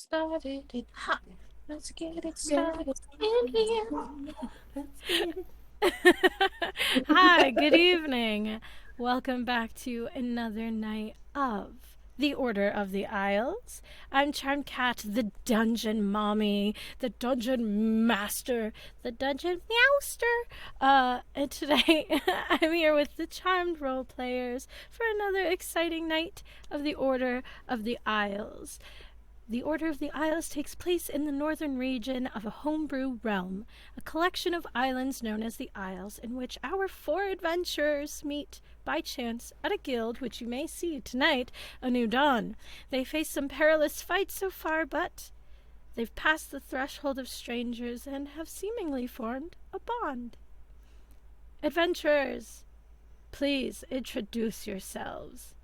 started it hot. Let's get it started in here. Let's get it. Hi, good evening. Welcome back to another night of the Order of the Isles. I'm Charmed Cat, the Dungeon Mommy, the Dungeon Master, the Dungeon Meowster. And today I'm here with the Charmed role players for another exciting night of the Order of the Isles. The Order of the Isles takes place in the northern region of a homebrew realm, a collection of islands known as the Isles, in which our four adventurers meet by chance at a guild which you may see tonight, A New Dawn. They face some perilous fights so far, but they've passed the threshold of strangers and have seemingly formed a bond. Adventurers, please introduce yourselves.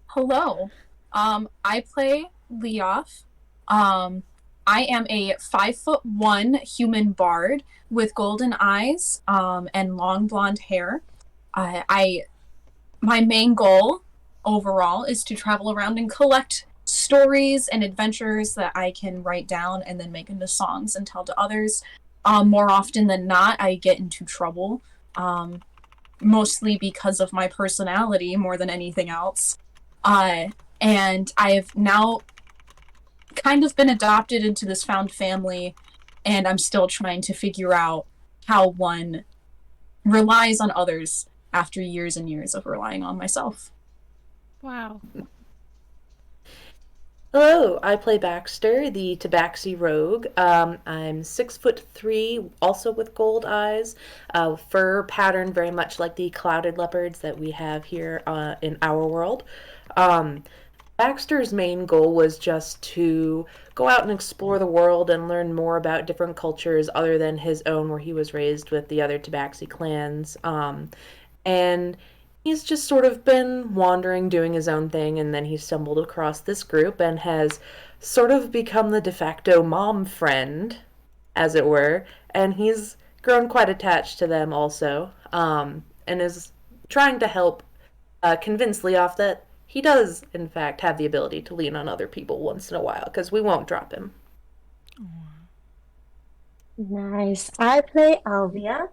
Hello. I play Leof. I am a 5'1" human bard with golden eyes, and long blonde hair. My main goal overall is to travel around and collect stories and adventures that I can write down and then make into songs and tell to others. More often than not, I get into trouble, mostly because of my personality more than anything else. And I've now kind of been adopted into this found family, and I'm still trying to figure out how one relies on others after years and years of relying on myself. Wow. Hello, I play Baxter, the Tabaxi Rogue. I'm 6'3", also with gold eyes, fur pattern very much like the clouded leopards that we have here in our world. Baxter's main goal was just to go out and explore the world and learn more about different cultures other than his own, where he was raised with the other Tabaxi clans. And he's just sort of been wandering, doing his own thing, and then he stumbled across this group and has sort of become the de facto mom friend, as it were, and he's grown quite attached to them also, and is trying to help convince Leof that he does, in fact, have the ability to lean on other people once in a while, because we won't drop him. Nice. I play Alvia.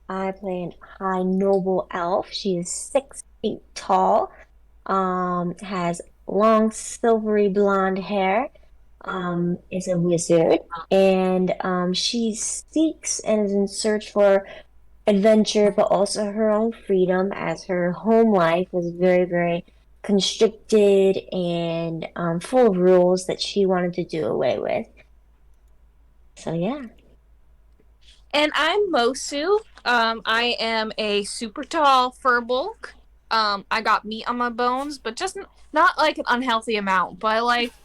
I play an high noble elf. She is 6 feet tall. Has long silvery blonde hair. Is a wizard, and she seeks and is in search for adventure, but also her own freedom, as her home life was very, very constricted and full of rules that she wanted to do away with. So yeah. And I'm Mosu. I am a super tall fur bulk. I got meat on my bones, but just not like an unhealthy amount. But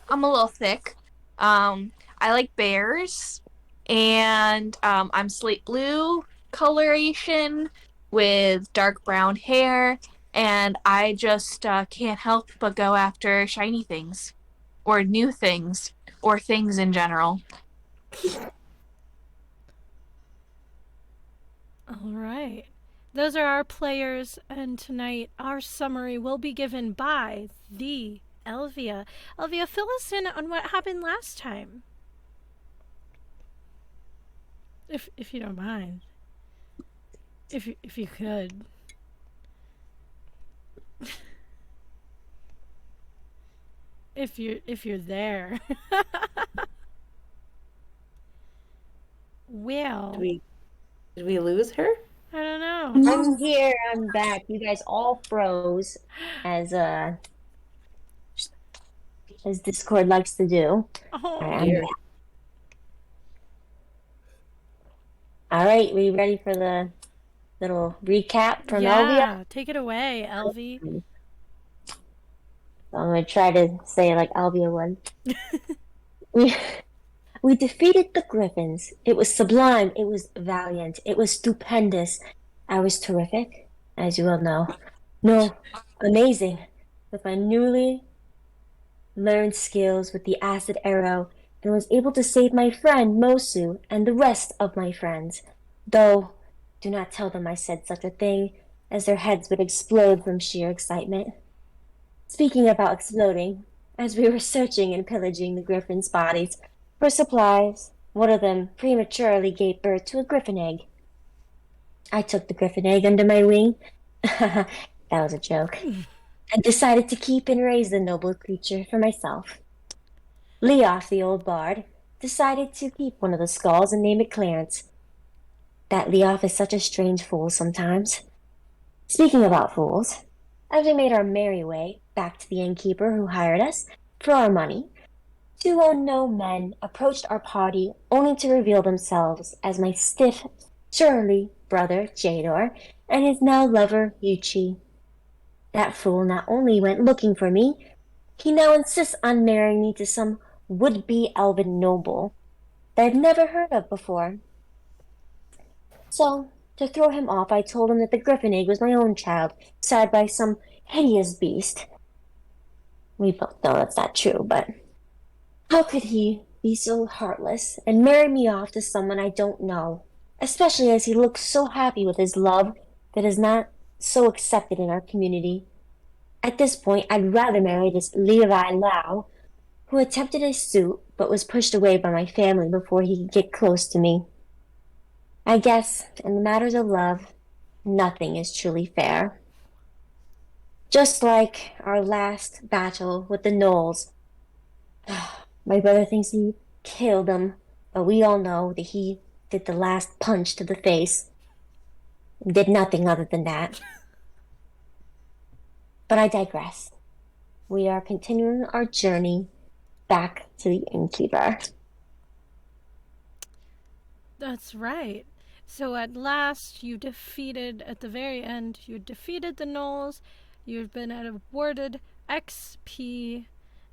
I'm a little thick. I like bears, and I'm slate blue coloration with dark brown hair, and I just can't help but go after shiny things, or new things, or things in general. All right. Those are our players, and tonight our summary will be given by the Elvia. Elvia, fill us in on what happened last time. If you don't mind. If you could. if you're there. Well, Did we lose her? I don't know. I'm here. I'm back. You guys all froze, as Discord likes to do. Oh, I'm dear. back. All right, we ready for the little recap from Elvia? yeah. Take it away, Elvie. So I'm gonna try to say it like Elvia would. We defeated the Griffins. It was sublime. It was valiant. It was stupendous. I was terrific, as you all know. No, amazing. With my newly learned skills with the acid arrow, and was able to save my friend Mosu and the rest of my friends. Though, do not tell them I said such a thing, as their heads would explode from sheer excitement. Speaking about exploding, As we were searching and pillaging the griffins' bodies for supplies, one of them prematurely gave birth to a griffin egg. I took the griffin egg under my wing. That was a joke. And decided to keep and raise the noble creature for myself. Leof, the old bard, decided to keep one of the skulls and name it Clarence. That Leof is such a strange fool sometimes. Speaking about fools, as we made our merry way back to the innkeeper who hired us for our money, two unknown men approached our party only to reveal themselves as my stiff, surly brother Jador and his now lover Yuchi. That fool not only went looking for me, he now insists on marrying me to some would-be elven noble that I've never heard of before. So, to throw him off, I told him that the griffin egg was my own child, side by some hideous beast. We both know that's not true, but how could he be so heartless and marry me off to someone I don't know, especially as he looks so happy with his love that is not so accepted in our community? At this point, I'd rather marry this Levi Lau, who attempted a suit but was pushed away by my family before he could get close to me. I guess, in the matters of love, nothing is truly fair. Just like our last battle with the Knolls. My brother thinks he killed them, but we all know that he did the last punch to the face. Did nothing other than that. But I digress. We are continuing our journey back to the innkeeper. That's right. So at last, at the very end, you defeated the Knolls. You've been awarded XP.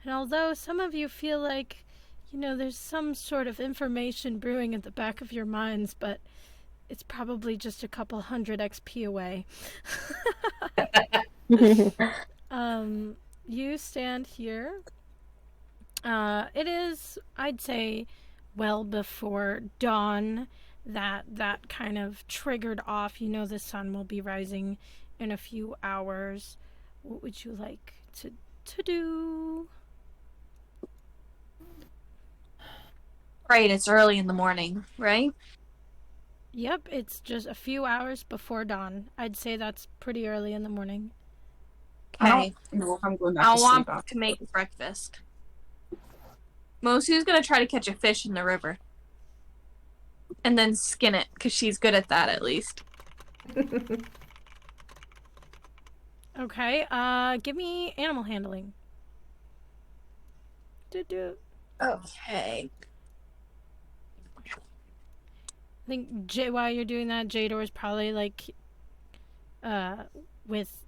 And although some of you feel like, there's some sort of information brewing at the back of your minds, but it's probably just a couple hundred XP away. You stand here. It is, I'd say, well before dawn that kind of triggered off. The sun will be rising in a few hours. What would you like to do? Right, it's early in the morning, right? Yep, it's just a few hours before dawn. I'd say that's pretty early in the morning. Okay. I don't know if I'm going back I to sleep want after. to make breakfast. Mosu's gonna try to catch a fish in the river. And then skin it, because she's good at that at least. Okay, give me animal handling. Okay. I think while you're doing that, Jador is probably with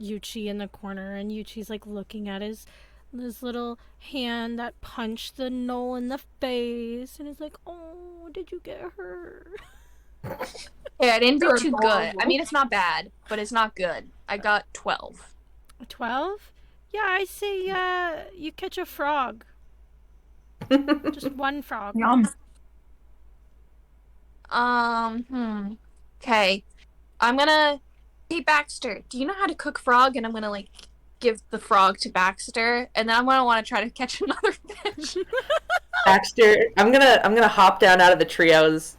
Yuchi in the corner, and Yuchi's looking at his little hand that punched the Gnoll in the face, and is like, "Oh, did you get hurt?" Yeah, I didn't do You're too good. adorable. I mean, it's not bad, but it's not good. I got 12. 12? Yeah, I say you catch a frog. Just one frog. Yum. Okay. I'm gonna... Hey, Baxter, do you know how to cook frog? And I'm gonna, give the frog to Baxter, and then I'm gonna want to try to catch another fish. Baxter, I'm gonna hop down out of the tree. I was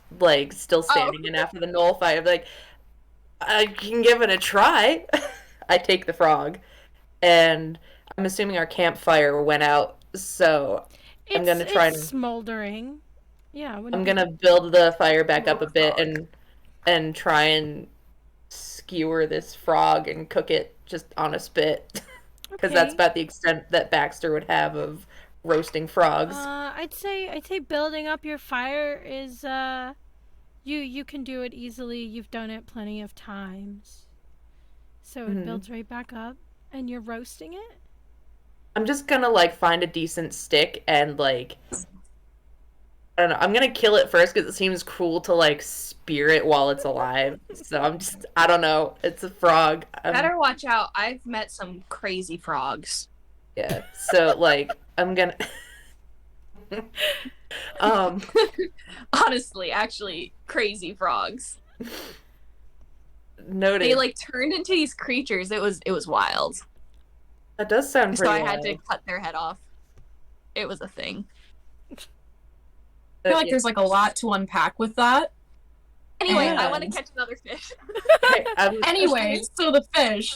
still standing, and after the Gnoll fight, I'm like, I can give it a try. I take the frog, and I'm assuming our campfire went out, so I'm gonna try it's smoldering. Yeah, I'm gonna build the fire back up a bit and try and skewer this frog and cook it just on a spit, because that's about the extent that Baxter would have of roasting frogs. I'd say building up your fire is you can do it easily. You've done it plenty of times, so it builds right back up, and you're roasting it. I'm just gonna find a decent stick and I don't know. I'm gonna kill it first because it seems cool to spear it while it's alive. So I don't know. It's a frog. Better watch out. I've met some crazy frogs. Yeah. So I'm gonna. Honestly, actually, crazy frogs. Noted. They turned into these creatures. It was wild. That does sound So pretty I had to wild. cut their head off. It was a thing. I feel like Yeah. there's like a lot to unpack with that. Anyway, And- I want to catch another fish. Okay, Anyway, so the fish.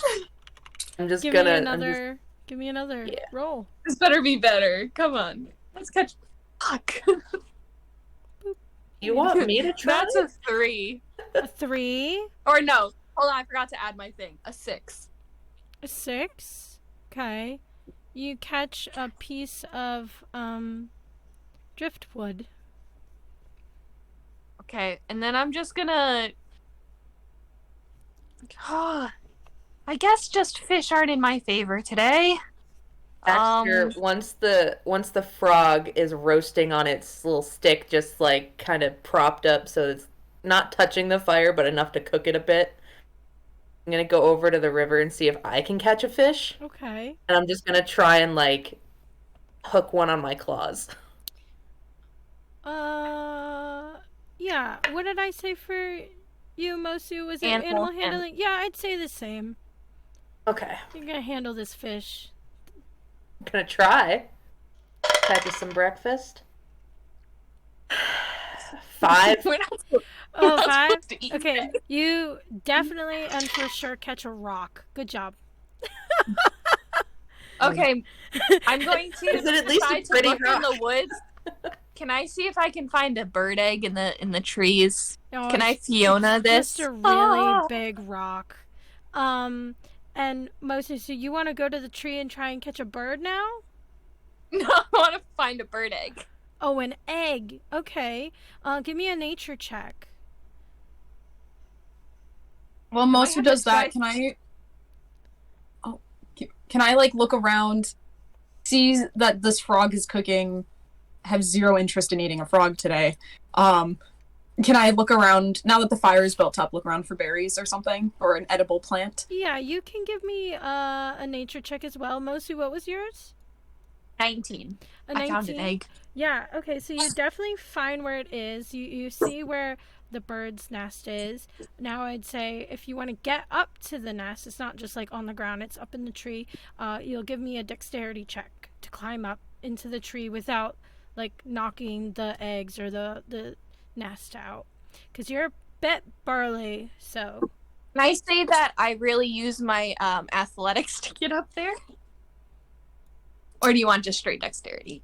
I'm just Give gonna. me I'm just- another. Give me another Yeah. roll. This better be better. Come on. Let's catch. Fuck. You want me to try? That's a 3. A 3, Or no. Hold on, I forgot to add my thing. A 6. a 6. Okay. You catch a piece of driftwood. Okay, and then I'm just gonna. I guess just fish aren't in my favor today. Baxter, once the frog is roasting on its little stick, just like kind of propped up so it's not touching the fire, but enough to cook it a bit. I'm gonna go over to the river and see if I can catch a fish, Okay. and I'm just gonna try and like hook one on my claws. Yeah. What did I say for you, Mosu? Was it Animal animal handling? Yeah, I'd say the same. Okay, You're gonna handle this fish. I'm gonna try. Catch us some breakfast. 5. We're not, we're Oh, not 5? supposed to eat Okay, it. you definitely and for sure catch a rock. Good job. Okay, I'm going to Is it at least a decide to pretty look in the rock? woods. Can I see if I can find a bird egg in the trees? Oh, Can I it's Fiona this? just a really Ah. big rock. And Moses, so you want to go to the tree and try and catch a bird now? No, I want to find a bird egg. Oh, an egg. Okay. Give me a nature check. Well, most who have to does that, try- can I like look around, see that this frog is cooking, have zero interest in eating a frog today. Can I look around now that the fire is built up, look around for berries or something, or an edible plant? Yeah, you can give me a nature check as well. Mosu, what was yours? 19. A I found an egg. Yeah, okay, so you definitely find where it is. You see where the bird's nest is. Now I'd say if you want to get up to the nest, it's not just like on the ground, it's up in the tree. You'll give me a dexterity check to climb up into the tree without like knocking the eggs or the nest out. Because you're a bit burly, so. Can I say that I really use my athletics to get up there? Or do you want just straight dexterity?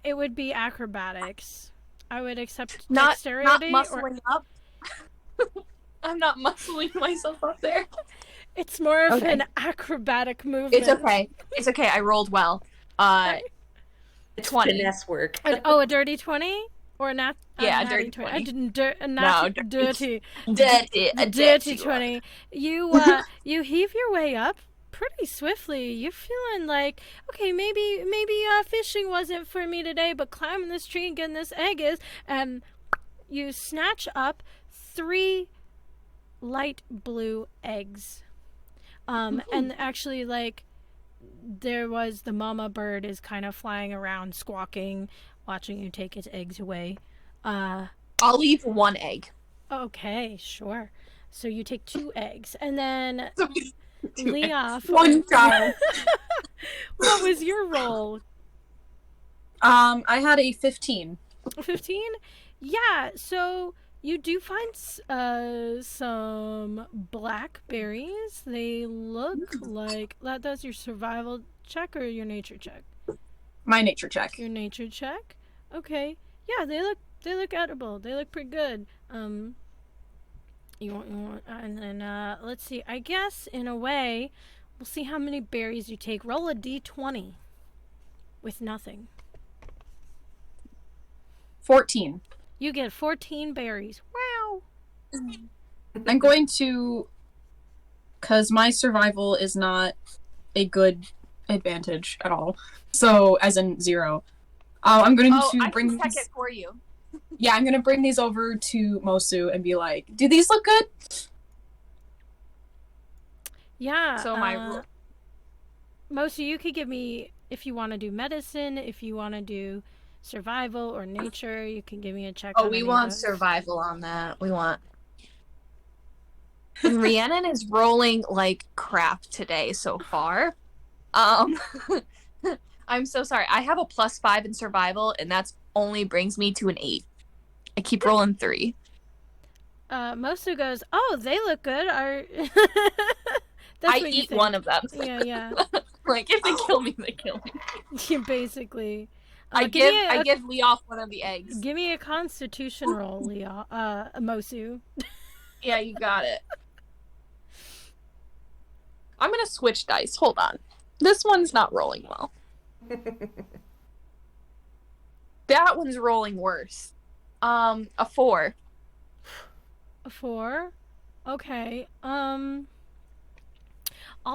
It would be acrobatics. I would accept Not dexterity muscling up. I'm not muscling myself up there. It's more of Okay. an acrobatic movement. It's okay. It's okay. I rolled well. It's 20. finesse work. A dirty 20? Or a nat? Yeah, a a dirty natty 20. I didn't a No, dirty. Dirty. Dirty 20. You you heave your way up pretty swiftly. You're feeling like, okay, maybe fishing wasn't for me today, but climbing this tree and getting this egg is. And you snatch up 3 light blue eggs. And actually, like, there was the mama bird is kind of flying around, squawking, watching you take its eggs away. I'll leave 1 egg. Okay, sure. So you take 2 eggs, and then 2 Leah, One child. what was your roll? I had a 15. 15? Yeah. So you do find some blackberries. They look like that's your survival check or your nature check. My nature check. Your nature check. Okay. Yeah, they look edible. They look pretty good. You want, and then let's see. I guess in a way, we'll see how many berries you take. Roll a d20 with nothing. 14. You get 14 berries. Wow. I'm going to, because my survival is not a good advantage at all. So, as in 0. I'm going Oh, to I bring can check these, it for you. yeah, I'm going to bring these over to Mosu and be like, do these look good? Yeah. So my Mosu, you could give me, if you want to do medicine, if you want to do survival or nature, you can give me a check. Oh, on we any of want those. survival on that. We want. And Rhiannon is rolling like crap today so far. Um, I'm so sorry. I have a +5 in survival, and that's only brings me to an 8. I keep rolling 3. Mosu goes, "Oh, they look good." Are I what you eat think. one of them. Yeah. Like if they kill me, they kill me. You basically. I give give Leof one of the eggs. Give me a Constitution roll, Leo. Mosu. Yeah, you got it. I'm gonna switch dice. Hold on. This one's not rolling well. That one's rolling worse. A 4. A 4. Okay. I'll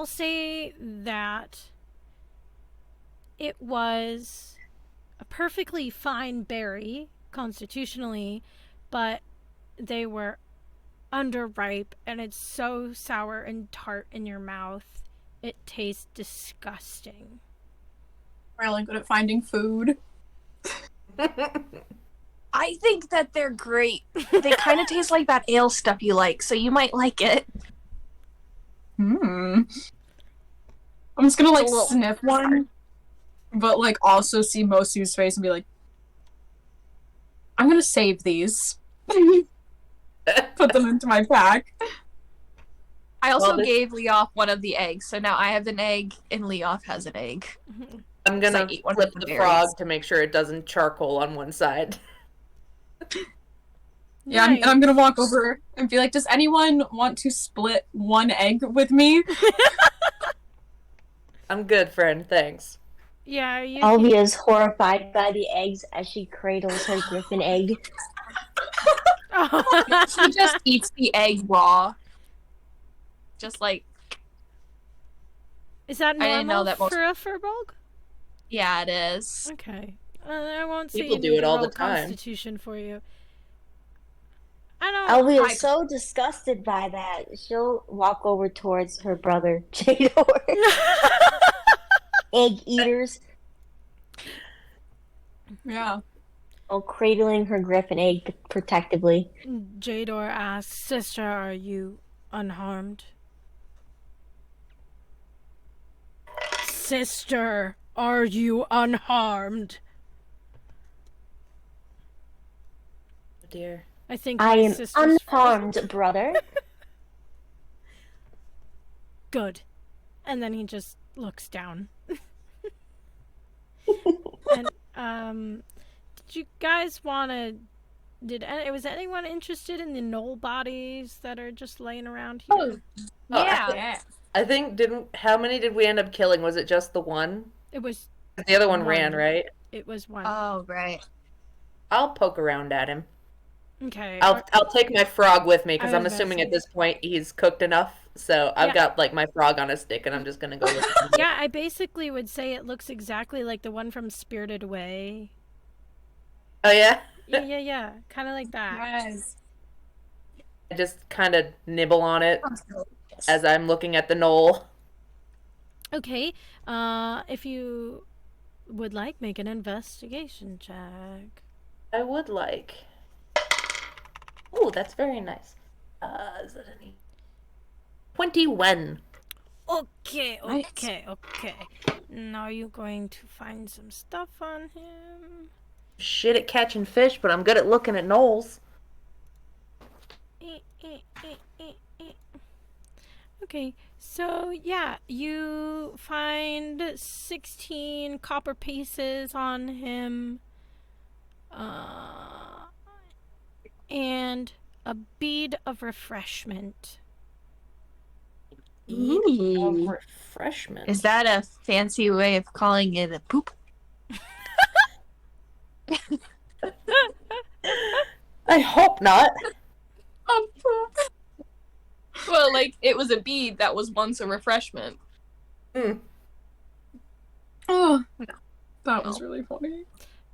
say that it was a perfectly fine berry constitutionally, but they were underripe and it's so sour and tart in your mouth. It tastes disgusting. Really good at finding food. I think that they're great. They kind of taste like that ale stuff you like, so you might like it. I'm just gonna like A little- sniff one, but like also see Mosu's face and be like, I'm gonna save these. Put them into my pack. I also Well, gave Leof one of the eggs, so now I have an egg and Leof has an egg. I'm gonna I eat one flip of the the berries. frog to make sure it doesn't charcoal on one side. Yeah, and I'm gonna walk over and be like, does anyone want to split one egg with me? I'm good, friend. Thanks. Yeah, you. Alvia is horrified by the eggs as she cradles her griffin egg. She just eats the egg raw. Just like, Is that I normal didn't know that most- for a furbolg? yeah, it is. Okay. I won't say People you do need it to all roll the time. Constitution for you. I don't. Alvia I- is so disgusted by that, she'll walk over towards her brother, Jador. Egg eaters, Yeah. while cradling her griffin egg protectively. Jador asks, "Sister, are you unharmed?" Sister, are you unharmed? Oh dear. I think I my am sister's unharmed, brother. good. And then he just looks down. And did you guys want to? Was anyone interested in the knoll bodies that are just laying around here? Oh, Yeah. I think how many did we end up killing? Was it just the one? It was The other one One. ran, right? one. Oh, right. I'll poke around at him. Okay. I'll take my frog with me because I I'm was about to assuming say. at this point he's cooked enough. So I've Yeah. got like my frog on a stick, and I'm just gonna go with him. Yeah, I basically would say it looks exactly like the one from Spirited Away. Oh yeah. Yeah. Kind of like that. Yes. I just kind of nibble on it as I'm looking at the knoll. Okay. If you would like, make an investigation check. I would like. Oh, that's very nice. Is that any? 21. Okay. Nice. Okay. Now you're going to find some stuff on him. Shit at catching fish, but I'm good at looking at knolls. Okay, so yeah, you find 16 copper pieces on him, and a bead of refreshment. Of refreshment. Is that a fancy way of calling it a poop? I hope not. Well, like, it was a bead that was once a refreshment. Oh, that was really funny.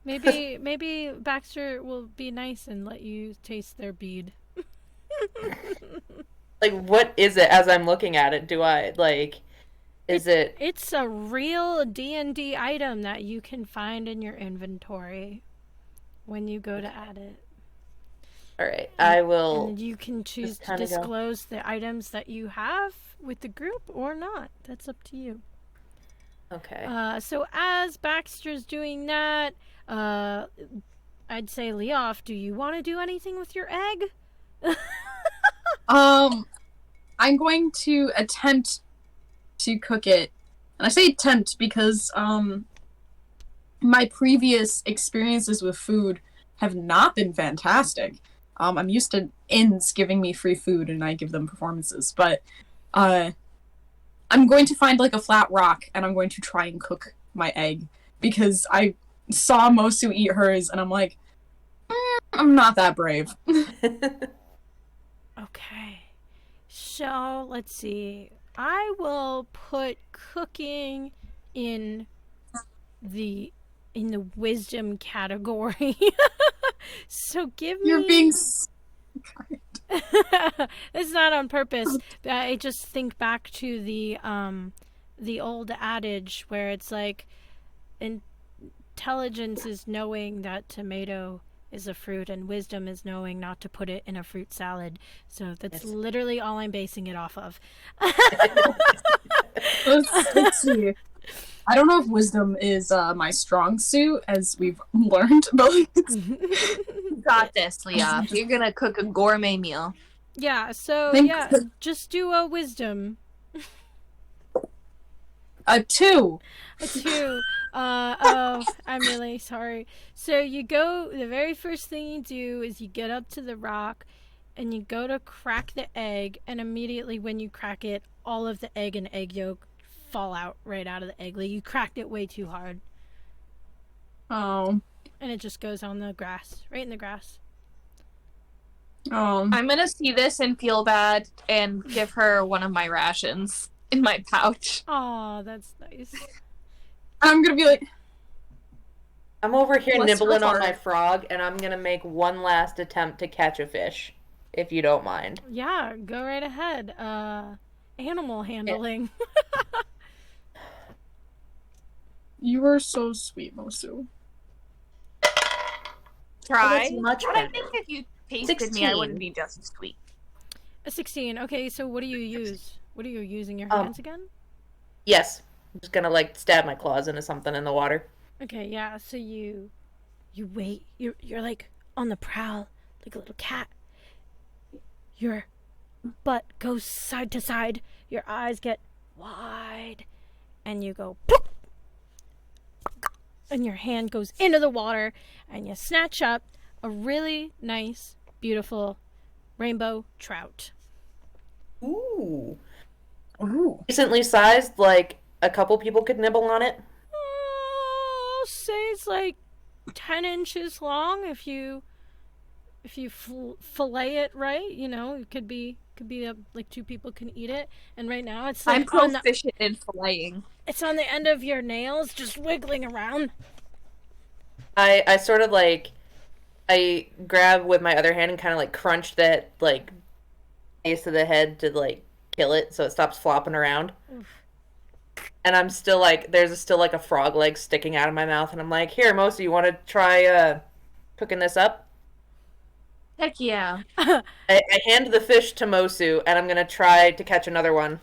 Maybe Baxter will be nice and let you taste their bead. Like, what is it as I'm looking at it? Do I, like, is it... It's a real D&D item that you can find in your inventory when you go to add it. Alright, I will... And you can choose to kinda go. disclose the items that you have with the group or not. That's up to you. Okay. So as Baxter's doing that, I'd say, Leoff, do you want to do anything with your egg? I'm going to attempt to cook it. And I say attempt because my previous experiences with food have not been fantastic. I'm used to inns giving me free food and I give them performances, but I'm going to find like a flat rock and I'm going to try and cook my egg because I saw Mosu eat hers and I'm like, I'm not that brave. Okay. So, let's see. I will put cooking in the wisdom category. So give me You're being It's not on purpose. I just think back to the old adage where it's like intelligence is knowing that tomato is a fruit and wisdom is knowing not to put it in a fruit salad. So that's literally all I'm basing it off of. let's see. I don't know if wisdom is my strong suit, as we've learned, but You got this, Leah. You're gonna cook a gourmet meal. Yeah, so Thank yeah, you. just do a wisdom. a 2. A 2. Oh, I'm really sorry. So you go, the very first thing you do is you get up to the rock and you go to crack the egg, and immediately when you crack it, all of the egg and egg yolk fall out right out of the egg. Like you cracked it way too hard. Oh. And it just goes on the grass, right in the grass. Oh. I'm gonna see this and feel bad and give her one of my rations in my pouch. Oh, that's nice. I'm gonna be like, I'm over here Bless her nibbling on heart. my frog, and I'm gonna make one last attempt to catch a fish, if you don't mind. Yeah, go right ahead. Animal handling. you are so sweet, Mosu. Try. that's much But I better. think if you tasted me, I 16. wouldn't be just as sweet. A 16. Okay, so what do you use? What are you using your hands again? Yes. I'm just gonna, like, stab my claws into something in the water. Okay, yeah, so you wait. You're like on the prowl, like a little cat. Your butt goes side to side, your eyes get wide, and you go poof, and your hand goes into the water, and you snatch up a really nice, beautiful rainbow trout. Ooh. Ooh. Decently sized, like, a couple people could nibble on it. I'll say it's like 10 inches long if you fillet it right. You know, it could be like 2 people can eat it. And right now it's I'm like on the, proficient in filleting. it's on the end of your nails, just wiggling around. I sort of, like, I grab with my other hand and kind of, like, crunch that, like, base of the head to, like, kill it so it stops flopping around. Oof. And I'm still, like, there's still, like, a frog leg sticking out of my mouth, and I'm like, here, Mosi, you want to try, cooking this up? Heck yeah. I hand the fish to Mosu, and I'm gonna try to catch another one.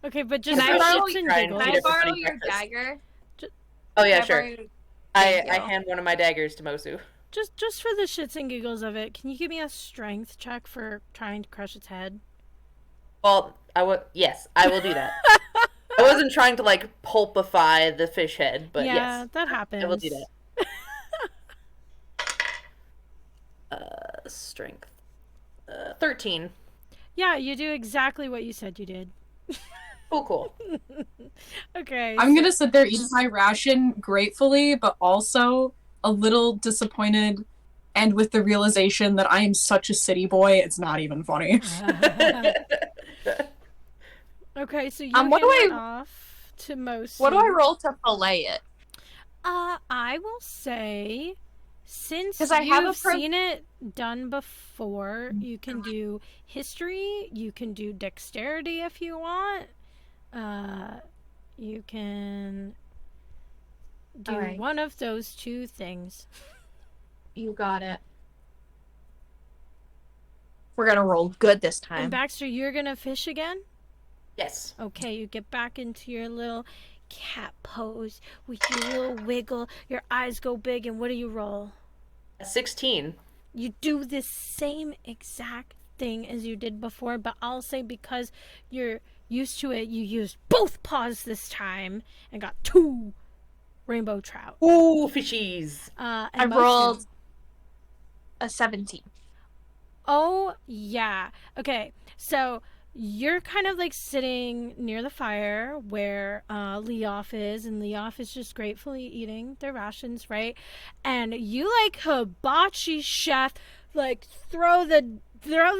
Okay, but just Can I for borrow- shits and try and giggles. Can Eat I it for borrow funny your breakfast. dagger? Oh, yeah, Can I sure. borrow your- I Thank you. hand one of my daggers to Mosu. Just for the shits and giggles of it, can you give me a strength check for trying to crush its head? Well, yes, I will do that. I wasn't trying to, like, pulpify the fish head, but yeah, yes, that happens. I will do that. Strength. 13. Yeah, you do exactly what you said you did. Cool. Okay. I'm gonna sit there eating my ration gratefully, but also a little disappointed, and with the realization that I am such a city boy, it's not even funny. Okay, so you what do hand it I- off to Mosi. What do I roll to fillet it? I will say, since 'Cause I have a you've seen it done before, you can do history, you can do dexterity if you want. You can do Alright. one of those 2 things. You got it. We're gonna roll good this And time. Baxter, you're gonna fish again? Yes. Okay, you get back into your little cat pose with your little wiggle. Your eyes go big, and what do you roll? A 16. You do this same exact thing as you did before, but I'll say because you're used to it, you used both paws this time and got 2 rainbow trout. Ooh, fishies. I And rolled a 17. Oh, yeah. Okay, so you're kind of like sitting near the fire where Leof is, and Leof is just gratefully eating their rations, right? And you, like hibachi chef, like throw the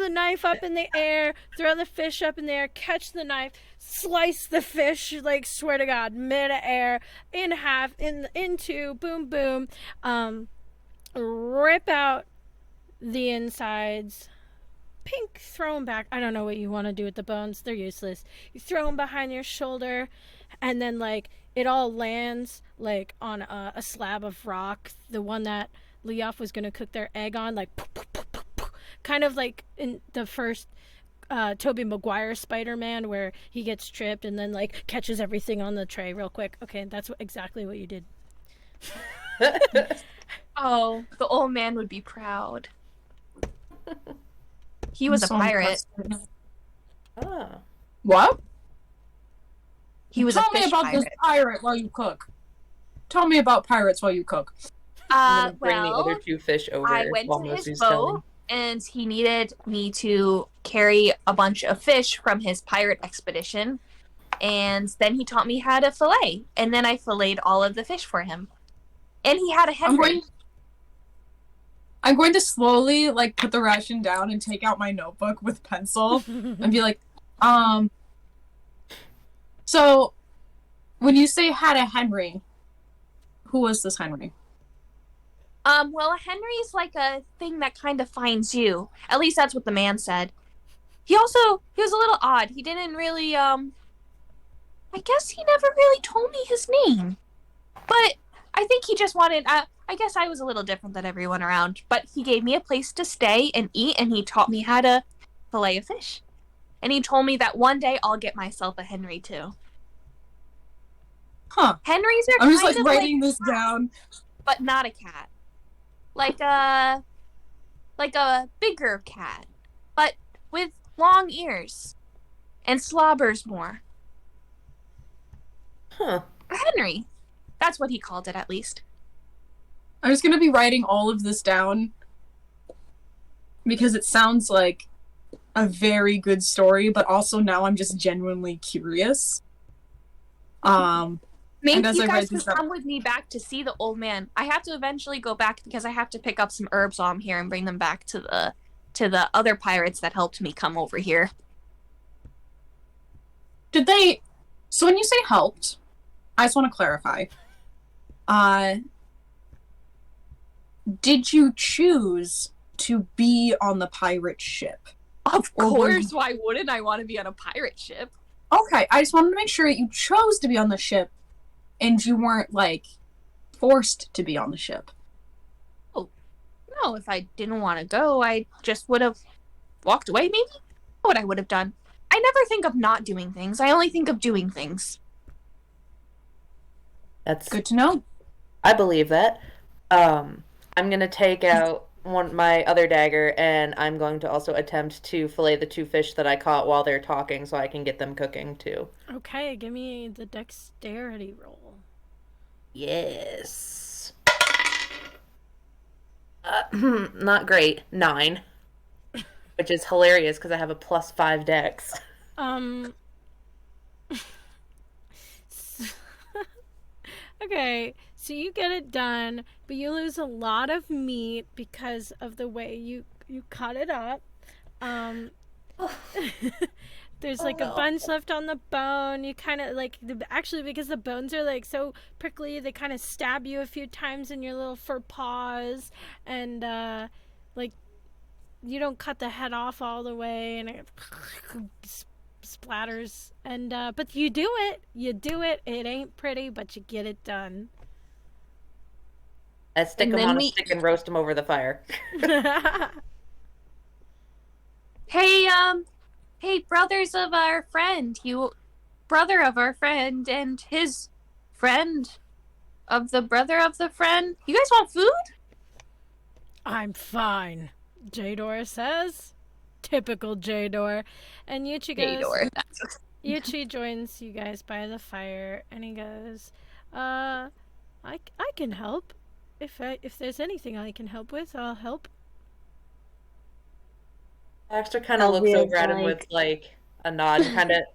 knife up in the air, throw the fish up in the air, catch the knife, slice the fish, like, swear to God, mid-air, in half, in two, boom, boom, rip out the insides, pink, throw them back. I don't know what you want to do with the bones. They're useless. You throw them behind your shoulder, and then, like, it all lands, like, on a slab of rock, the one that Leof was going to cook their egg on, like, kind of like in the first Tobey Maguire Spider-Man, where he gets tripped and then, like, catches everything on the tray real quick. Okay, that's exactly what you did. Oh, the old man would be proud. He was a pirate. Ah. What? He was Tell a me fish about pirate. this pirate while you cook. Tell me about pirates while you cook. I'm gonna bring the Well, other 2 fish over I went while to his Mosu's boat, telling. and he needed me to carry a bunch of fish from his pirate expedition. And then he taught me how to fillet, and then I filleted all of the fish for him. And he had a Henry. I'm going to slowly, like, put the ration down and take out my notebook with pencil and be like, so when you say had a Henry, who was this Henry? Well, a Henry's like a thing that kind of finds you. At least that's what the man said. He was a little odd. He didn't really, I guess he never really told me his name. But I think he just wanted, I guess I was a little different than everyone around. But he gave me a place to stay and eat, and he taught me how to fillet a fish. And he told me that one day I'll get myself a Henry too. Huh. Henrys are I'm just, kind like, of writing this down. but not a cat. Like a bigger cat, but with long ears and slobbers more. Huh. A Henry. That's what he called it, at least. I'm just going to be writing all of this down because it sounds like a very good story, but also now I'm just genuinely curious. Maybe And as you I guys read can this up- come with me back to see the old man. I have to eventually go back because I have to pick up some herbs while I'm here and bring them back to the other pirates that helped me come over here. Did they... So when you say helped, I just want to clarify. Did you choose to be on the pirate ship? Of Or were course, you- why wouldn't I want to be on a pirate ship? Okay, I just wanted to make sure that you chose to be on the ship and you weren't, like, forced to be on the ship. No, if I didn't want to go, I just would have walked away, maybe? What I would have done. I never think of not doing things. I only think of doing things. That's Good to know. I believe that. I'm gonna take out my other dagger, and I'm going to also attempt to fillet the 2 fish that I caught while they're talking, so I can get them cooking too. Okay, give me the dexterity roll. Yes. Not great. 9, which is hilarious because I have a +5 dex. Okay, so you get it done, but you lose a lot of meat because of the way you cut it up. There's like a bunch left on the bone. You kind of like, actually, because the bones are like so prickly, they kind of stab you a few times in your little fur paws, and like you don't cut the head off all the way, and it splatters. And but you do it. It ain't pretty, but you get it done. I stick And them then on a we- stick and roast them over the fire. Hey, brothers of our friend, brother of our friend and his friend of the brother of the friend. You guys want food? I'm fine, Jador says. Typical Jador. And Yuchi goes, Fedor. Yuchi joins you guys by the fire, and he goes, I can help. If there's anything I can help with, I'll help. Baxter kind of looks Alvia's over at him with like a nod.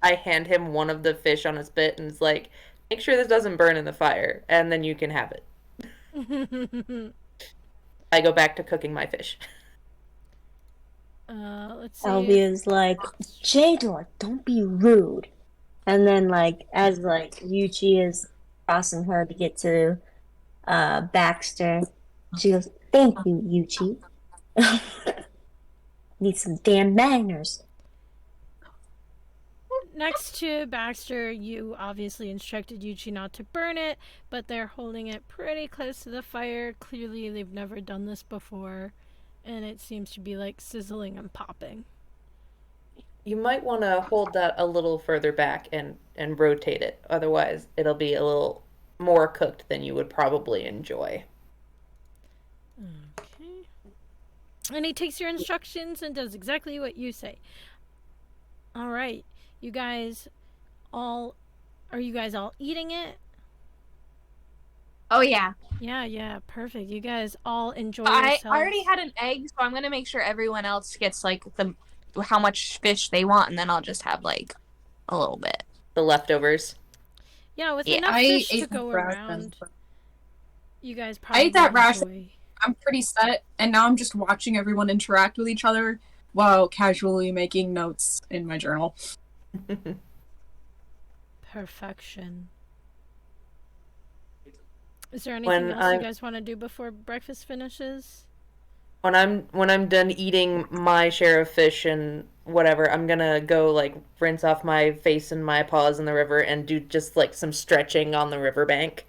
I hand him one of the fish on his bit and is like, make sure this doesn't burn in the fire, and then you can have it. I go back to cooking my fish. Let's see. Alvia's like, Jador, don't be rude. And then, like, as like Yuchi is crossing her to get to Baxter, she goes, "Thank you, Yuchi. Need some damn manners." Next to Baxter, you obviously instructed Yuchi not to burn it, but they're holding it pretty close to the fire. Clearly, they've never done this before, and it seems to be like sizzling and popping. You might want to hold that a little further back and rotate it. Otherwise, it'll be a little more cooked than you would probably enjoy. Okay. And he takes your instructions and does exactly what you say. All right. Are you guys all eating it? Oh yeah. Yeah, perfect. You guys all enjoy I yourselves. already had an egg, so I'm gonna make sure everyone else gets like how much fish they want, and then I'll just have like a little bit. The leftovers. Yeah, with Yeah. enough I fish to ate go the ration. around, you guys I probably ate that ration. enjoy. I'm pretty set, and now I'm just watching everyone interact with each other while casually making notes in my journal. Perfection. Is there anything When else you I'm- guys want to do before breakfast finishes? When I'm done eating my share of fish and whatever, I'm gonna go like rinse off my face and my paws in the river and do just like some stretching on the riverbank.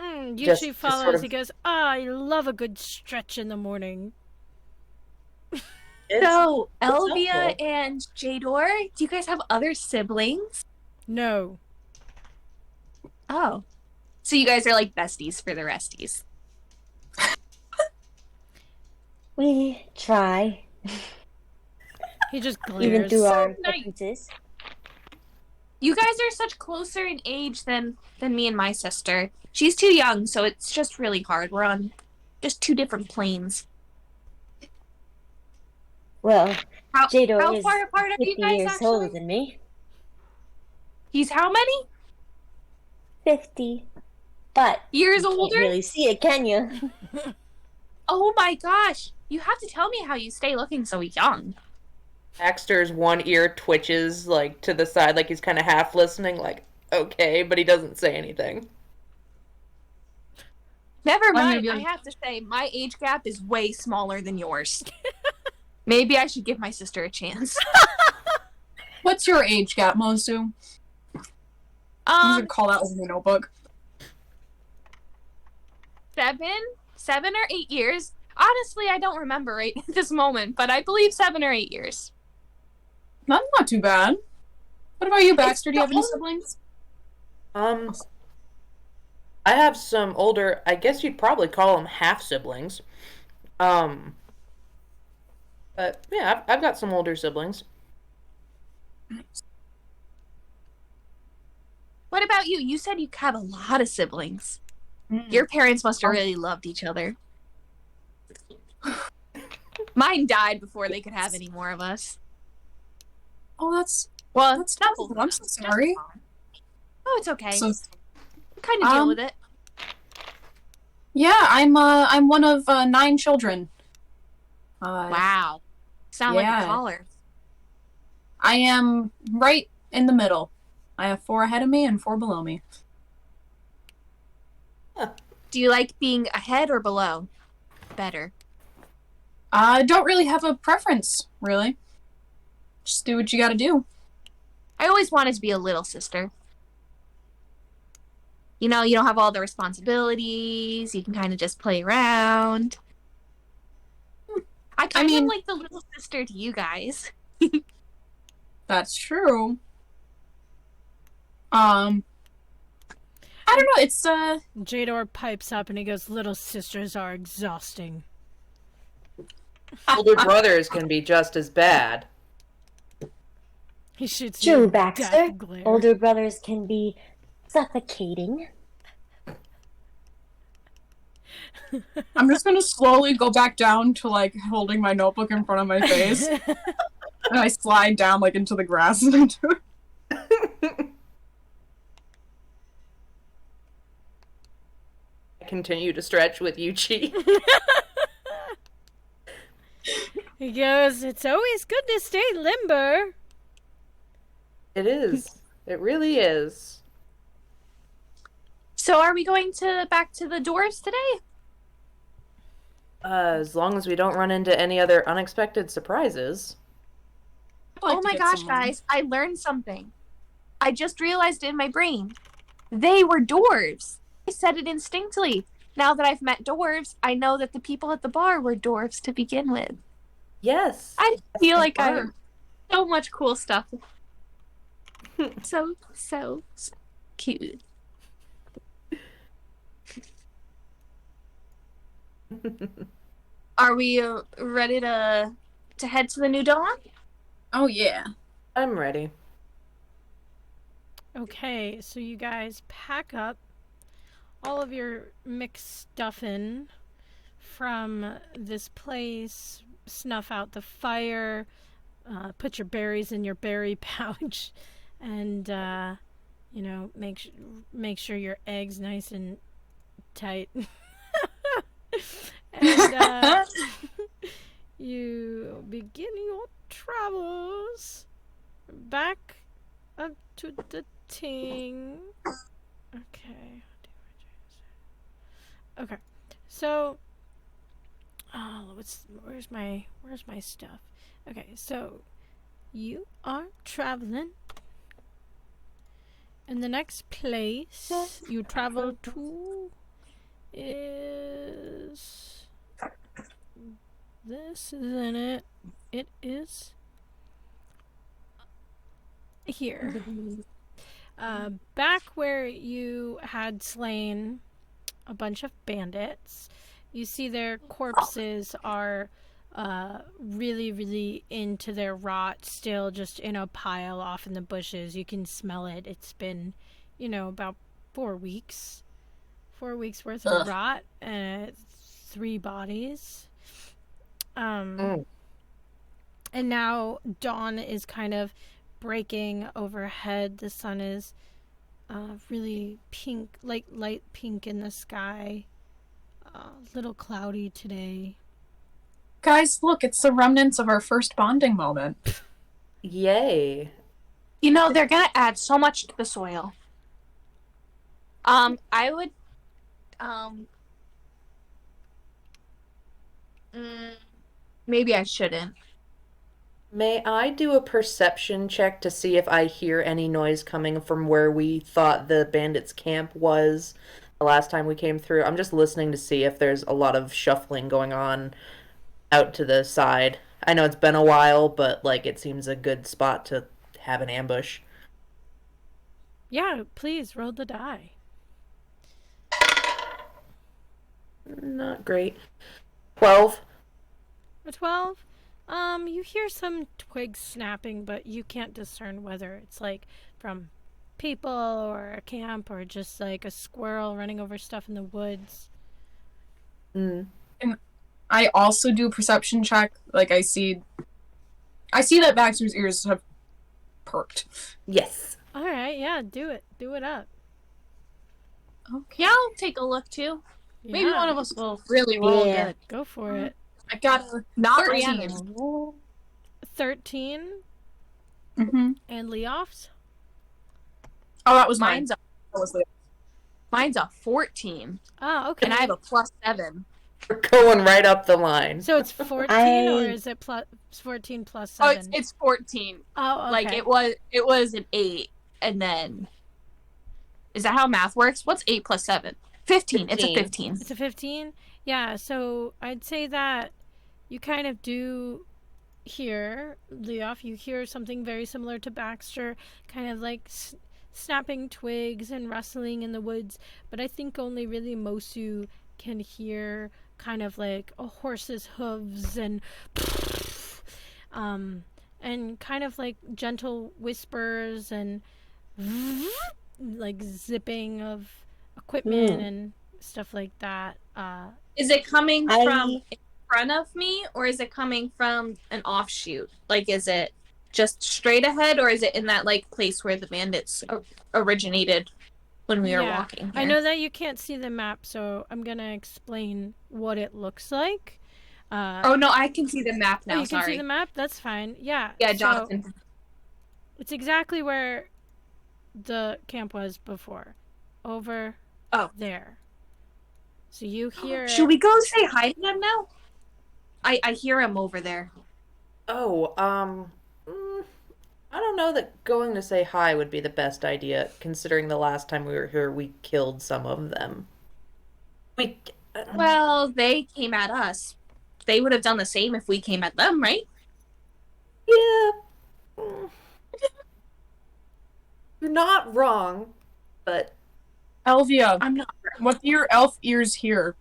Yuchi just follows. sort of- He goes, I love a good stretch in the morning. So, it's Elvia helpful. and Jador, do you guys have other siblings? No. Oh. So you guys are like besties for the resties. We try, He just glares. even through our nice. differences. You guys are such closer in age than me and my sister. She's too young, so it's just really hard. We're on just two different planes. Well, How Jador is far apart are you 50 guys years actually? older than me. He's how many 50. But years you older? can't really see it, can you? Oh my gosh! You have to tell me how you stay looking so young. Baxter's one ear twitches like to the side, like he's kind of half listening, like okay, but he doesn't say anything. Never gonna mind. be I like- have to say, my age gap is way smaller than yours. Maybe I should give my sister a chance. What's your age gap, Mosu? I'm gonna call that over my notebook. 7 or 8 years. Honestly, I don't remember right at this moment, but I believe 7 or 8 years. Not too bad. What about you, Baxter? Do you have any the- siblings? I have some older, I guess you'd probably call them half siblings. But yeah, I've got some older siblings. What about you? You said you have a lot of siblings. Mm. Your parents must have really loved each other. Mine died before they could have any more of us. Oh, that's Well, That's not terrible. both I'm of so us, just sorry. Mom. Oh, it's okay. so. kind of deal um, with it. Yeah, I'm one of 9 children. Wow. Sound like yeah. a caller. I am right in the middle. I have 4 ahead of me and 4 below me. Do you like being ahead or below? Better. I don't really have a preference, really. Just do what you gotta do. I always wanted to be a little sister. You know, you don't have all the responsibilities. You can kind of just play around. I kind of mean- like the little sister to you guys. That's true. I don't know. It's Jador pipes up and he goes, "Little sisters are exhausting." Older brothers can be just as bad. He shoots True, you a Baxter. death glare. Older brothers can be suffocating. I'm just gonna slowly go back down to like holding my notebook in front of my face, and I slide down like into the grass and into it. I continue to stretch with Yuchi. He goes, "It's always good to stay limber." It is. It really is. So are we going back to the dwarves today? As long as we don't run into any other unexpected surprises. I'd like Oh to my get gosh, some- guys, I learned something. I just realized in my brain. They were dwarves. I said it instinctively. Now that I've met dwarves, I know that the people at the bar were dwarves to begin with. Yes. I feel like I were. so much cool stuff. So cute. Are we ready to head to the New Dawn? Oh yeah. I'm ready. Okay, so you guys pack up all of your mixed stuffing from this place, snuff out the fire, put your berries in your berry pouch, and make sure your eggs nice and tight. And you begin your travels back up to the ting. Okay, so where's my stuff? Okay, so you are traveling, and the next place you travel to is this, isn't it? It is here. Back where you had slain a bunch of bandits, you see their corpses are really, really into their rot, still just in a pile off in the bushes. You can smell it. It's been, about 4 weeks. 4 weeks worth of rot, and 3 bodies. And now dawn is kind of breaking overhead. The sun is really pink, like light pink in the sky. A little cloudy today. Guys, look, it's the remnants of our first bonding moment. Yay. You know, they're gonna add so much to the soil. I would, maybe I shouldn't. May I do a perception check to see if I hear any noise coming from where we thought the bandits' camp was the last time we came through? I'm just listening to see if there's a lot of shuffling going on out to the side. I know it's been a while, but it seems a good spot to have an ambush. Yeah, please roll the die. Not great. 12. A 12? You hear some twigs snapping, but you can't discern whether it's from people or a camp or just a squirrel running over stuff in the woods. I also do perception check. I see that Baxter's ears have perked. Yes. All right, yeah, do it. Do it up. Okay. Yeah, I'll take a look too. Maybe Yeah, one of us will really roll Yeah. good. go for it. I got a Not 13. Rhiannon. 13 Mm-hmm. and Leoff's. Oh, that was mine. Mine's a That was the- mine's a 14, Oh, okay. and I have a +7. We're going right up the line. So it's 14, or is it 14 plus Oh, 7? it's 14. Oh, okay. It was an 8, and then is that how math works? What's 8 plus 7? 15. It's a 15. It's a 15? Yeah, so I'd say that you kind of do hear, Leoff, you hear something very similar to Baxter, kind of snapping twigs and rustling in the woods, but I think only really Mosu can hear kind of like a horse's hooves and kind of like gentle whispers and like zipping of equipment and stuff like that. Is it coming I- from in front of me, or is it coming from an offshoot? Like, is it just straight ahead, or is it in that like place where the bandits originated when we were Yeah, walking? I here? know that you can't see the map, so I'm gonna explain what it looks like. Oh no, I can see the map Oh, now. you can Sorry. see the map? That's fine. Yeah. Yeah, so Jonathan. it's exactly where the camp was before. Over there. So you hear Should we go say hi to them now? I hear him over there. Oh, I don't know that going to say hi would be the best idea, considering the last time we were here, we killed some of them. Well, they came at us. They would have done the same if we came at them, right? Yeah. You're not wrong, but Elvia, I'm not. what do your elf ears hear?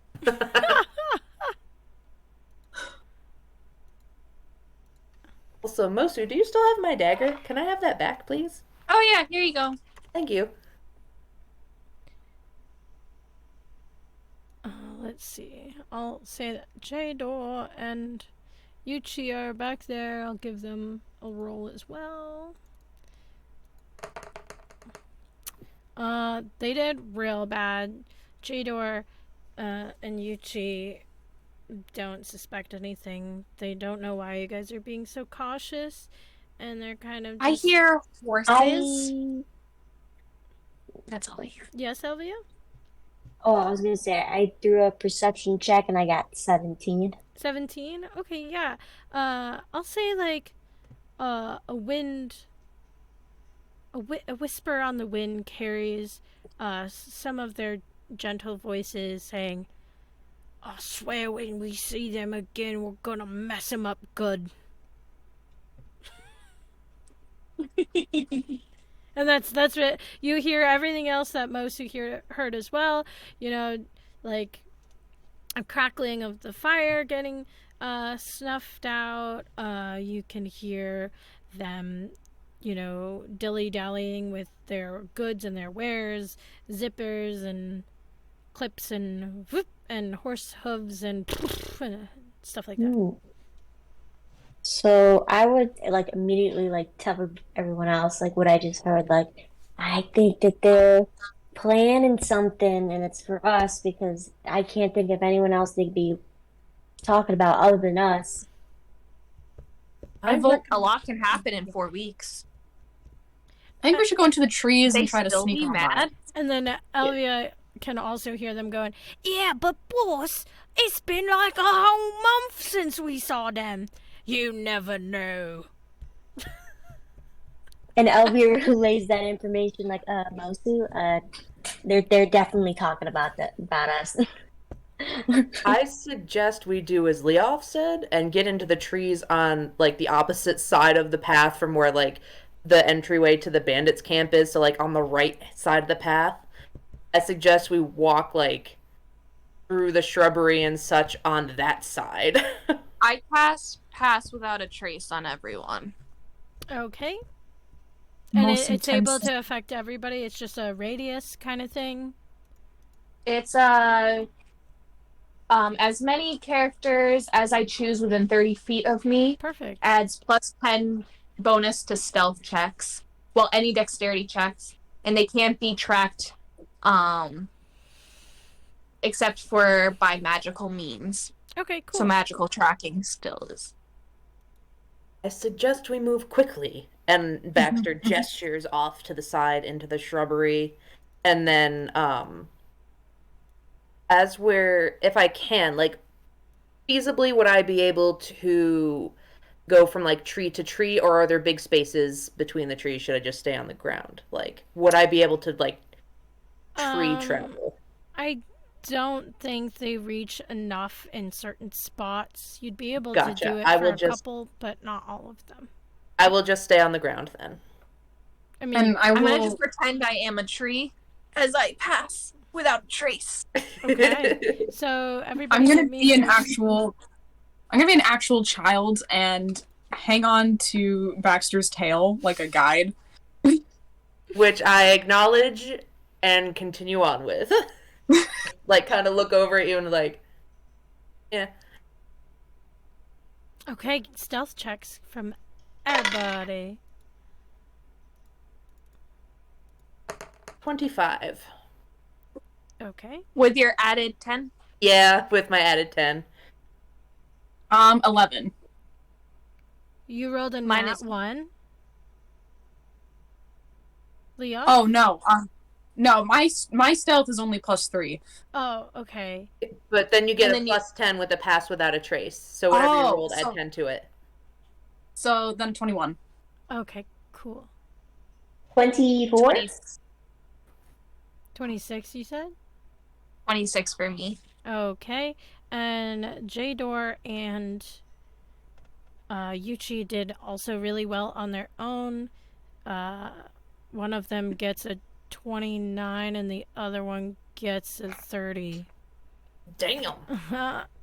also, Mosu, do you still have my dagger? Can I have that back, please? Oh yeah, here you go. Thank you. let's see. I'll say that Jador and Yuchi are back there. I'll give them a roll as well. They did real bad. Jador and Yuchi don't suspect anything. They don't know why you guys are being so cautious, and they're kind of I just... hear horses. That's all I hear. Yes, Elvia? Oh, I was gonna say I threw a perception check and I got 17. 17? Okay, yeah. I'll say like a wind, a whisper on the wind carries some of their gentle voices saying, "I swear when we see them again, we're gonna mess them up good." And that's what you hear. Everything else that Mosu heard as well. You know, like a crackling of the fire getting snuffed out. You can hear them, you know, dilly-dallying with their goods and their wares, zippers and clips and whoop and horse hooves and stuff like that. Ooh. So I would like immediately like tell everyone else like what I just heard. Like, I think that they're planning something and it's for us because I can't think of anyone else they'd be talking about other than us. I vote a lot can happen in 4 weeks. I think we should go into the trees They and try to still sneak be on mad. by. And then Elvia can also hear them going, "Yeah, but boss, it's been like a whole month since we saw them. You never know." And Elvira relays that information like, Mosu, they're definitely talking about us. I suggest we do as Leof said and get into the trees on like the opposite side of the path from where like the entryway to the bandits camp is, so like on the right side of the path. I suggest we walk like through the shrubbery and such on that side. I pass without a trace on everyone. Okay. And Most it's able intense- to affect everybody. It's just a radius kind of thing. It's as many characters as I choose within 30 feet of me Perfect. adds plus 10 bonus to stealth checks. Well, any dexterity checks, and they can't be tracked except for by magical means. Okay, cool. So magical tracking still is. I suggest we move quickly. And Baxter gestures off to the side into the shrubbery. And then, as we're, if I can, like, feasibly, would I be able to go from, like, tree to tree, or are there big spaces between the trees? Should I just stay on the ground? Like, would I be able to, like, tree travel? I don't think they reach enough in certain spots. You'd be able Gotcha. to do it I for will a just- couple, but not all of them. I will just stay on the ground then. I mean, And I I'm gonna will. just pretend I am a tree as I pass without a trace. okay. So everybody I'm gonna should be an make- actual. I'm gonna be an actual child and hang on to Baxter's tail like a guide. Which I acknowledge and continue on with. Like, kind of look over at you and like, yeah. Okay, stealth checks from everybody. 25. Okay. With your added 10? Yeah, with my added 10. 11. You rolled a Minus- nat 1. Leo? Oh no. No, my stealth is only +3. Oh, okay. But then you get And a then plus 10 with a pass without a trace. So whatever you Oh, rolled, so- add 10 to it. So then 21. Okay, cool. 24? 26, you said? 26 for me. Okay. And Jador and Yuchi did also really well on their own. One of them gets a 29 and the other one gets a 30. Damn.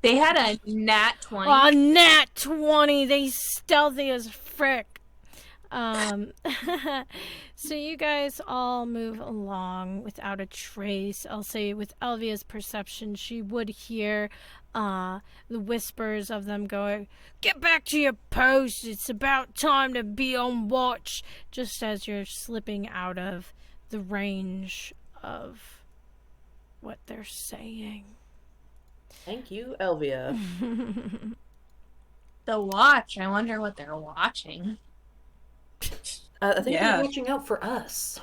They had a nat 20. Oh, nat 20! They stealthy as frick. So you guys all move along without a trace. I'll say with Elvia's perception, she would hear the whispers of them going, "Get back to your post! It's about time to be on watch!" Just as you're slipping out of the range of what they're saying. Thank you, Elvia. The watch. I wonder what they're watching. I think Yeah. they're reaching out for us.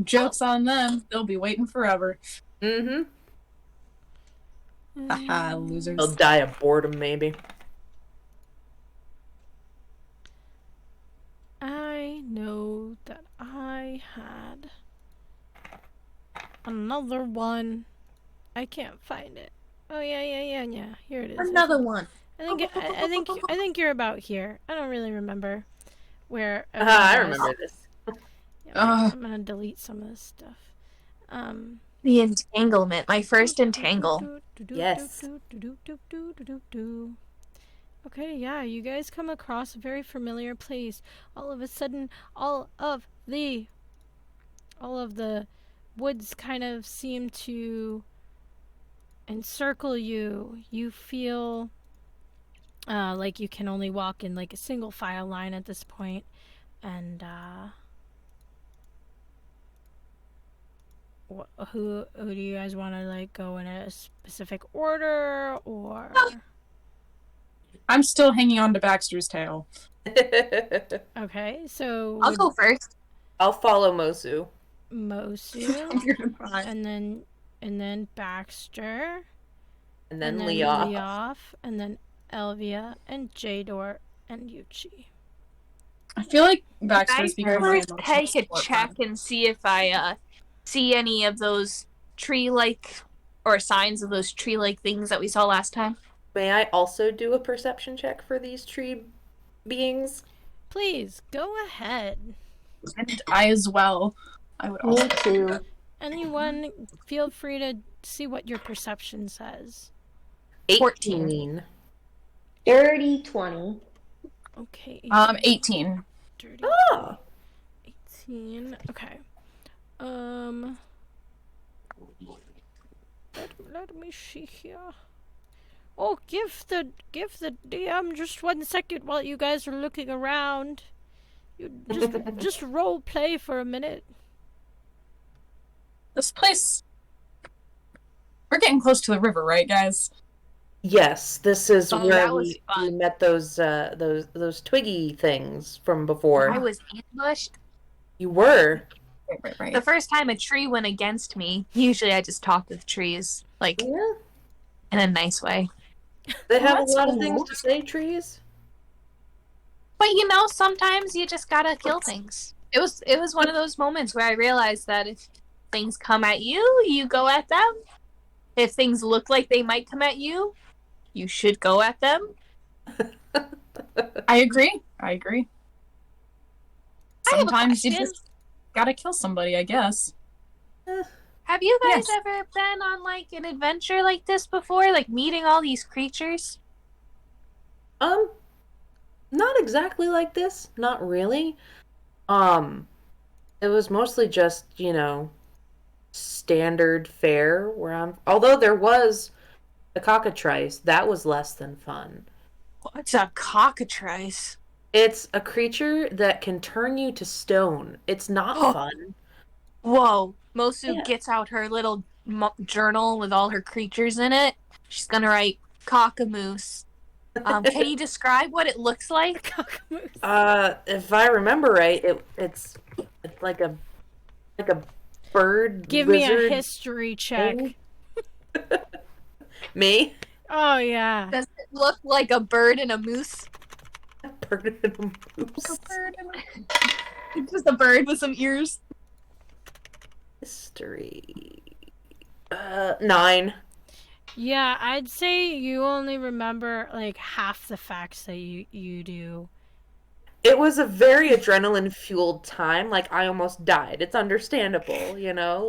Joke's on them. They'll be waiting forever. Mm-hmm. Haha, losers. They'll die of boredom, maybe. I know that I had another one. I can't find it. Oh yeah. Here it is. Another one. I think you're about here. I don't really remember where. I everyone was. remember this. Yeah, I'm gonna delete some of this stuff. The entanglement. My first entangle. Yes. Okay, yeah, you guys come across a very familiar place. All of a sudden, all of the woods kind of seem to encircle you. You feel like you can only walk in like a single file line at this point, and who do you guys want to like go in a specific order or? I'm still hanging on to Baxter's tail. Okay, so I'll go first. I'll follow Mosu. Mosu, You're fine. and then Baxter, And then and Leof. Leof, and then Elvia and Jador and Yuchi. I feel like Can Baxter's I becoming my first emotional take a support check friend. and see if I see any of those tree-like or signs of those tree-like things that we saw last time? May I also do a perception check for these tree beings? Please go ahead. And I as well. I would Me also. too. Anyone, feel free to see what your perception says. 18. Dirty 20. Okay. 18. dirty Oh! 18. Okay. Let me see here. Oh, give the DM just 1 second while you guys are looking around. You just role play for a minute. This place. We're getting close to the river, right, guys? Yes, this is Oh, where that was we fun. met those twiggy things from before. I was ambushed. You were. Right. The first time a tree went against me, usually I just talk with trees, like Yeah. in a nice way. They have That's a lot of cool. things to say, trees. But you know, sometimes you just gotta kill things. It was one of those moments where I realized that if things come at you, you go at them. If things look like they might come at you, you should go at them. I agree. I have a sometimes you question. just gotta kill somebody, I guess. Have you guys Yes. ever been on like an adventure like this before? Like meeting all these creatures? Um, not exactly like this. Not really. Um, it was mostly just, standard fare where although there was the cockatrice, that was less than fun. What's a cockatrice? It's a creature that can turn you to stone. It's not Oh. fun. Whoa. Mosu Yeah. gets out her little journal with all her creatures in it. She's gonna write cockamoose. Can you describe what it looks like? Cockamoose. If I remember right, it's like a bird Give me a lizard history check. thing. Me? Oh, yeah. Does it look like a bird and a moose? Bird and a moose. It's just a bird with some ears. History. 9. Yeah, I'd say you only remember like half the facts that you do. It was a very adrenaline fueled time. Like I almost died. It's understandable,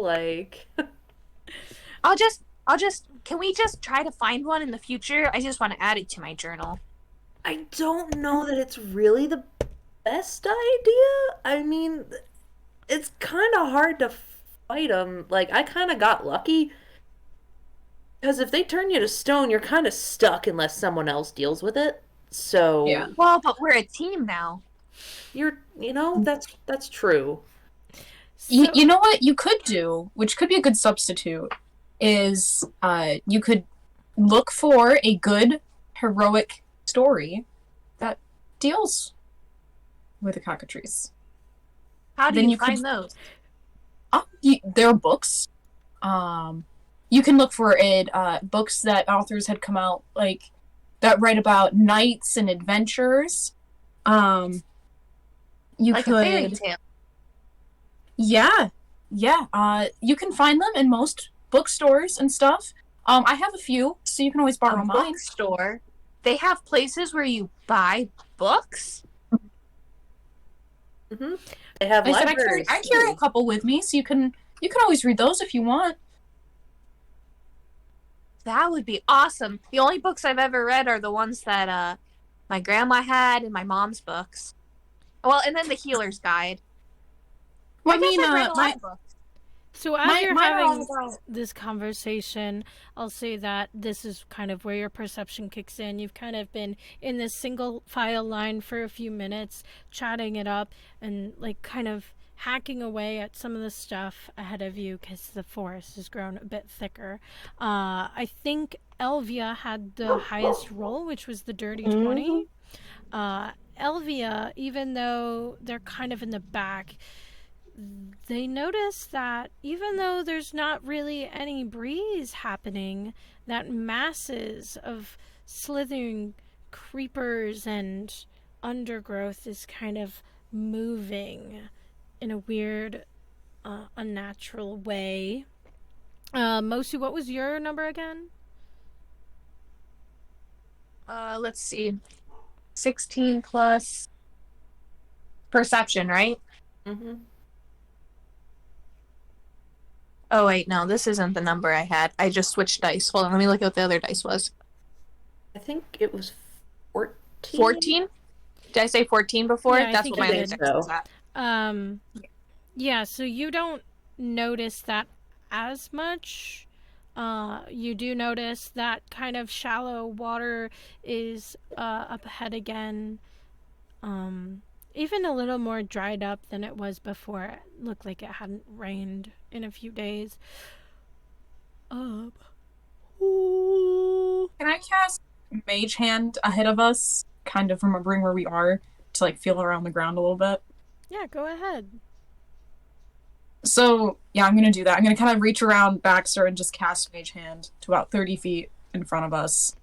like Can we just try to find one in the future? I just want to add it to my journal. I don't know that it's really the best idea. I mean, it's kind of hard to fight them. Like I kind of got lucky because if they turn you to stone, you're kind of stuck unless someone else deals with it. So Yeah. Well, but we're a team now. that's true. You know what you could do, which could be a good substitute, is you could look for a good heroic story that deals with the cockatrice. How do Then you you could- find those? There are books. You can look for it books that authors had come out like that write about knights and adventures. You Like could a fairy tale. Yeah. You can find them in most bookstores and stuff. I have a few, so you can always borrow A mine. bookstore. They have places where you buy books. Mm-hmm. They have I said libraries. I carry a too. couple with me, so you can always read those if you want. That would be awesome. The only books I've ever read are the ones that my grandma had and my mom's books. Well, and then the Healer's Guide. Well, I guess mean, I've read a lot of books. So as mine you're are all having about- this conversation, I'll say that this is kind of where your perception kicks in. You've kind of been in this single file line for a few minutes, chatting it up and like kind of hacking away at some of the stuff ahead of you because the forest has grown a bit thicker. I think Elvia had the highest roll, which was the dirty 20. Elvia, even though they're kind of in the back, they notice that even though there's not really any breeze happening, that masses of slithering creepers and undergrowth is kind of moving in a weird, unnatural way. Mosu, what was your number again? Let's see. 16 plus perception, right? Mm-hmm. Oh, wait, no, this isn't the number I had. I just switched dice. Hold on, let me look at what the other dice was. I think it was 14. 14? Did I say 14 before? Yeah, I That's think what you my did. index was at. Yeah, so you don't notice that as much. You do notice that kind of shallow water is up ahead again. Even a little more dried up than it was before. It looked like it hadn't rained in a few days. Can I cast Mage Hand ahead of us, kind of remembering where we are, to like feel around the ground a little bit? Yeah, go ahead. So, yeah, I'm gonna do that. I'm gonna kind of reach around Baxter and just cast Mage Hand to about 30 feet in front of us.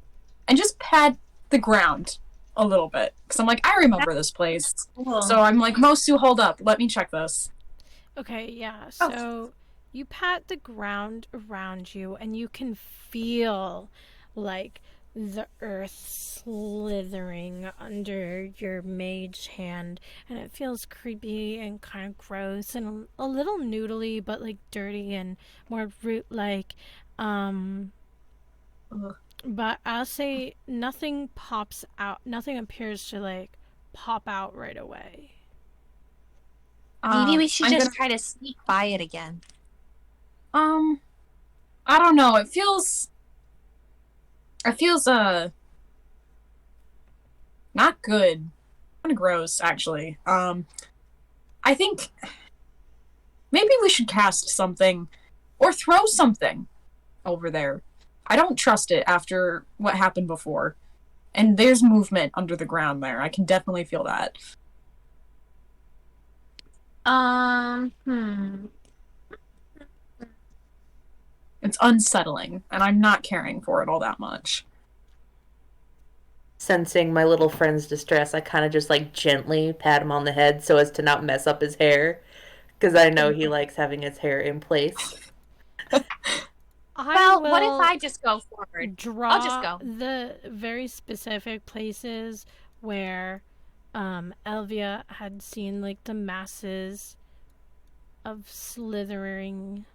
And just pat the ground a little bit. Because I'm like, I remember this place. So I'm like, Mosu, hold up. Let me check this. Okay, yeah. So you pat the ground around you and you can feel like the earth slithering under your mage hand, and it feels creepy and kind of gross and a little noodly, but like dirty and more root-like. Um, Ugh. but I'll say nothing pops out. Nothing appears to like pop out right away. Maybe we should I'm just gonna- try to sneak by it again. I don't know. It feels not good. Kind of gross, actually. I think maybe we should cast something or throw something over there. I don't trust it after what happened before. And there's movement under the ground there. I can definitely feel that. It's unsettling, and I'm not caring for it all that much. Sensing my little friend's distress, I kind of just like gently pat him on the head so as to not mess up his hair, because I know he likes having his hair in place. Well, what if I just go forward? Draw I'll just go. the very specific places where Elvia had seen like the masses of slithering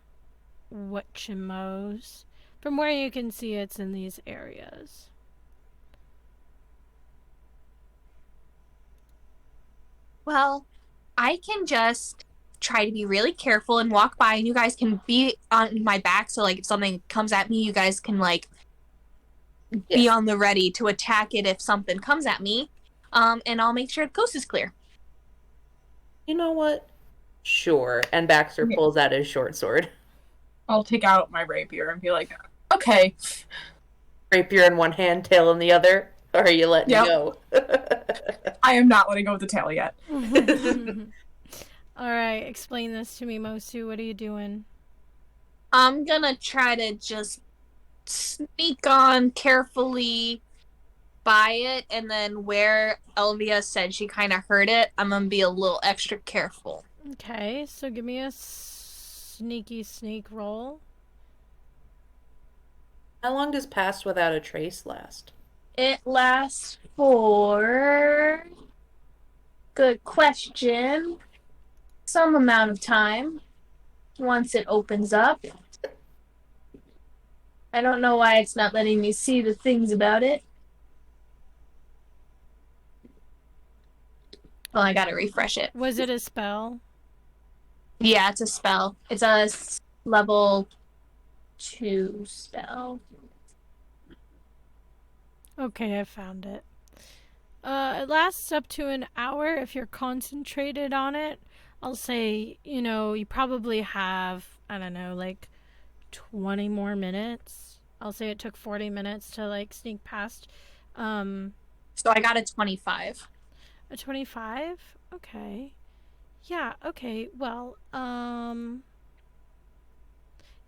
Witchimos. From where you can see, it's in these areas. Well, I can just try to be really careful and walk by, and you guys can be on my back. So, like, if something comes at me, you guys can like be Yes. on the ready to attack it if something comes at me. And I'll make sure the coast is clear. You know what? Sure. And Baxter Okay. pulls out his short sword. I'll take out my rapier and be like, okay. Rapier in one hand, tail in the other. Or are you letting Yep. go? I am not letting go of the tail yet. All right, explain this to me, Mosu. What are you doing? I'm gonna try to just sneak on carefully by it, and then where Elvia said she kind of heard it, I'm gonna be a little extra careful. Okay, so give me a sneaky sneak roll. How long does Pass Without a Trace last? It lasts for... Good question. Some amount of time. Once it opens up. I don't know why it's not letting me see the things about it. Well, I gotta refresh it. Was it a spell? Yeah, it's a spell. It's a level 2 spell. Okay, I found it. It lasts up to an hour if you're concentrated on it. I'll say, you probably have, I don't know, like 20 more minutes. I'll say it took 40 minutes to like sneak past. So I got a 25. A 25? Okay. Yeah, okay. Well,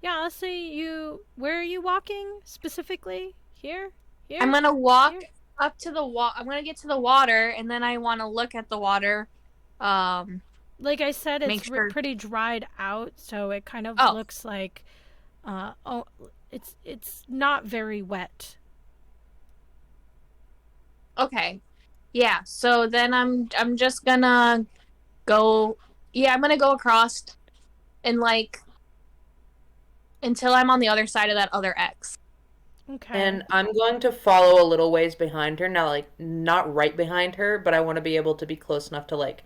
yeah, I'll say where are you walking specifically? Here? Here? I'm gonna walk Here? up to the I'm gonna get to the water, and then I want to look at the water. Like I said, Make it's sure- pretty dried out, so it kind of Oh. looks like, it's not very wet. Okay. Yeah. So then I'm just gonna go. Yeah, I'm gonna go across, and like until I'm on the other side of that other X. Okay. And I'm going to follow a little ways behind her. Now, like, not right behind her, but I want to be able to be close enough to, like,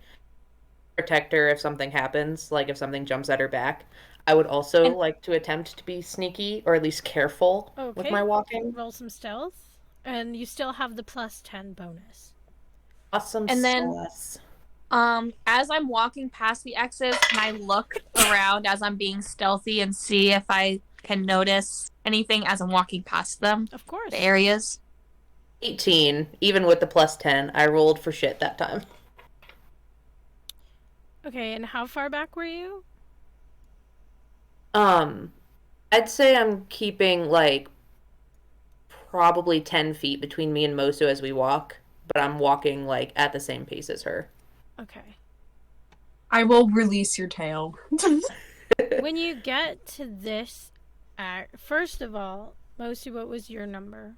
protect her if something happens, like if something jumps at her back. I would also And- like to attempt to be sneaky, or at least careful with Okay. my walking. Roll some stealth, and you still have the +10 bonus. Awesome And then- sauce. As I'm walking past the X's, can I look around as I'm being stealthy and see if I can notice anything as I'm walking past them? Of course. The areas. 18, even with the +10, I rolled for shit that time. Okay, and how far back were you? I'd say I'm keeping like probably 10 feet between me and Mosu as we walk, but I'm walking like at the same pace as her. Okay. I will release your tail. When you get to this act, first of all, Mosu, what was your number?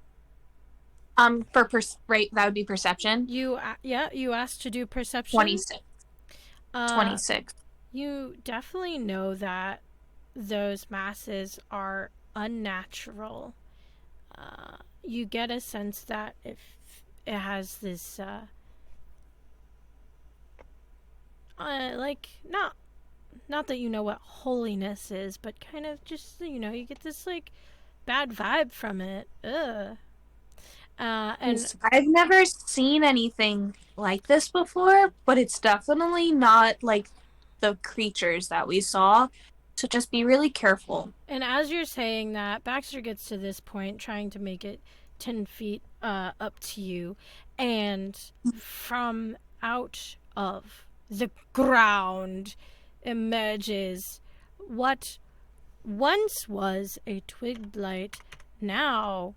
Right, that would be perception. You asked to do perception. 26. 26. You definitely know that those masses are unnatural. You get a sense that if it has this like not that you know what holiness is, but kind of just you get this like bad vibe from it. Ugh. And I've never seen anything like this before, but it's definitely not like the creatures that we saw. So just be really careful. And as you're saying that, Baxter gets to this point trying to make it 10 feet up to you, and from out of the ground emerges what once was a twig blight, now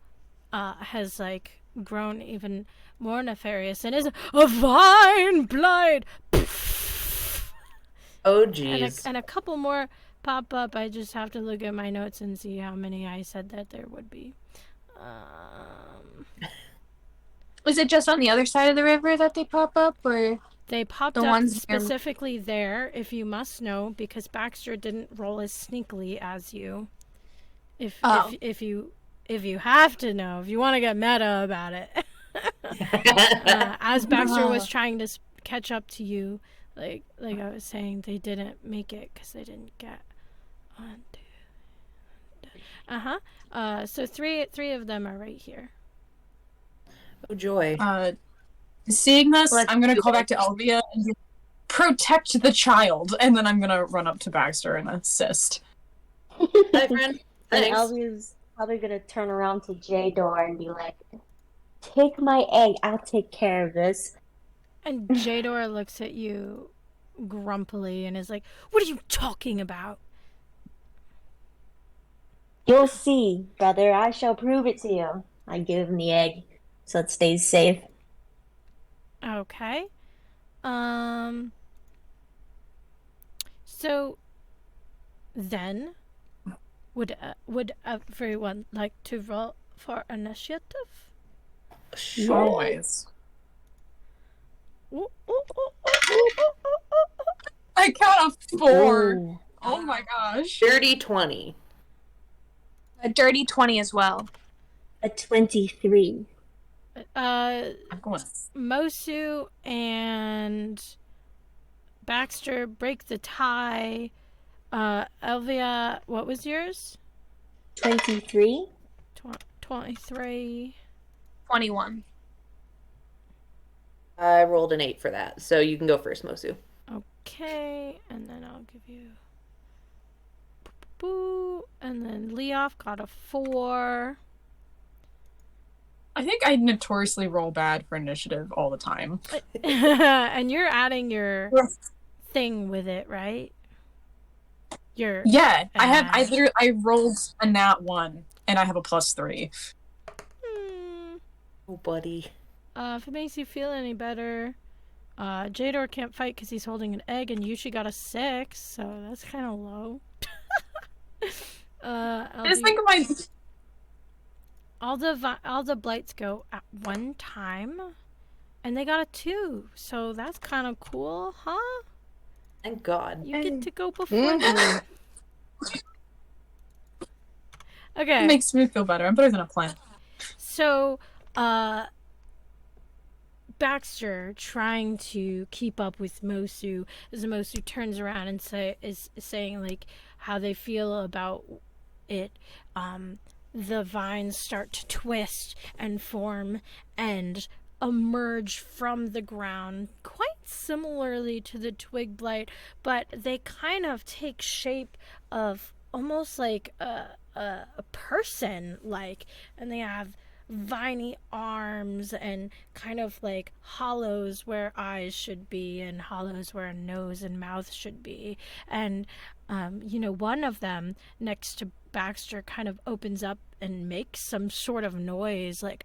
has like grown even more nefarious and is a vine blight. Oh, jeez. And a couple more pop up. I just have to look at my notes and see how many I said that there would be. Is it just on the other side of the river that they pop up, or They popped The up ones near- specifically there, if you must know, because Baxter didn't roll as sneakily as you. If you have to know, if you want to get meta about it. As Baxter was trying to catch up to you, like I was saying, they didn't make it because they didn't get on. So three of them are right here. Oh, joy. Seeing this, Let's I'm gonna do call it. back to Elvia and be, protect the child, and then I'm gonna run up to Baxter and assist. Hi, friend. And Thanks. Elvia's probably gonna turn around to Jador and be like, "Take my egg. I'll take care of this." And Jador looks at you grumpily and is like, "What are you talking about?" You'll see, brother. I shall prove it to you. I give him the egg, so it stays safe. Okay. So then, would everyone like to roll for initiative? Always. Ooh, ooh, ooh, ooh, ooh, ooh, ooh. I count a 4. Ooh. Oh my gosh. Dirty 20. a dirty 20 as well? A 23. I'm going. Mosu and Baxter break the tie. Elvia, what was yours? 23? 23. 21. I rolled an 8 for that, so you can go first, Mosu. Okay, and then I'll give you. Boo, and then Leof got a 4. I think I notoriously roll bad for initiative all the time. And you're adding your thing with it, right? Your Yeah, I rolled a nat 1, and I have a +3. Oh, buddy. If it makes you feel any better, Jador can't fight because he's holding an egg, and Yushi got a 6, so that's kind of low. I just think of my. all the blights go at one time, and they got a 2, so that's kind of cool, huh? Thank God. You get to go before them. Okay. It makes me feel better. I'm better than a plant. So, Baxter trying to keep up with Mosu as Mosu turns around and is saying like how they feel about it. The vines start to twist and form and emerge from the ground quite similarly to the twig blight, but they kind of take shape of almost like a person, like, and they have viney arms and kind of like hollows where eyes should be and hollows where a nose and mouth should be. And one of them next to Baxter kind of opens up and makes some sort of noise, like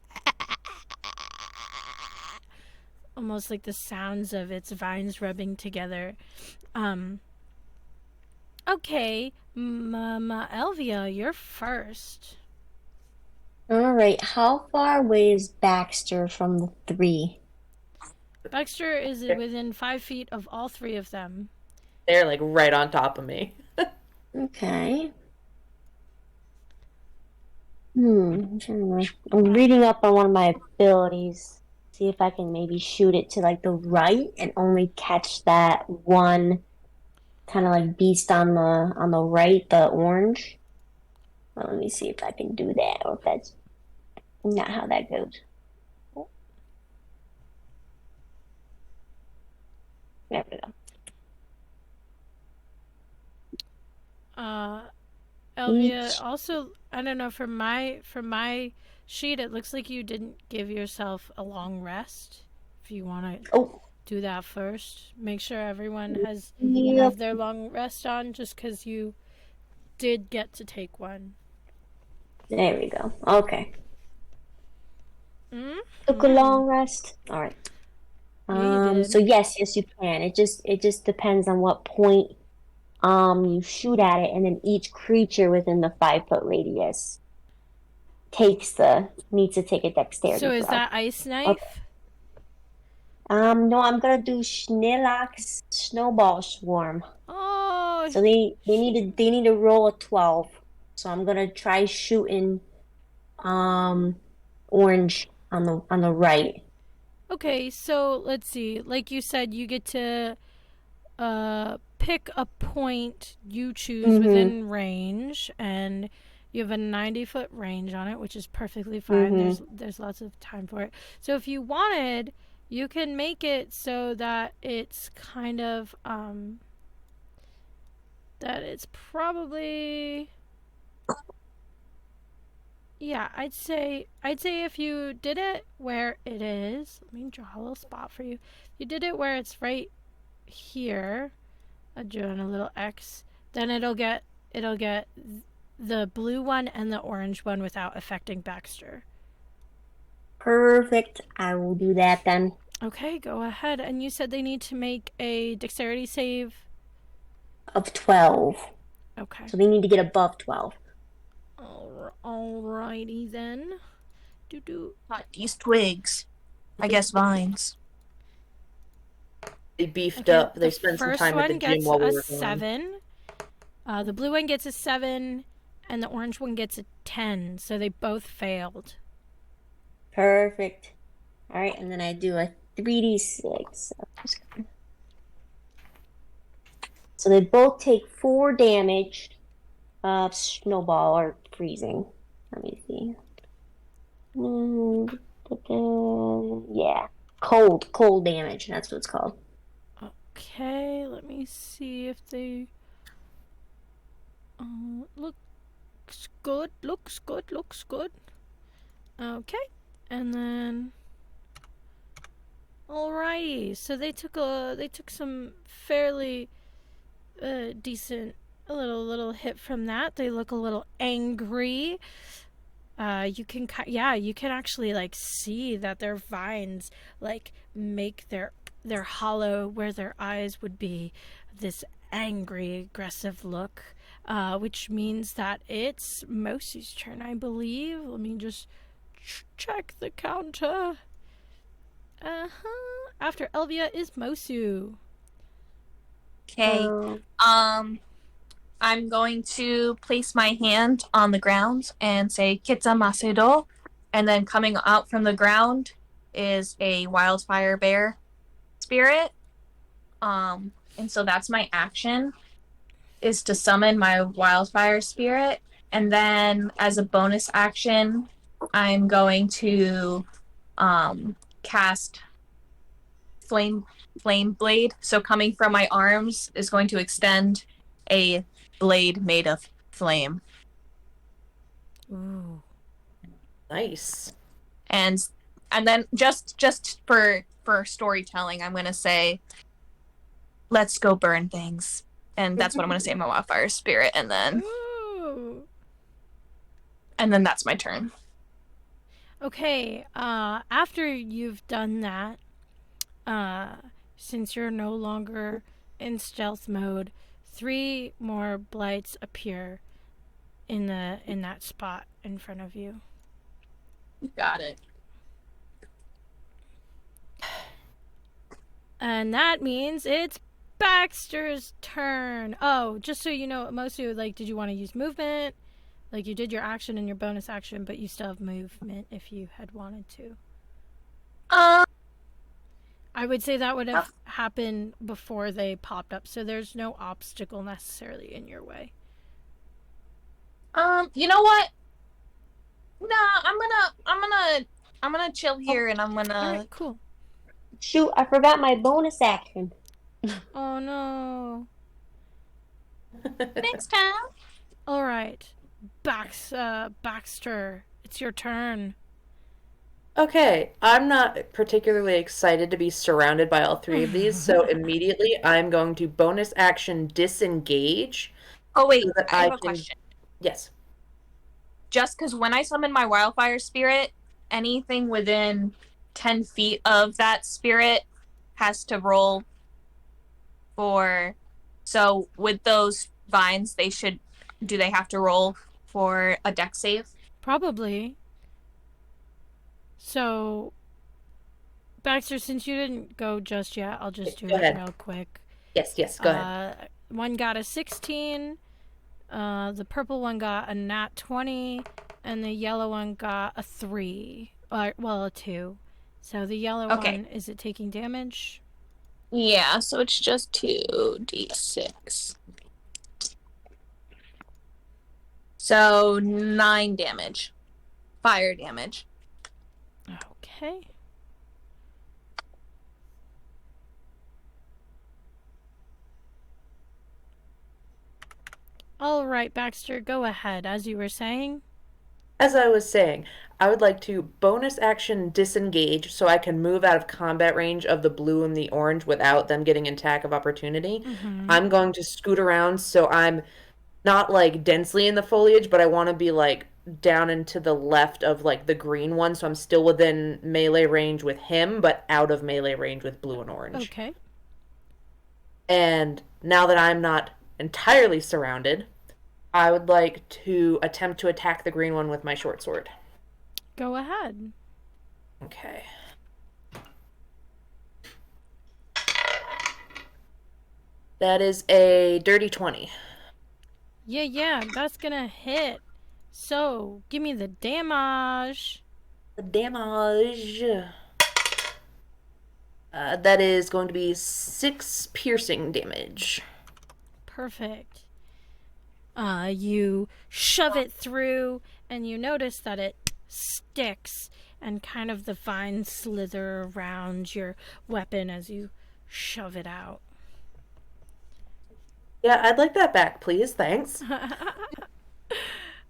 almost like the sounds of its vines rubbing together. Okay, Mama Elvia, you're first. All right. How far away is Baxter from the three? Baxter is within 5 feet of all three of them. They're like right on top of me. Okay. I'm trying to remember. I'm reading up on one of my abilities. See if I can maybe shoot it to like the right and only catch that one kind of like beast on the right, the orange. Well, let me see if I can do that or if that's not how that goes. There we go. Elvia, Each. also, I don't know, from my sheet, it looks like you didn't give yourself a long rest. If you want to Oh, do that first, make sure everyone has yep. have their long rest on, just because you did get to take one. There we go. Okay. Mm? Took a long rest. All right. Yeah, you did. So yes, you can. It just depends on what point you shoot at it, and then each creature within the 5 foot radius needs to take a dexterity So is throw. that ice Okay. knife? No, I'm gonna do Schnillax Snowball Swarm. Oh, So they need to roll a 12. So I'm gonna try shooting orange on the right. okay. So let's see. Like you said, you get to pick a point you choose Mm-hmm. within range, and you have a 90-foot range on it, which is perfectly fine. Mm-hmm. There's lots of time for it. So if you wanted, you can make it so that it's kind of that it's probably, yeah, I'd say if you did it where it is, let me draw a little spot for you. If you did it where it's right here, I drew in a little X, then it'll get the blue one and the orange one without affecting Baxter. Perfect. I will do that then. Okay, go ahead. And you said they need to make a dexterity save. Of 12. Okay. So they need to get above 12. Alrighty then. Do. Not these twigs. I guess vines. They beefed Okay, up. They the spent some first time at the one gym gets while we a were gone. 7. The blue one gets a 7, and the orange one gets a 10. So they both failed. Perfect. All right, and then I do a 3d6. So they both take 4 damage of snowball or freezing. Let me see. Yeah, cold damage. That's what it's called. Okay, let me see if they. Looks good. Looks good. Looks good. Okay, and then. Alrighty, so they took some fairly decent a little hit from that. They look a little angry. You can actually like see that their vines like make their hollow where their eyes would be this angry, aggressive look, which means that it's Mosey's turn, I believe. Let me just check the counter. After Elvia is Mosu. Okay. I'm going to place my hand on the ground and say Kitsa Masedo, and then coming out from the ground is a wildfire bear spirit. And so that's my action, is to summon my wildfire spirit, and then as a bonus action, I'm going to cast flame blade. So coming from my arms is going to extend a blade made of flame. Ooh. Nice. And then just for storytelling, I'm gonna say, let's go burn things. And that's what I'm gonna say in my wildfire spirit, and then Ooh. that's my turn. Okay, after you've done that, since you're no longer in stealth mode, 3 more blights appear in that spot in front of you. Got it. And that means it's Baxter's turn. Oh, just so you know, most of you, like, did you want to use movement? Like, you did your action and your bonus action, but you still have movement if you had wanted to. Um, I would say that would have happened before they popped up, so there's no obstacle necessarily in your way. you know what? Nah, I'm gonna chill here, and I'm gonna. All right, cool. Shoot, I forgot my bonus action. Oh no. Next time. All right, Baxter, it's your turn. Okay, I'm not particularly excited to be surrounded by all three of these, so immediately I'm going to bonus action disengage Oh wait, so that I have a can. question. Yes. Just because when I summon my wildfire spirit, anything within 10 feet of that spirit has to roll for. So with those vines, do they have to roll for a dex save? Probably. So, Baxter, since you didn't go just yet, I'll just do Go it ahead. real quick. Yes, go ahead. One got a 16. The purple one got a nat 20, and the yellow one got a 3. Well, a 2. So the yellow Okay. one, is it taking damage? Yeah, so it's just 2d6. So 9 damage. Fire damage. Okay. All right, Baxter, go ahead, as you were saying. As I was saying, I would like to bonus action disengage so I can move out of combat range of the blue and the orange without them getting an attack of opportunity. I'm going to scoot around so I'm not like densely in the foliage, but I want to be like down and to the left of like the green one, so I'm still within melee range with him, but out of melee range with blue and orange. Okay. And now that I'm not entirely surrounded, I would like to attempt to attack the green one with my short sword. Go ahead. Okay. That is a dirty 20. Yeah, that's gonna hit. So, give me the damage. The damage. That is going to be 6 piercing damage. Perfect. You shove it through, and you notice that it sticks, and kind of the vines slither around your weapon as you shove it out. Yeah, I'd like that back, please. Thanks.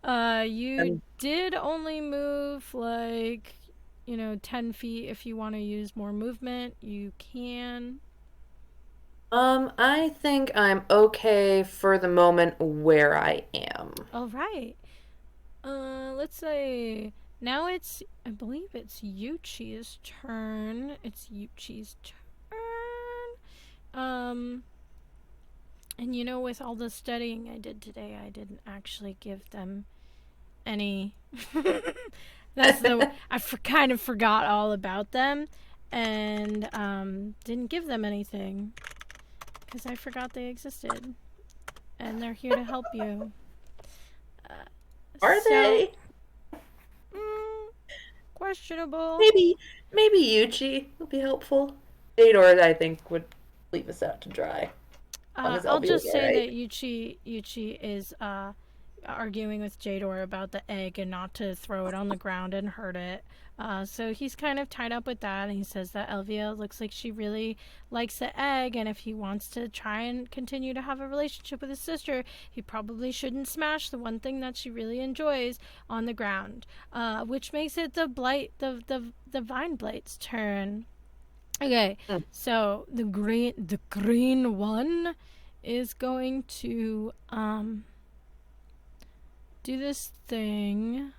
You did only move 10 feet. If you want to use more movement, you can. I think I'm okay for the moment where I am. All right. Let's say now I believe it's Yuchi's turn. And with all the studying I did today, I didn't actually give them any. I kind of forgot all about them, and didn't give them anything because I forgot they existed, and they're here to help you. Are they? Questionable. Maybe Yuchi would be helpful. Jador, I think, would leave us out to dry. I'll just say that Yuchi is arguing with Jador about the egg and not to throw it on the ground and hurt it. So he's kind of tied up with that, and he says that Elvia looks like she really likes the egg, and if he wants to try and continue to have a relationship with his sister, he probably shouldn't smash the one thing that she really enjoys on the ground. Which makes it the Vine Blight's turn. Okay, so the green one is going to do this thing.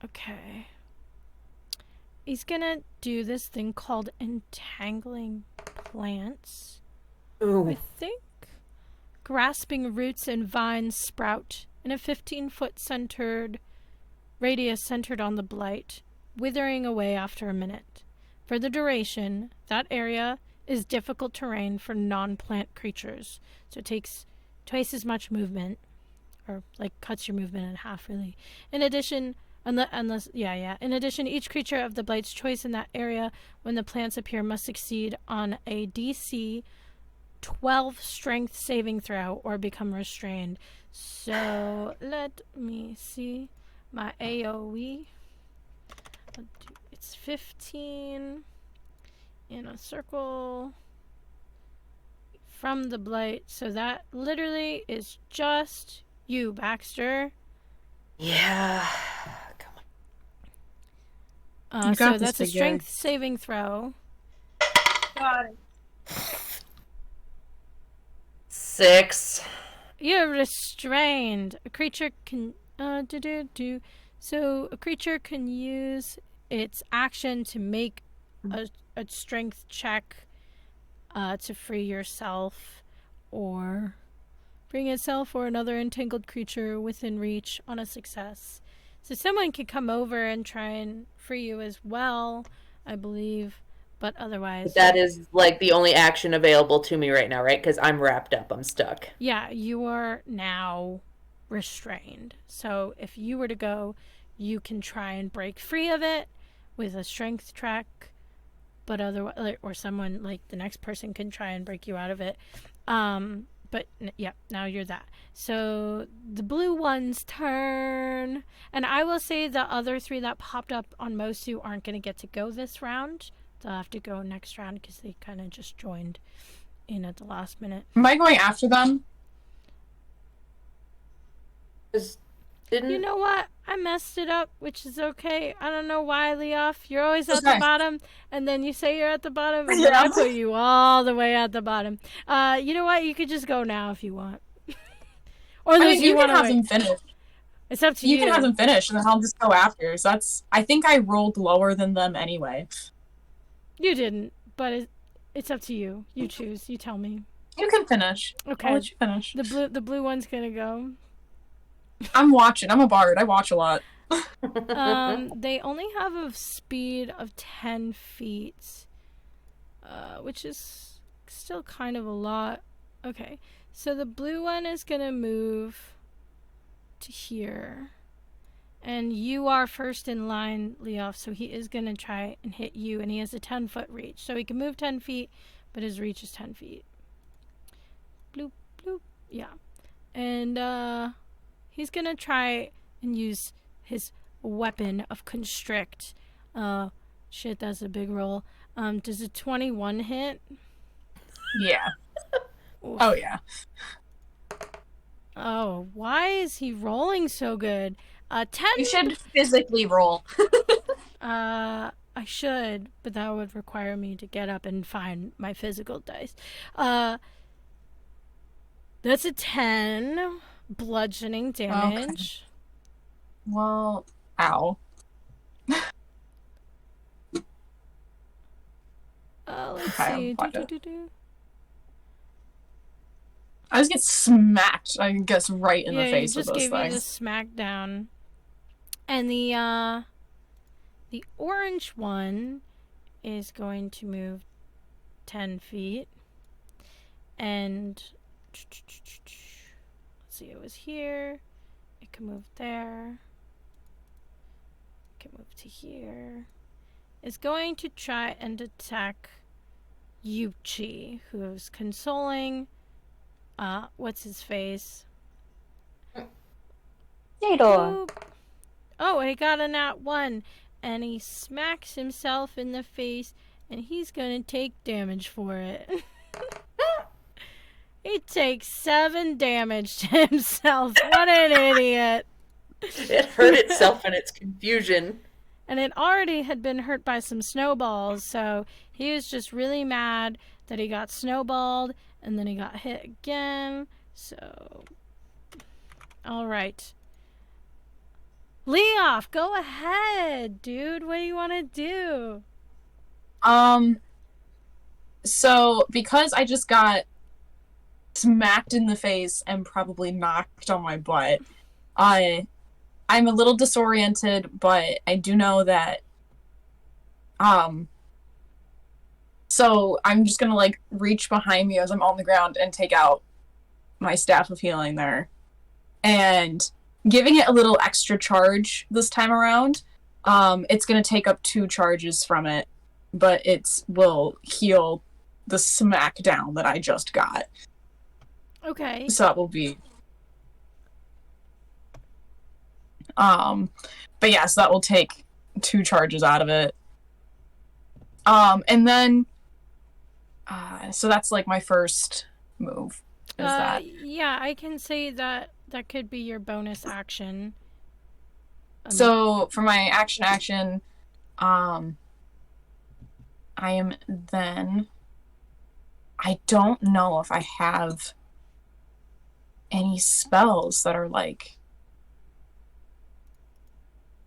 Okay. He's gonna do this thing called entangling plants. Ooh. I think. grasping roots and vines sprout in a 15-foot centered radius centered on the blight, withering away after a minute. For the duration, that area is difficult terrain for non-plant creatures, so it takes twice as much movement, or like cuts your movement in half, really. In addition, in addition, each creature of the blight's choice in that area when the plants appear must succeed on a DC 12 strength saving throw or become restrained. So let me see my AoE. It's 15 in a circle from the blight. So that literally is just you, Baxter. Yeah. You So got this, that's a big guy. strength saving throw. Got it. 6. You're restrained. A creature can So a creature can use its action to make a strength check to free yourself, or bring itself or another entangled creature within reach on a success. So someone could come over and try and free you as well, I believe, but otherwise... That is, like, the only action available to me right now, right? Because I'm wrapped up. I'm stuck. Yeah, you are now restrained. So if you were to go, you can try and break free of it with a strength check, but otherwise, or someone, like, the next person can try and break you out of it. But, yeah, now you're that. So, the blue one's turn. And I will say the other 3 that popped up on Mosu aren't going to get to go this round. They'll have to go next round because they kind of just joined in at the last minute. Am I going after them? You know what? I messed it up, which is okay. I don't know why, Leof. You're always at the bottom, and then you say you're at the bottom, and then I put you all the way at the bottom. You know what? You could just go now if you want. Or you want can to have them finish. It's up to you. You can have them finish, and then I'll just go after. So I think I rolled lower than them anyway. You didn't, but it's up to you. You choose. You tell me. You can finish. Okay. I'll let you finish. The blue one's gonna go. I'm watching. I'm a bard. I watch a lot. They only have a speed of 10 feet, which is still kind of a lot. Okay, so the blue one is gonna move to here, and you are first in line, Leof, so he is gonna try and hit you, and he has a 10-foot reach, so he can move 10 feet, but his reach is 10 feet. Bloop, bloop, yeah. And, he's gonna try and use his weapon of constrict. Shit, that's a big roll. Does a 21 hit? Yeah. Oof. Oh, yeah. Oh, why is he rolling so good? 10? You should physically roll. I should, but that would require me to get up and find my physical dice. That's a 10 bludgeoning damage. Okay. Well, ow. Let's Okay, see. I just get smacked, I guess, right in the face with just those gave you the things. smackdown. And the orange one is going to move 10 feet. And let's see, it was here. It can move there. It can move to here. It's going to try and attack Yuchi, who's consoling. What's his face? Jador. Oh, he got a nat 1, and he smacks himself in the face, and he's gonna take damage for it. He takes 7 damage to himself. What an idiot. It hurt itself in its confusion. And it already had been hurt by some snowballs, so he was just really mad that he got snowballed, and then he got hit again. So, alright. Leof, go ahead, dude. What do you want to do? So, because I just got smacked in the face and probably knocked on my butt. I'm a little disoriented, but I do know that so I'm just gonna like reach behind me as I'm on the ground and take out my staff of healing there. And giving it a little extra charge this time around. It's gonna take up 2 charges from it, but it will heal the smackdown that I just got. Okay. So that will be but yeah, so that will take 2 charges out of it. And then so that's like my first move. Is that Yeah, I can say that that could be your bonus action. so for my action, I am then I don't know if I have any spells that are like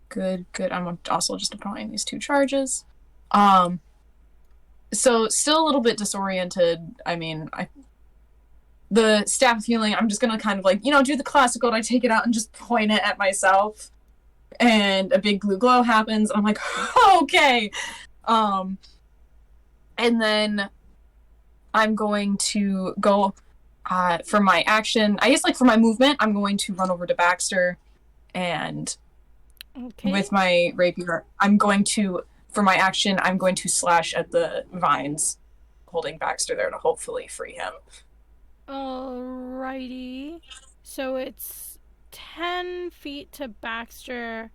good. I'm also just applying these 2 charges. So still a little bit disoriented. I mean, the staff of healing, I'm just gonna kind of like, do the classical, and I take it out and just point it at myself. And a big blue glow happens, and I'm like, okay. And then I'm going to go for my action. I guess like for my movement, I'm going to run over to Baxter, and with my rapier, for my action, I'm going to slash at the vines, holding Baxter there to hopefully free him. Alrighty. So it's 10 feet to Baxter.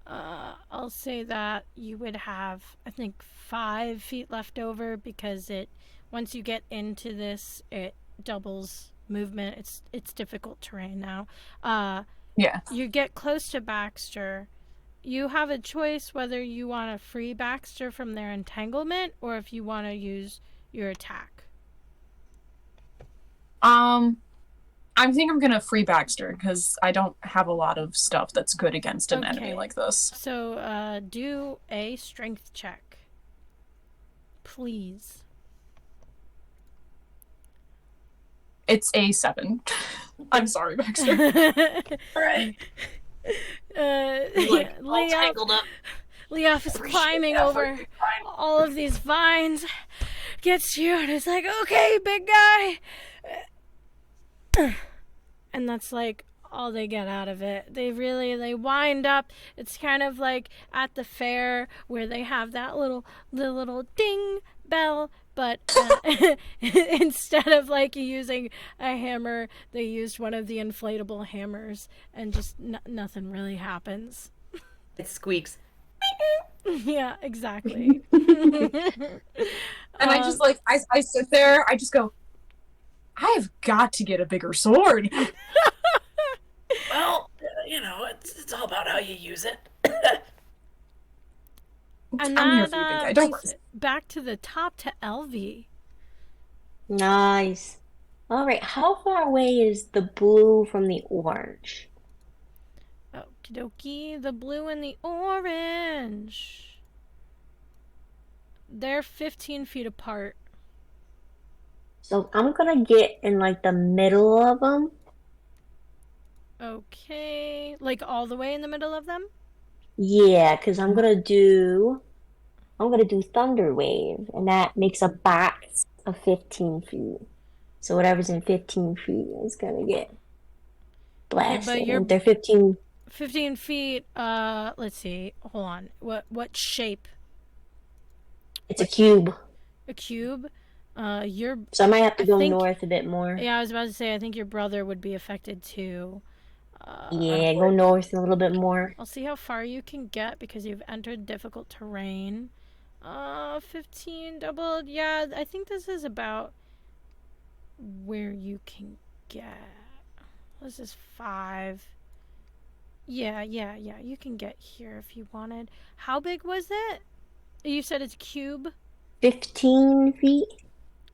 I'll say that you would have, I think, 5 feet left over because once you get into this, it doubles movement. It's difficult terrain now. Yeah. You get close to Baxter. You have a choice whether you want to free Baxter from their entanglement or if you want to use your attack. I think I'm gonna free Baxter because I don't have a lot of stuff that's good against an enemy like this. So, do a strength check, please. It's a 7. I'm sorry, Baxter. Right. All tangled up. Leof is climbing over all of these vines, gets you, and is like, okay, big guy. And that's like all they get out of it. They wind up. It's kind of like at the fair where they have the little ding bell, but instead of like using a hammer, they used one of the inflatable hammers, and just nothing really happens. It squeaks. Yeah, exactly. And I just like I sit there. I just go, I've got to get a bigger sword. Well, it's all about how you use it. And I'm here for you, big guy. Don't worry. Back to the top to Elvie. Nice. All right, how far away is the blue from the orange? Okie dokie, the blue and the orange. They're 15 feet apart. So I'm gonna get in like the middle of them. Okay, like all the way in the middle of them? Yeah, because I'm gonna do Thunder Wave, and that makes a box of 15 feet. So whatever's in 15 feet is gonna get blasted. you're- And they're 15. 15 feet, let's see, hold on. What shape? It's a cube. A cube? So I might have to go think- north a bit more. Yeah, I was about to say, I think your brother would be affected too. Yeah, go north a little bit more. I'll see how far you can get because you've entered difficult terrain. 15 doubled. Yeah, I think this is about where you can get. This is 5. Yeah, you can get here if you wanted. How big was it? You said it's a cube? 15 feet?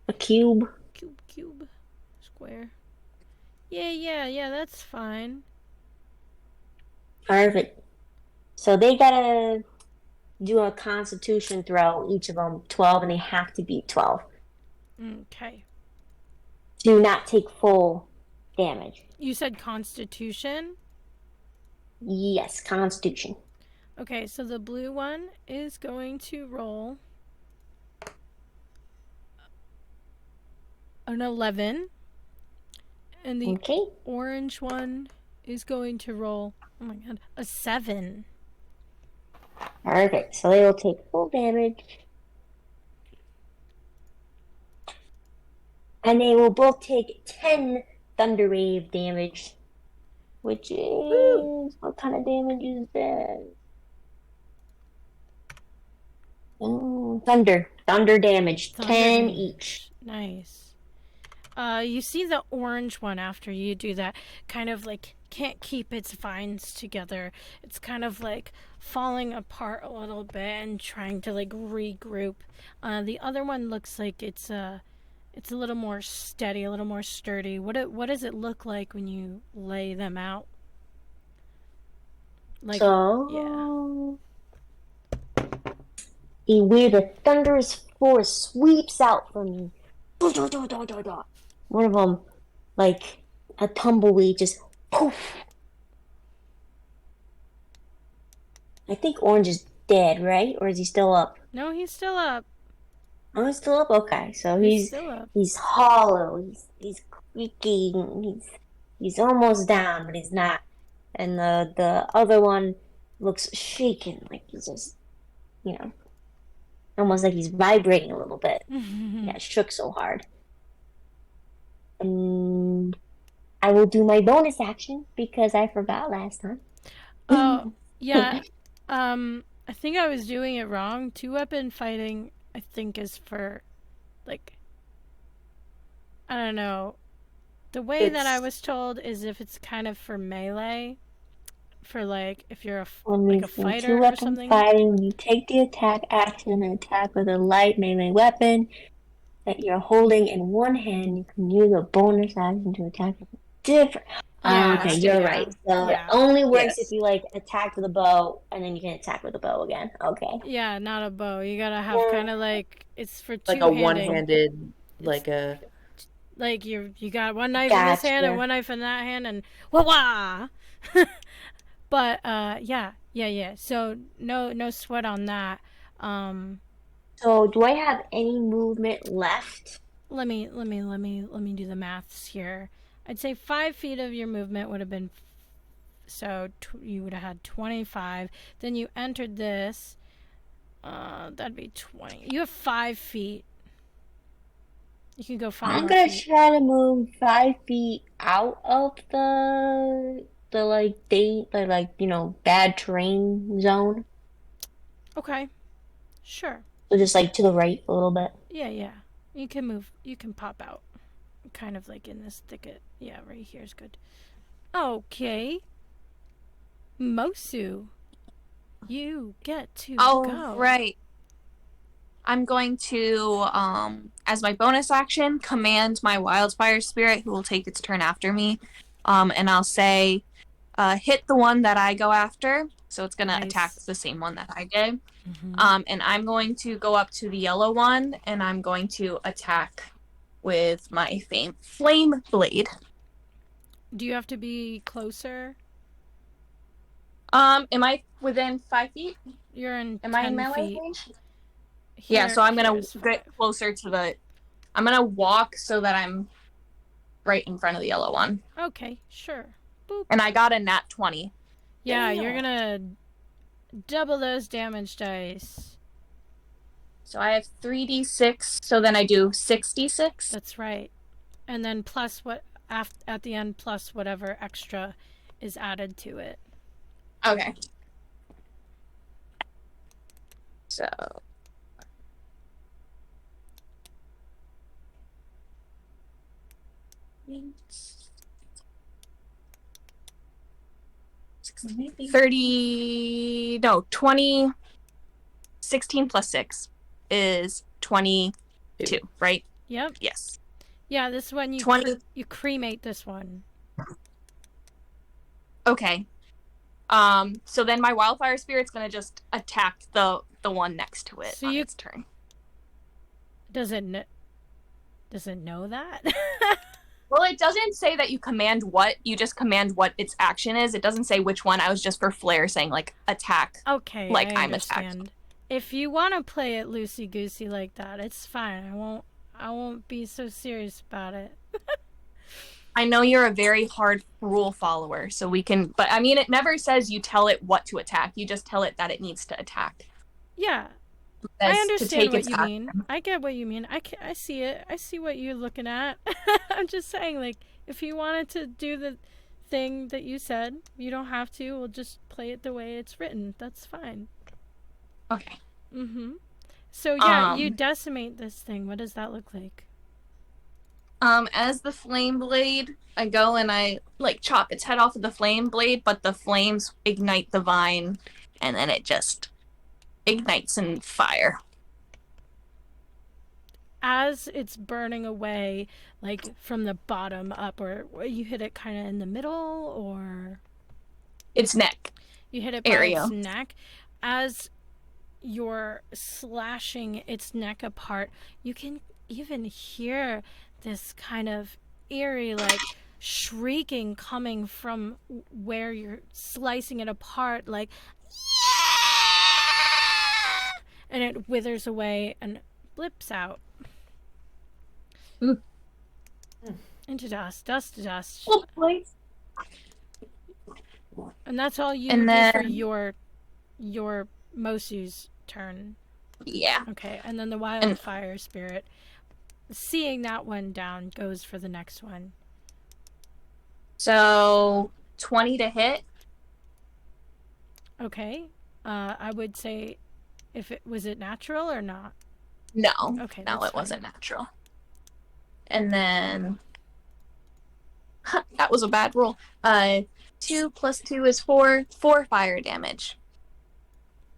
A cube? Cube. Square. Yeah, that's fine. Perfect. So they gotta do a constitution throw, each of them 12, and they have to beat 12. Okay. to not take full damage. You said Constitution? Yes, Constitution. Okay, so the blue one is going to roll an 11. And the Okay. orange one is going to roll, oh my god, a 7. Perfect. So they will take full damage. And they will both take 10 Thunder Wave damage. Which is... What kind of damage is that? Thunder. Thunder damage. Thunder 10 damage. each. Nice. You see the orange one after you do that kind of like can't keep its vines together. It's kind of like falling apart a little bit and trying to like regroup. The other one looks like it's a little more steady, a little more sturdy. What does it look like when you lay them out? Like, So... Where the thunderous force sweeps out from you. One of them, like a tumbleweed, just poof. I think Orange is dead, right? Or is he still up? no, he's still up. Oh, he's still up? Okay, so He's still up. he's hollow. He's creaking. He's almost down, but he's not. And the other one looks shaken, like he's just, almost like he's vibrating a little bit. Yeah, shook so hard. And I will do my bonus action because I forgot last time. Oh, yeah. I think I was doing it wrong. 2-weapon fighting, I think, is for, like, I don't know. The way that I was told is if it's kind of for melee, for, like, if you're like a fighter or 2-weapon something. fighting, you take the attack action and attack with a light melee weapon that you're holding in one hand. You can use a bonus action to attack with a different. Yeah, Okay, you're yeah, right. So yeah. it only works Yes. if you like attack with a bow, and then you can attack with a bow again. Okay. Yeah, not a bow. You gotta have kind of like, it's for Like a two-handing. one-handed, like a... Like you got one knife in this hand and Gotcha. one knife in that hand and wah. But yeah. So no sweat on that. So do I have any movement left? Let me do the maths here. I'd say 5 feet of your movement would have been, so you would have had 25. Then you entered this. That'd be 20. You have 5 feet. You can go 5 I'm more gonna feet. try to move 5 feet out of the bad terrain zone. Okay. Sure. So just like to the right a little bit. Yeah. You can move. You can pop out. Kind of like in this thicket. Yeah, right here is good. Okay. Mosu, you get to All go. right. I'm going to, as my bonus action, command my wildfire spirit, who will take its turn after me. And I'll say, hit the one that I go after. So it's going to Nice. attack the same one that I did. Mhm. And I'm going to go up to the yellow one, and I'm going to attack with my flame blade. Do you have to be closer? Am I within 5 feet? You're in Am 10 I in melee feet. range? Yeah, so I'm gonna get closer to the. I'm gonna walk so that I'm right in front of the yellow one. Okay, sure. Boop. And I got a nat 20. Yeah, you're gonna double those damage dice. So I have 3d6, so then I do 6d6. That's right. And then plus what at the end, plus whatever extra is added to it. Okay. So. Maybe 30, no, 20, 16 plus 6 is 22, right? Yep. Yes. Yeah, this one you 20. you cremate this one. Okay. So then my wildfire spirit's gonna just attack the one next to it So on you- its turn. Does it know that? Well, it doesn't say that you command what. You just command what its action is. It doesn't say which one. I was just for flair saying like attack. Okay, Like, I I'm attacked. understand. If you want to play it loosey goosey like that, it's fine. I won't be so serious about it. I know you're a very hard rule follower, so we can. But I mean, it never says you tell it what to attack. You just tell it that it needs to attack. Yeah, Says I to understand take what its you action. mean. I get what you mean. I see it. I see what you're looking at. I'm just saying, like, if you wanted to do the thing that you said, you don't have to. We'll just play it the way it's written. That's fine. Okay. Mm-hmm. So yeah, you Um, decimate this thing. What does that look like? As the flame blade, I go and I like chop its head off with the flame blade, but the flames ignite the vine, and then it just ignites in fire. As it's burning away, like from the bottom up, or you hit it kind of in the middle, or Its neck. you hit it by Area. its neck. As you're slashing its neck apart, you can even hear this kind of eerie, like, shrieking coming from where you're slicing it apart, like, and it withers away and blips out. Ooh. Into dust to dust. Oh, please. And that's all you And do then- for your Mosu's turn. Yeah. Okay, and then the wildfire spirit, seeing that one down, goes for the next one. So 20 to hit. Okay, I would say, if it was it natural or not? No. Okay, No, that's it fine. wasn't natural. And then that was a bad roll. 2 plus 2 is 4. 4 fire damage.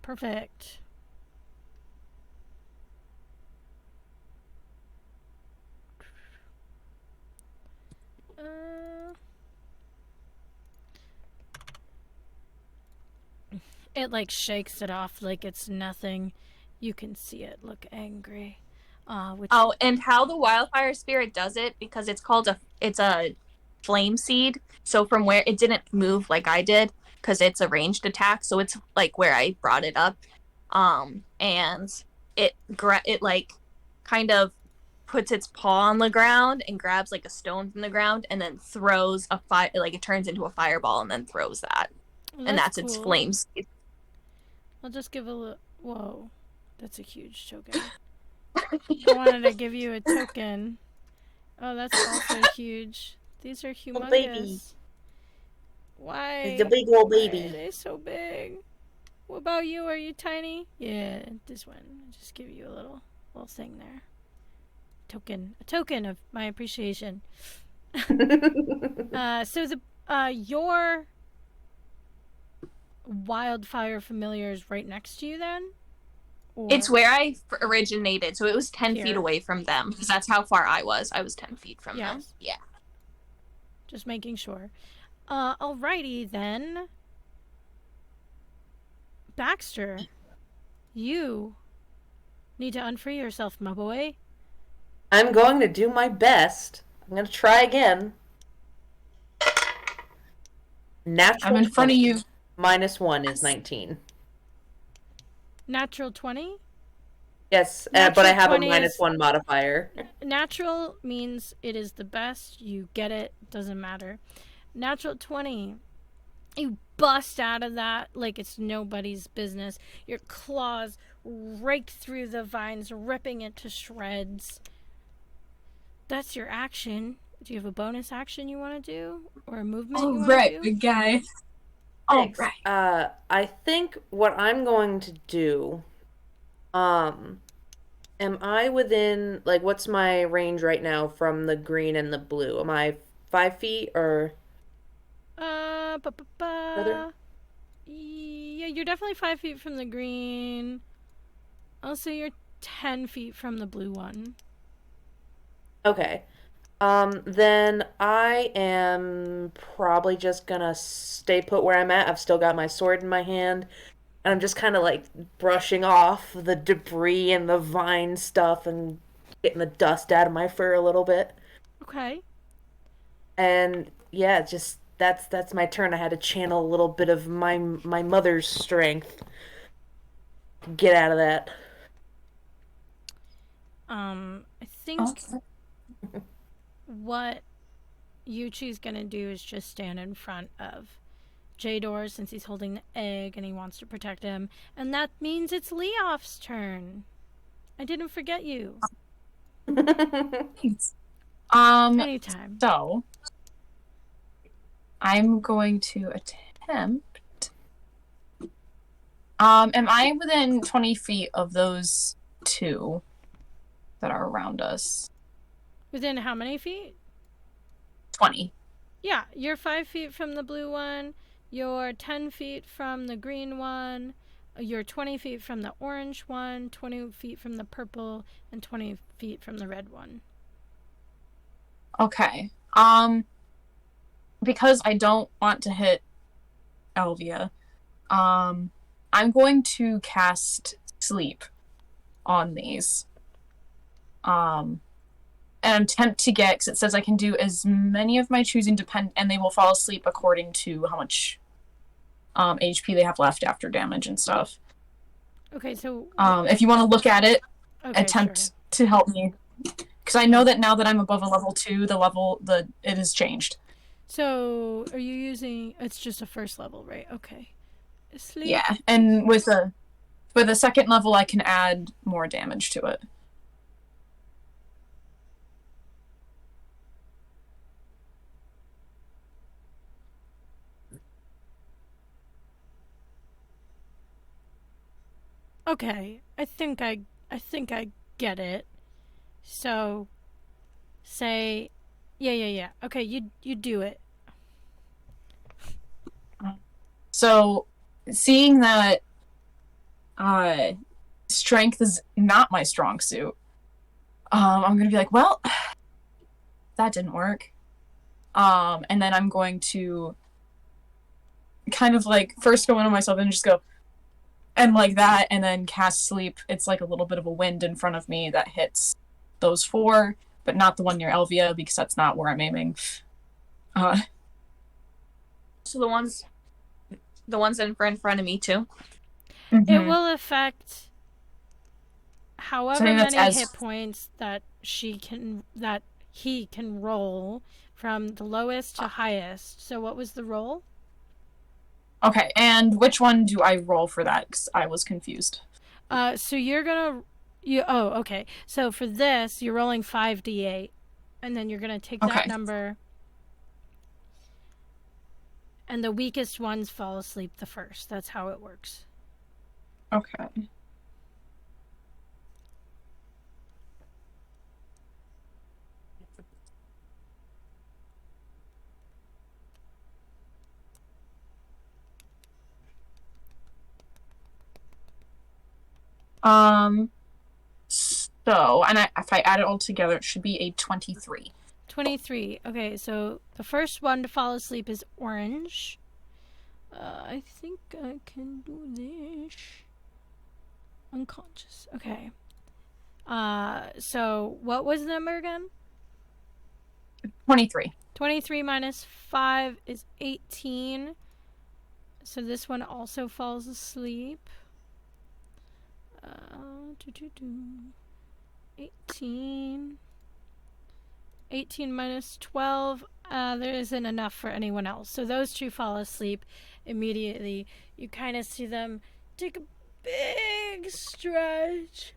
Perfect. It like shakes it off like it's nothing. You can see it look angry. Which Oh, and how the wildfire spirit does it, because it's a flame seed. So from where it didn't move like I did, because it's a ranged attack. So it's like where I brought it up, and it like kind of puts its paw on the ground and grabs like a stone from the ground and then throws a fire, like it turns into a fireball and then throws that, well, and that's its cool. flame seed. I'll just give a look. Whoa, that's a huge token. I wanted to give you a token. Oh, that's also huge. These are humongous. baby. Why? It's a big old Why baby. are they so big? What about you? Are you tiny? Yeah, this one. I'll just give you a little thing there. A token of my appreciation. So the your wildfire familiar is right next to you then? Or... It's where I originated, so it was 10 Here. feet away from them, because that's how far I was. I was 10 feet from them. Yes. Yeah. Just making sure. Alrighty then. Baxter, you need to unfree yourself, my boy. I'm going to do my best. I'm going to try again. Natural I'm in front of 20. you. -1 is 19. Natural 20? Yes, but Natural I have a 20 is- -1 modifier. Natural means it is the best. You get it. Doesn't matter. Natural 20. You bust out of that like it's nobody's business. Your claws rake through the vines, ripping it to shreds. That's your action. Do you have a bonus action you want to do? Or a movement you All want right, to do? big guy. All Thanks. right. I think what I'm going to do, am I within, like, what's my range right now from the green and the blue? Am I 5 feet or? Further? Yeah, you're definitely 5 feet from the green. I'll say you're 10 feet from the blue one. Okay. Then I am probably just gonna stay put where I'm at. I've still got my sword in my hand, and I'm just kind of like brushing off the debris and the vine stuff and getting the dust out of my fur a little bit. Okay. And yeah, just that's my turn. I had to channel a little bit of my mother's strength to get out of that. I think Okay. what Yuchi's gonna do is just stand in front of Jador since he's holding the egg and he wants to protect him. And that means it's Leoff's turn. I didn't forget you. Thanks. Anytime. So I'm going to attempt. Am I within 20 feet of those two that are around us? Within how many feet? 20. Yeah, you're 5 feet from the blue one. You're 10 feet from the green one. You're 20 feet from the orange one, 20 feet from the purple, and 20 feet from the red one. Okay. Because I don't want to hit Elvia, I'm going to cast sleep on these. And attempt to get, because it says I can do as many of my choosing and they will fall asleep according to how much HP they have left after damage and stuff. Okay, so If you want to look at it, okay, attempt sure. to help me, because I know that now that I'm above a level 2, it has changed. So, are you using? It's just a first level, right? Okay. Sleep. Yeah, and with a second level, I can add more damage to it. Okay, I think I get it. So, say, yeah. Okay, you do it. So, seeing that strength is not my strong suit, I'm gonna be like, well, that didn't work. And then I'm going to kind of like first go into myself and just go and like that, and then cast sleep. It's like a little bit of a wind in front of me that hits those 4, but not the one near Elvia because that's not where I'm aiming. So the ones in front of me too. It will affect however that's many as- hit points that he can roll from the lowest to highest. So what was the roll? Okay, and which one do I roll for that? Because I was confused. So you're gonna okay. So for this, you're rolling 5d8, and then you're gonna take that Okay. number, and the weakest ones fall asleep the first. That's how it works. Okay. So, and if I add it all together, it should be a 23. 23. Okay, so the first one to fall asleep is orange. I think I can do this. Unconscious. Okay. So what was the number again? 23. 23 minus 5 is 18. So this one also falls asleep. 18. 18 minus 12. There isn't enough for anyone else. So those two fall asleep immediately. You kind of see them take a big stretch.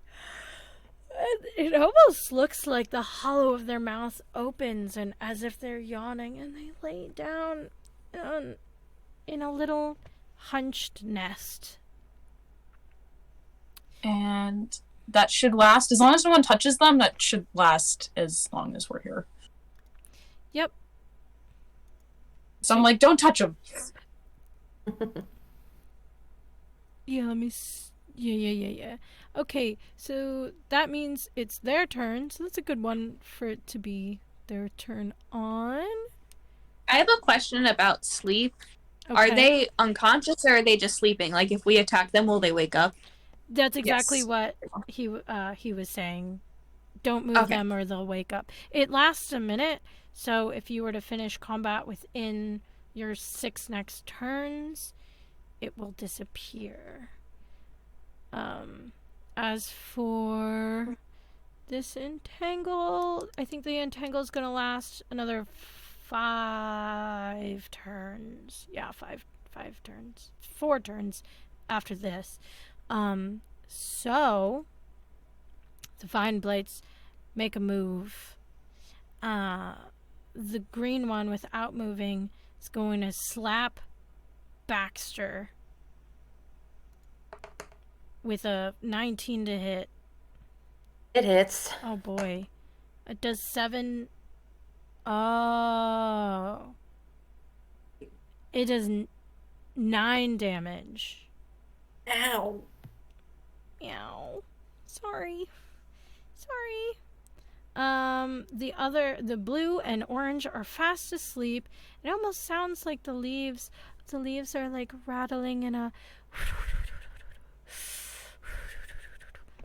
It almost looks like the hollow of their mouth opens, and as if they're yawning, and they lay down in a little hunched nest. And that should last, as long as no one touches them, that should last as long as we're here. Yep. So I'm like, don't touch them. Yeah, let me... Yeah. Okay, so that means it's their turn, so that's a good one for it to be their turn on. I have a question about sleep. Okay. Are they unconscious or are they just sleeping? Like, if we attack them, will they wake up? That's exactly Yes. what he was saying. Don't move them or they'll wake up. It lasts a minute, So if you were to finish combat within your 6 next turns, it will disappear. As for this entangle, I think the entangle is going to last another 5 turns. Yeah, 5 turns. 4 turns after this. So the Vine Blades make a move. The green one, without moving, is going to slap Baxter with a 19 to hit. It hits. Oh boy. It does 7. Oh. It does 9 damage. Ow. Meow. Sorry. The blue and orange are fast asleep. It almost sounds like the leaves are like rattling in a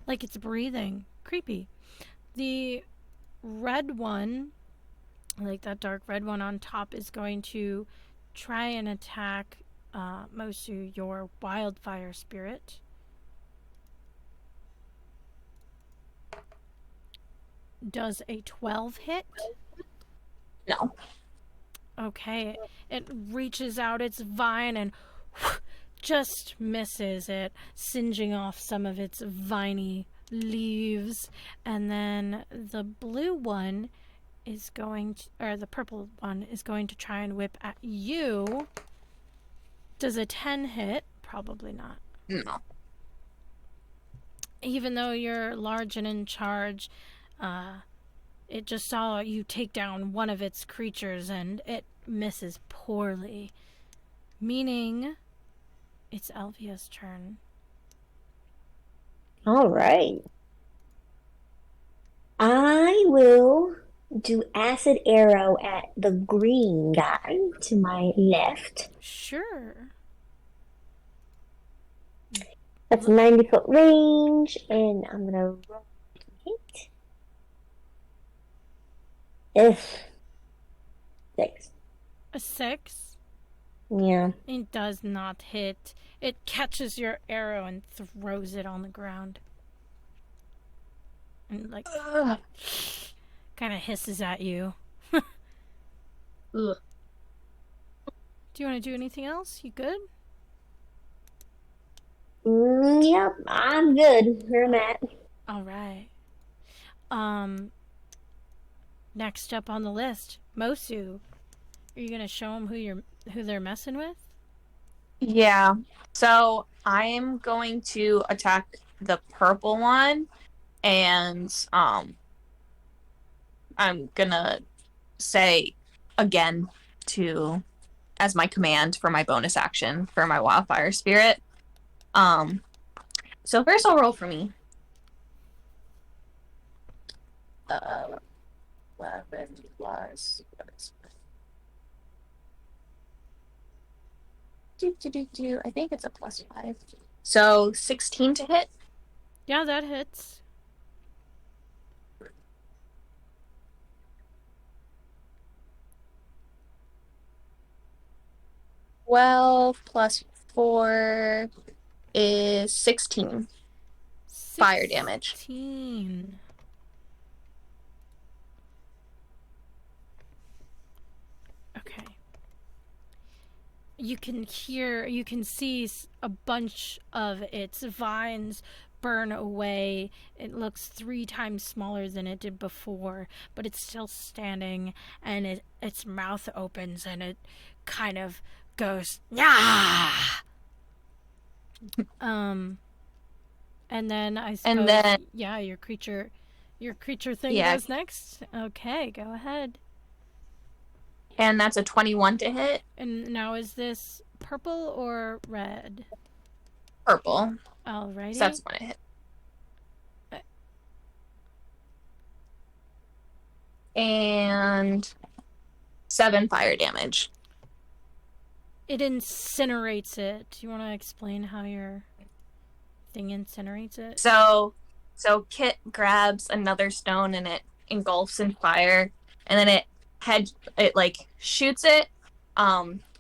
like it's breathing. Creepy. The red one, like that dark red one on top, is going to try and attack Mosu, your wildfire spirit. Does a 12 hit? No. Okay. It reaches out its vine and just misses it, singeing off some of its viney leaves. And then the blue one is going to, or the purple one is going to try and whip at you. Does a 10 hit? Probably not. No. Even though you're large and in charge, it just saw you take down one of its creatures and it misses poorly. Meaning, it's Elvia's turn. All right. I will do acid arrow at the green guy to my left. Sure. That's 90-foot range, and I'm gonna roll to hit. 6. A 6. Yeah. It does not hit. It catches your arrow and throws it on the ground. And like kind of hisses at you. Ugh. Do you want to do anything else? You good? Yep, I'm good where I'm at. All right. Next up on the list, Mosu. Are you gonna show them who they're messing with? Yeah. So I am going to attack the purple one, and I'm gonna say again to as my command for my bonus action for my wildfire spirit. So first I'll roll for me. 11 plus I think it's a +5. So 16 to hit. Yeah, that hits. Well, +4 is 16 fire damage. 16. Okay. You can see a bunch of its vines burn away. It looks 3 times smaller than it did before, but it's still standing, and its mouth opens and it kind of goes, "Nyah!" And then I suppose, yeah, your creature thing goes next. Okay, go ahead. And that's a 21 to hit. And now is this purple or red? Purple. Alrighty. So that's when it hit. And 7 fire damage. It incinerates it. Do you want to explain how your thing incinerates it? So Kit grabs another stone and it engulfs in fire, and then it it like shoots it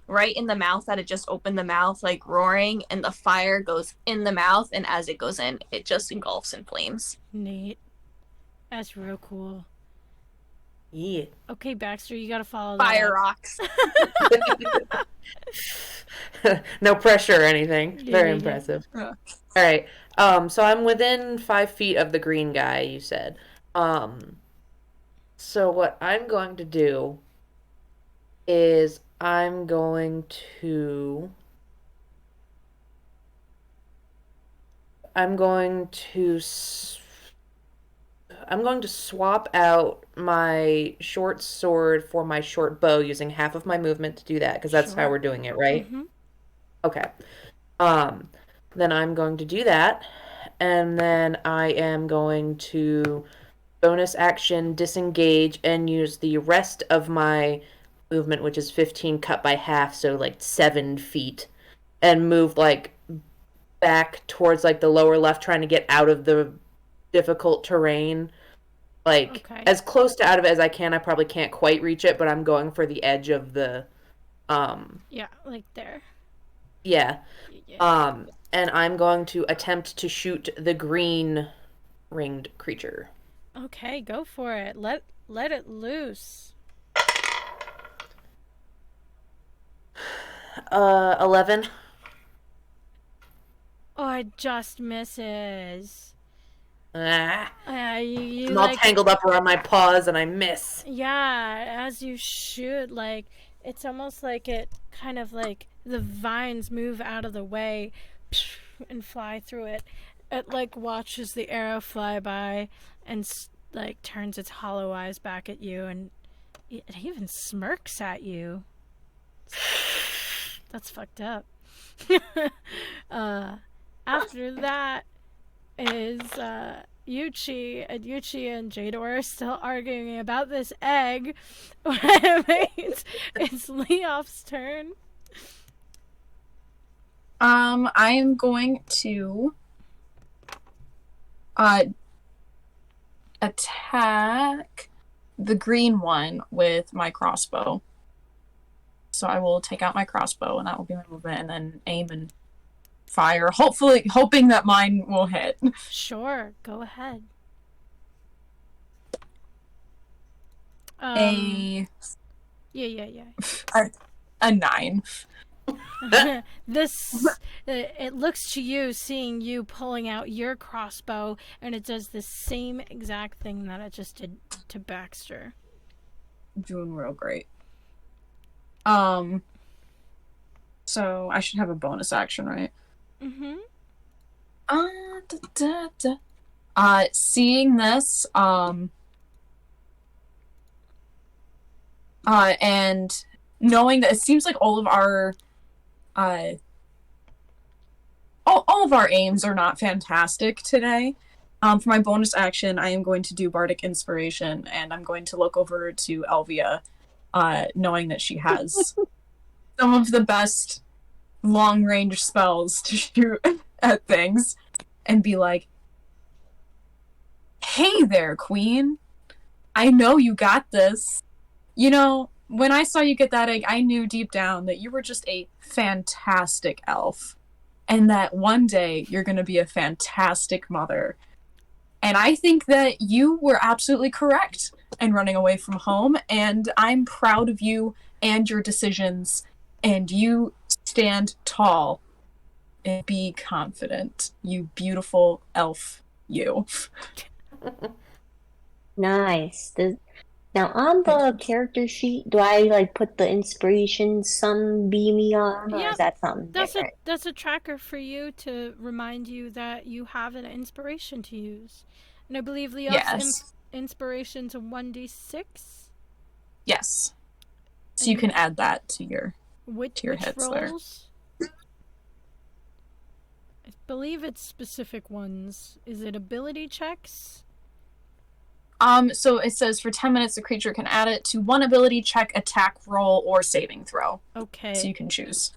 right in the mouth that it just opened the mouth, like roaring, and the fire goes in the mouth, and as it goes in, it just engulfs in flames. Neat. That's real cool. Yeah. Okay, Baxter, you gotta follow that Fire up. rocks. No pressure or anything. Very Yeah. impressive. Yeah. All right. So I'm within 5 feet of the green guy, you said. So what I'm going to do is I'm going to swap out my short sword for my short bow using half of my movement to do that because that's how Sure. we're doing it, right? Mm-hmm. Okay. Then I'm going to do that, and then I am going to bonus action disengage and use the rest of my movement, which is 15 cut by half, so like 7 feet, and move like back towards like the lower left, trying to get out of the difficult terrain. Like Okay. as close to out of it as I can. I probably can't quite reach it, but I'm going for the edge of the Yeah, like there. yeah. Yeah. And I'm going to attempt to shoot the green ringed creature. Okay, go for it. Let it loose. 11. Oh, it just misses. Ah, You I'm all like tangled up around my paws and I miss. yeah, as you shoot, like it's almost like it kind of like the vines move out of the way and fly through it. It like watches the arrow fly by and like turns its hollow eyes back at you, and it even smirks at you. That's fucked up. After that is Yuchi, and Yuchi and Jador are still arguing about this egg. It's Leof's turn. I am going to attack the green one with my crossbow. So I will take out my crossbow, and that will be my movement, and then aim and fire, hopefully hoping that mine will hit. Sure, go ahead. A Yeah. a 9. It looks to you, seeing you pulling out your crossbow, and it does the same exact thing that it just did to Baxter. Doing real great. So I should have a bonus action, right? Mm-hmm. Seeing this, and knowing that it seems like all of our aims are not fantastic today. For my bonus action, I am going to do Bardic Inspiration, and I'm going to look over to Elvia, knowing that she has some of the best long-range spells to shoot at things, and be like, "Hey there, Queen. I know you got this. You know, when I saw you get that egg, I knew deep down that you were just a fantastic elf, and that one day you're going to be a fantastic mother. And I think that you were absolutely correct in running away from home, and I'm proud of you and your decisions, and you stand tall and be confident, you beautiful elf, you." Nice. Now on the character sheet, do I like put the inspiration sunbeamy on, or Yeah, is that something That's different? that's a tracker for you to remind you that you have an inspiration to use. And I believe Leof's Yes. inspiration's a 1d6. Yes. So you can add that to your Which your hits there. rolls? I believe it's specific ones. Is it ability checks? So it says for 10 minutes the creature can add it to one ability check, attack roll, or saving throw. Okay. So you can choose.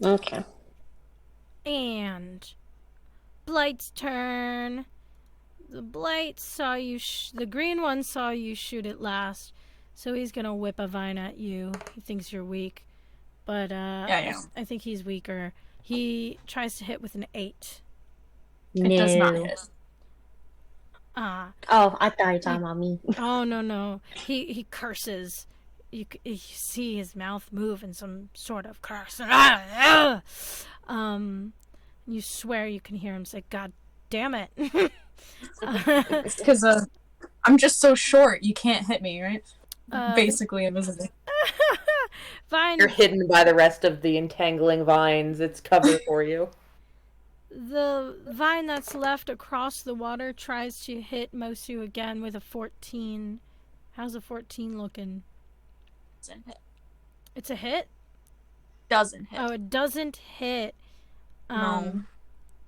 Okay. And Blight's turn. The Blight saw you. The green one saw you shoot it last. So he's gonna whip a vine at you. He thinks you're weak, but Yeah. I think he's weaker. He tries to hit with an 8. It does not No. hit. Ah, Oh, I thought you were talking about me. oh no. He curses. You see his mouth move in some sort of curse. You swear you can hear him say, "God damn it." It's because I'm just so short. You can't hit me, right? Uh, Basically invisible. Vine, You're hidden by the rest of the entangling vines. It's cover for you. the vine that's left across the water tries to hit Mosu again with a 14. How's a 14 looking? Doesn't hit. It's a hit? Doesn't hit. Oh, it doesn't hit. No.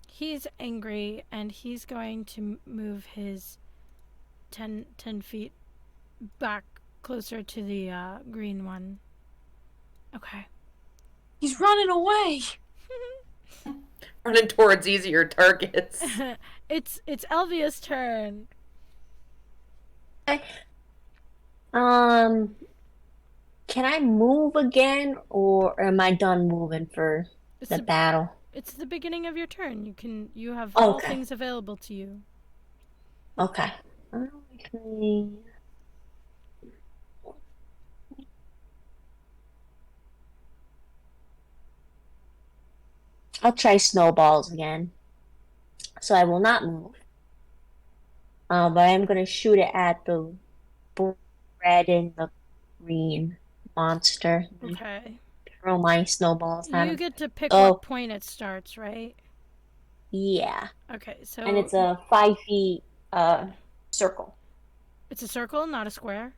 He's angry and he's going to move his 10 feet back closer to the green one. Okay. He's running away. Running towards easier targets. It's Elvia's turn. Can I move again, or am I done moving for It's the the, battle? it's the beginning of your turn. You have all Okay. things available to you. Okay. Okay. I'll try snowballs again. So I will not move. But I'm gonna shoot it at the red and the green monster. Okay. Throw my snowballs at You him. get to pick Oh. what point it starts, right? Yeah. Okay, so And it's a 5 feet circle. it's a circle, not a square.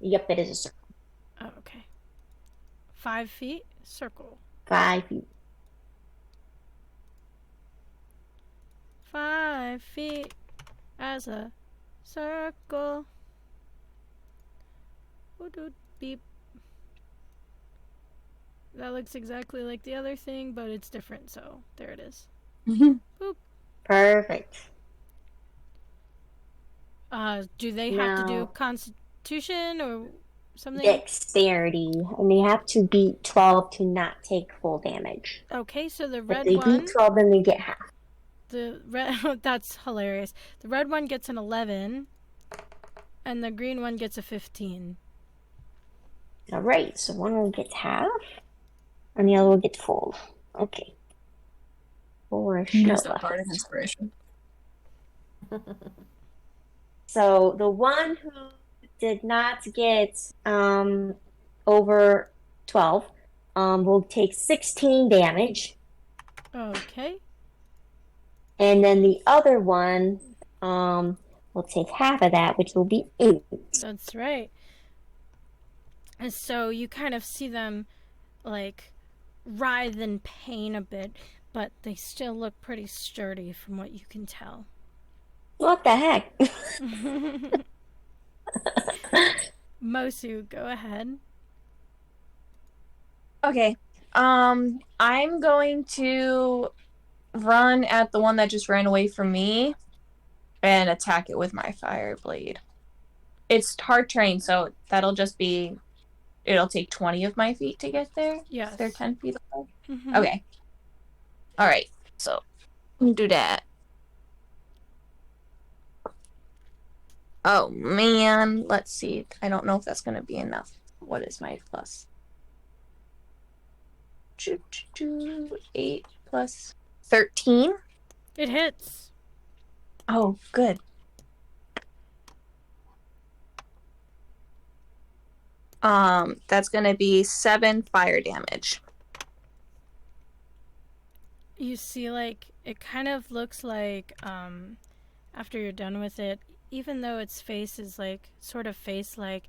Yep, it is a circle. Oh, okay. 5 feet, circle. 5 feet. 5 feet as a circle. Woot beep. That looks exactly like the other thing, but it's different, so there it is. Perfect. Do they have to do Now- Constitution or something? Dexterity. And they have to beat 12 to not take full damage. Okay, so the If red they one, beat 12, then they get half. the red that's hilarious. The red one gets an 11, and the green one gets a 15. Alright, so one will get half, and the other will get full. Okay. For Use sure. that bardic inspiration. So the one who did not get over 12 will take 16 damage, Okay. and then the other one will take half of that, which will be 8. That's right. And so you kind of see them like writhe in pain a bit, but they still look pretty sturdy from what you can tell. What the heck? Mosu, go ahead. Okay. I'm going to run at the one that just ran away from me and attack it with my fire blade. It's hard terrain, so that'll just be it'll take 20 of my feet to get there. Yes. They're 10 feet away. Mhm. Okay. All right. So, do that. Oh man, let's see. I don't know if that's going to be enough. What is my plus? 8 plus 13. It hits. Oh, good. That's going to be 7 fire damage. You see, like, it kind of looks like, after you're done with it, even though its face is, like, sort of face-like,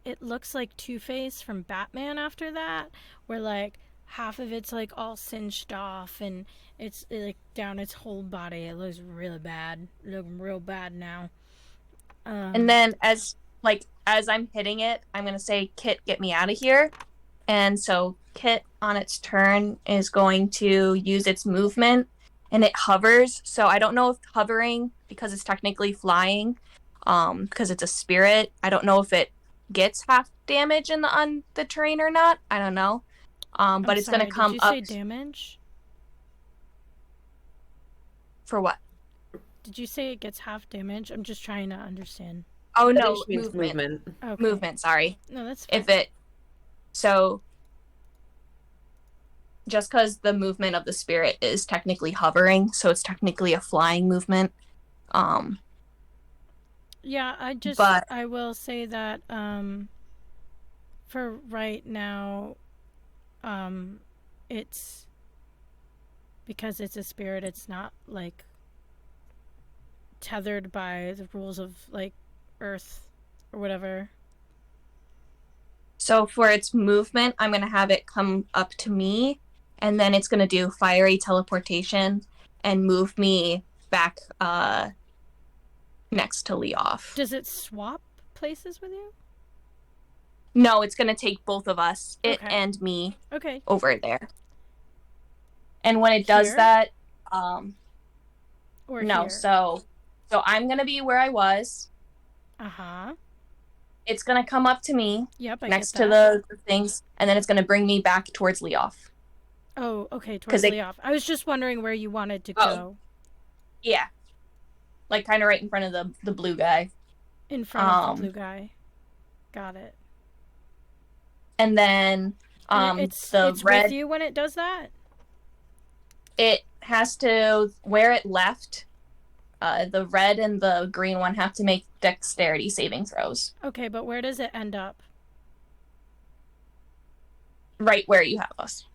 it looks like Two-Face from Batman after that, where, like, half of it's, like, all singed off, and it's, like, down its whole body. It looks really bad. Looking real bad now. And then as I'm hitting it, I'm going to say, Kit, get me out of here. And so Kit, on its turn, is going to use its movement, and it hovers. So I don't know if hovering, because it's technically flying, because it's a spirit, I don't know if it gets half damage on the terrain or not. I don't know. But I'm it's gonna sorry, come did you up say damage? for what? Did you say it gets half damage? I'm just trying to understand. Oh That no, just means movement. Okay. movement. Sorry. No, that's fine. If it so just because the movement of the spirit is technically hovering, so it's technically a flying movement. Yeah, But I will say that for right now, it's because it's a spirit, it's not like tethered by the rules of like Earth or whatever. so for its movement, I'm gonna have it come up to me, and then it's gonna do fiery teleportation and move me back next to Leoff. Does it swap places with you? No, it's gonna take both of us, it Okay. and me, Okay. over there. And when it does Here? that, Or no, here? so I'm gonna be where I was. Uh-huh. It's gonna come up to me Yep, I next get to that. the things, and then it's gonna bring me back towards Leoff. Oh, okay, 'Cause towards it- Leoff. I was just wondering where you wanted to Oh. go. Yeah, like kind of right in front of the blue guy. In front of the blue guy. Got it. And then And it's the red, with you when it does that? it has to, where it left, the red and the green one have to make dexterity saving throws Okay, but where does it end up? right where you have us.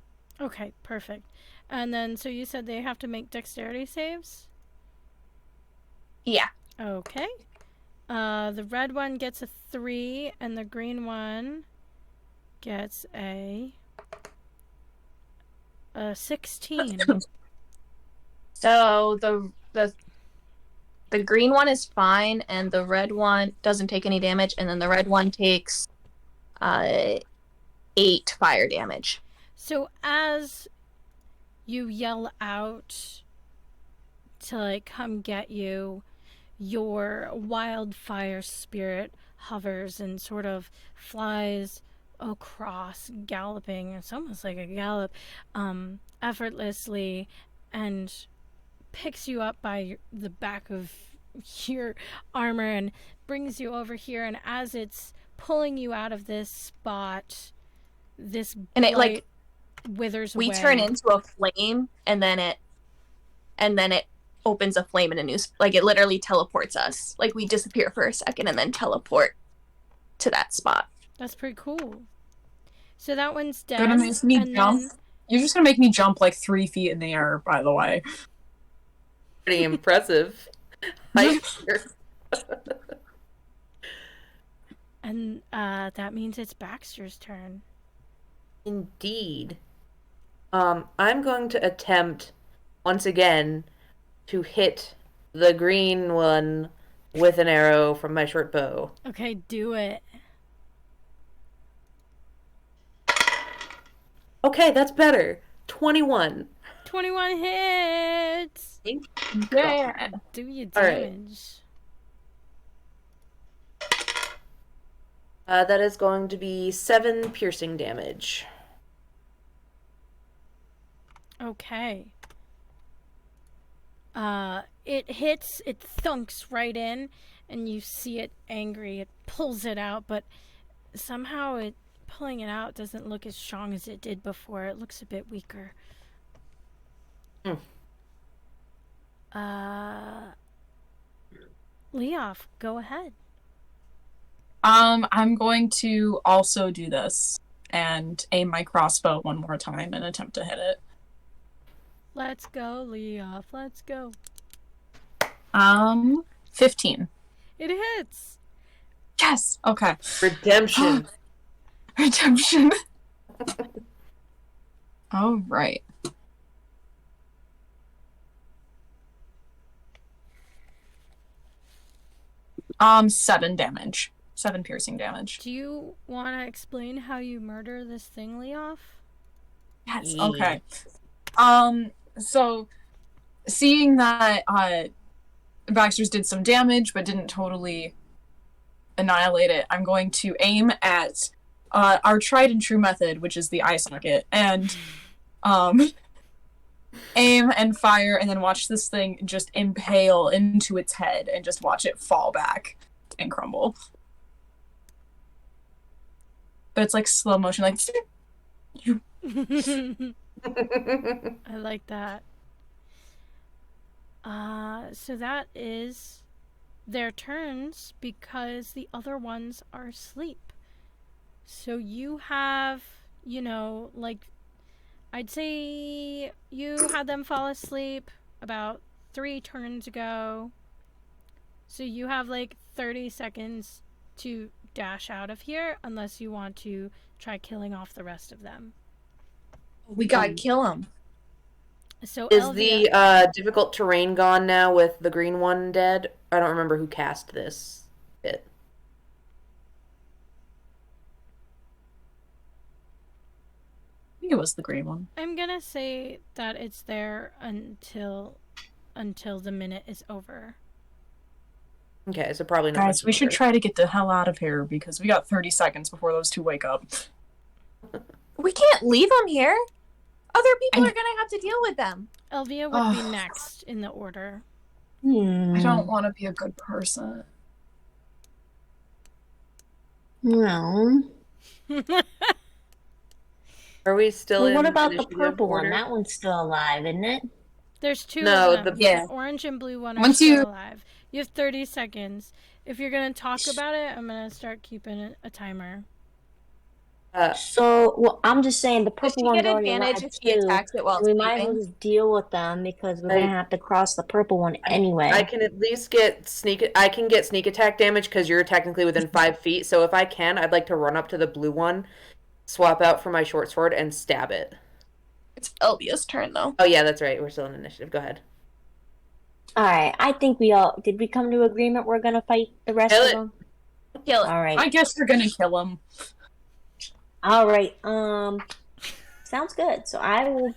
Okay, perfect. And then, so you said they have to make dexterity saves? Yeah. Okay. The red one gets a 3, and the green one gets a 16. So the green one is fine, and the red one doesn't take any damage, and then the red one takes 8 fire damage. So as you yell out to like come get you, your wildfire spirit hovers and sort of flies across, galloping. It's almost like a gallop, effortlessly, and picks you up by the back of your armor and brings you over here. And as it's pulling you out of this spot, this And it, blight like, withers we away. turn into a flame, and then it opens a flame in a new like it literally teleports us. Like we disappear for a second and then teleport to that spot. That's pretty cool. So that one's dead. Gonna make me and jump. then You're just gonna make me jump like 3 feet in the air, by the way. Pretty impressive. and that means it's Baxter's turn. Indeed. I'm going to attempt once again to hit the green one with an arrow from my short bow. Okay, do it. Okay, that's better. 21. 21 hits. Yeah. Do your All right. damage. That is going to be 7 piercing damage. Okay. It hits, it thunks right in, and you see it angry. It pulls it out, but somehow pulling it out doesn't look as strong as it did before. It looks a bit weaker. Leoff, go ahead. I'm going to also do this and aim my crossbow one more time and attempt to hit it. Let's go, Leoff. Let's go. 15. It hits. Yes. Okay. Redemption. Redemption. All right. Seven damage. 7 piercing damage. Do you want to explain how you murder this thing, Leoff? Yes. Yeah. Okay. So seeing that Baxter's did some damage but didn't totally annihilate it, I'm going to aim at our tried and true method, which is the eye socket, and aim and fire, and then watch this thing just impale into its head and just watch it fall back and crumble. But it's like slow motion, like I like that. So that is their turns because the other ones are asleep. So you have, like, I'd say you had them fall asleep about 3 turns ago. So you have like 30 seconds to dash out of here unless you want to try killing off the rest of them. We gotta kill him. So Is Elvia, the difficult terrain gone now with the green one dead? I don't remember who cast this bit. I think it was the green one. I'm gonna say that it's there until the minute is over. Okay, so probably not. Guys, we should try to get the hell out of here because we got 30 seconds before those two wake up. We can't leave them here. Other people are gonna have to deal with them. Elvia would be next in the order. I don't want to be a good person. No. Are we still in Well, what about the initiative purple one? order? That one's still alive, isn't it? There's 2 No, of them. yeah. The orange and blue one are Once still you- alive. You have 30 seconds. If you're gonna talk about it, I'm gonna start keeping a timer. So, well, I'm just saying the Does purple she one's get already advantage alive if she too. attacks it while So we might as well sleeping? just deal with them because we're I- gonna have to cross the purple one anyway. I can at least get sneak attack damage because you're technically within 5 feet. So if I can, I'd like to run up to the blue one, swap out for my short sword, and stab it. It's Elvia's turn though. Oh yeah, that's right. We're still in initiative. Go ahead. All right, I think did we come to agreement we're gonna fight the rest Kill of it. them? Kill it. All right. I guess we're gonna kill him. All right. Sounds good. So I will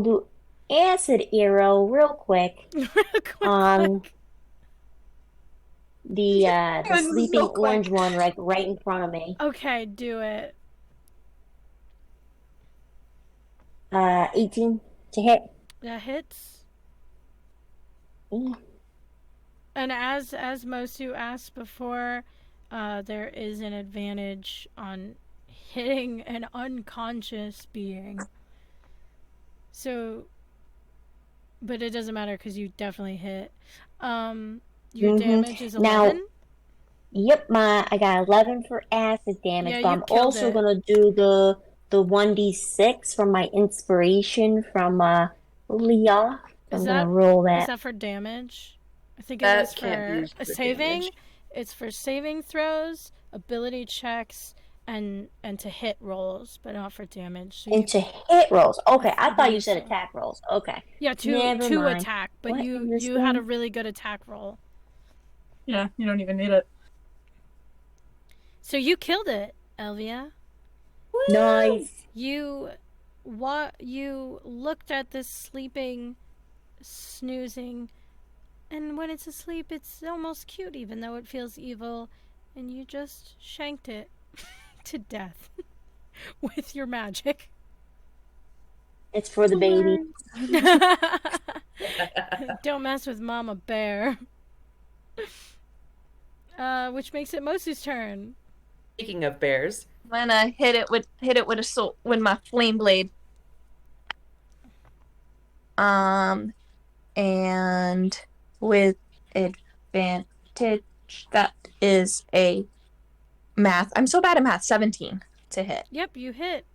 do acid arrow real quick on the was so sleeping quick. orange one right in front of me. Okay, do it. 18 to hit. That hits. Mm. And as Mosu asked before, there is an advantage on hitting an unconscious being. So, but it doesn't matter because you definitely hit. Your damage is Now- 11. Yep, I got 11 for acid damage, Yeah, but you I'm killed also it. gonna do the 1d6 from my inspiration from Leah. Is I'm that- gonna roll Is that. that for damage? I think That it is can't be for used a for saving. damage. It's for saving throws, ability checks, and to hit rolls, but not for damage. So you, Into hit rolls. Okay, I thought you believe said so. attack rolls. Okay. yeah, Never to mind. attack, but What you in this had a one? really good attack roll. Yeah, you don't even need it. So you killed it, Elvia. Nice. You looked at this sleeping, snoozing, and when it's asleep, it's almost cute, even though it feels evil, and you just shanked it to death with your magic. It's for the baby. Don't mess with Mama Bear. Which makes it Mosu's turn. Speaking of bears, I'm gonna hit it with with my flame blade. And with advantage, that is a math. I'm so bad at math. 17 to hit. Yep, you hit.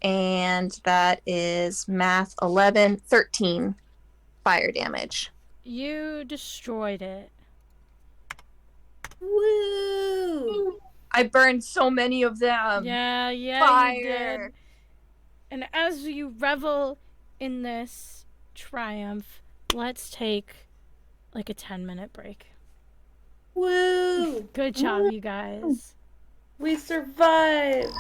And that is math 11, 13 fire damage. You destroyed it. woo! I burned so many of them. Yeah, you did. Fire. And as you revel in this triumph, let's take like a 10-minute break. Woo! Good job, you guys. We survived.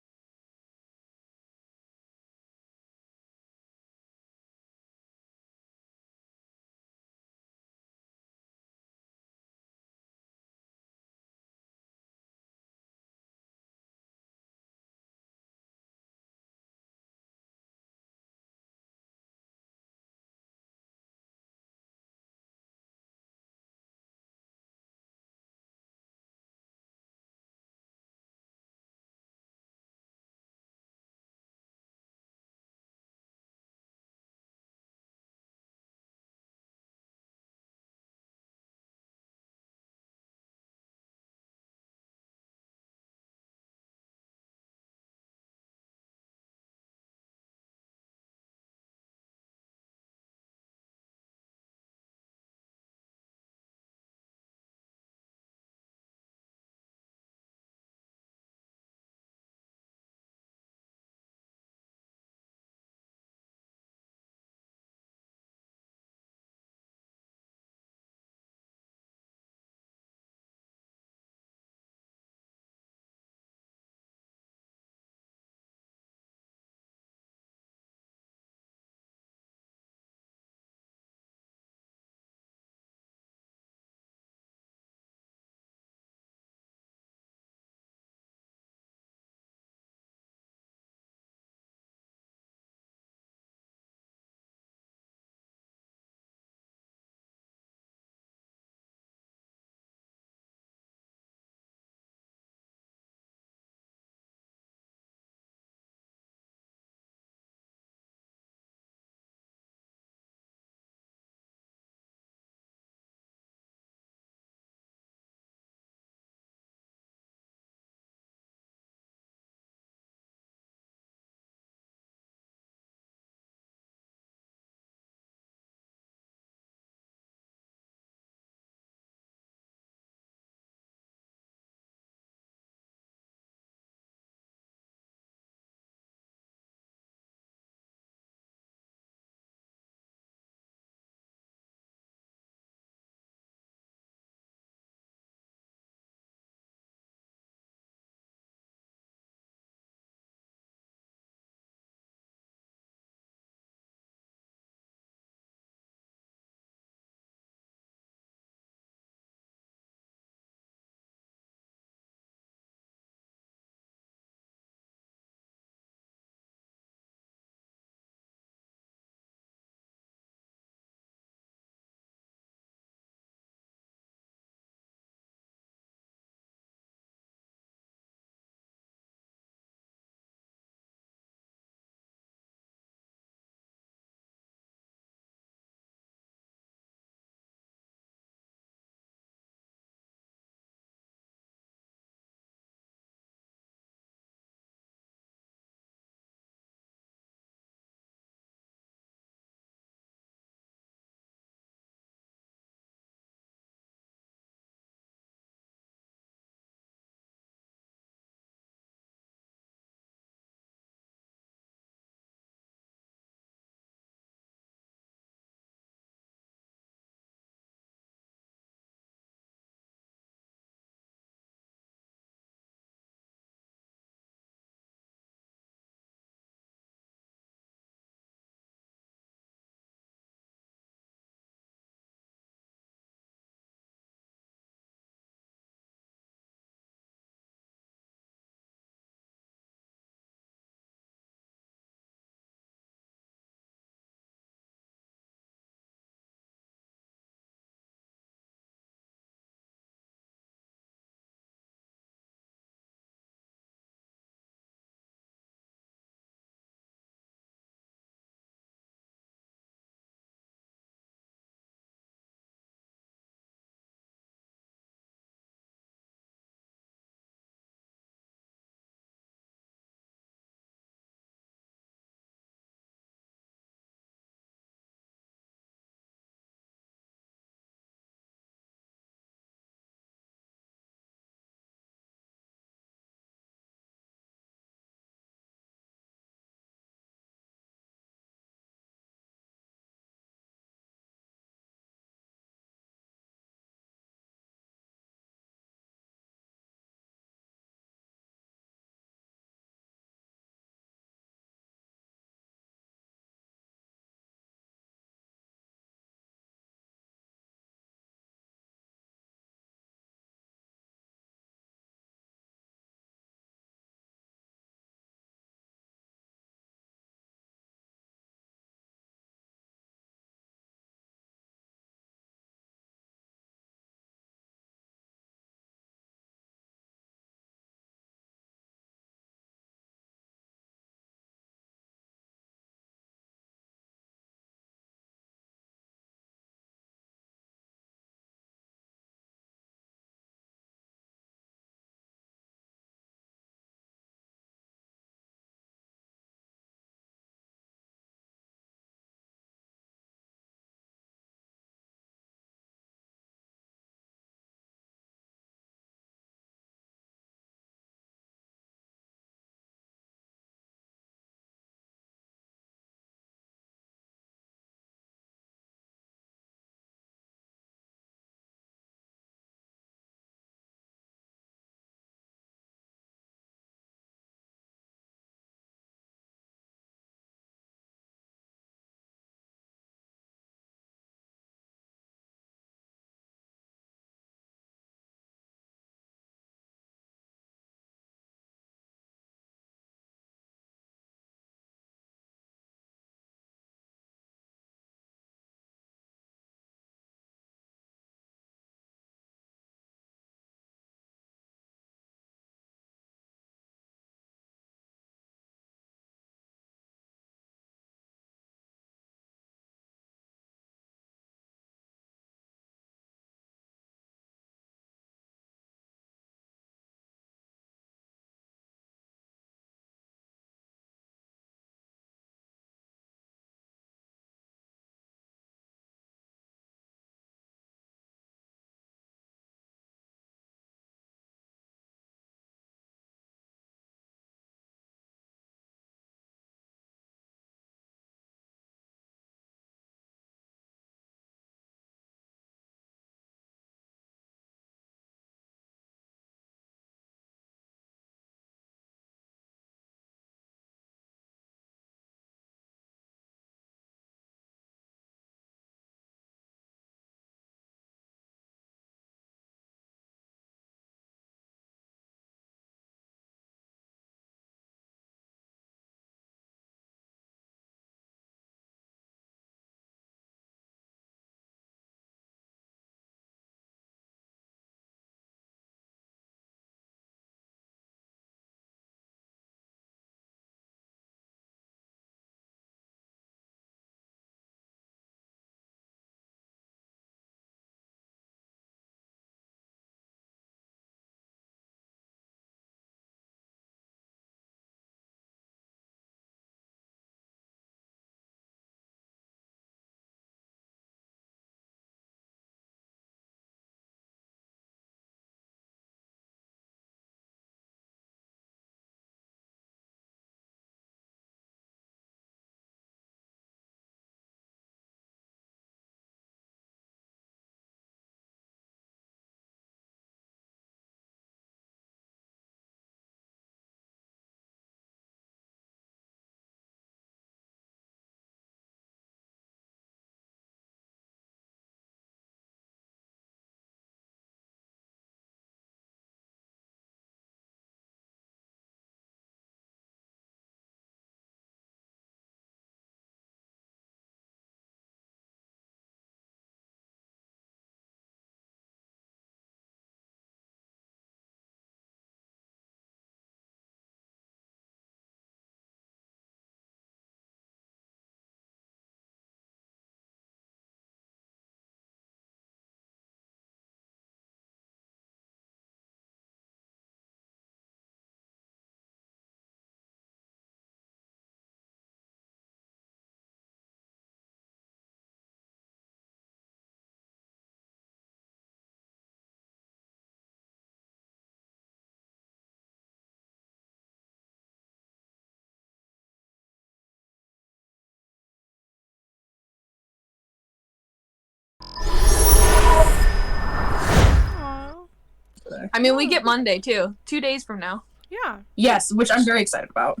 I mean, we get Monday too. 2 days from now. Yeah. Yes, which I'm very excited about.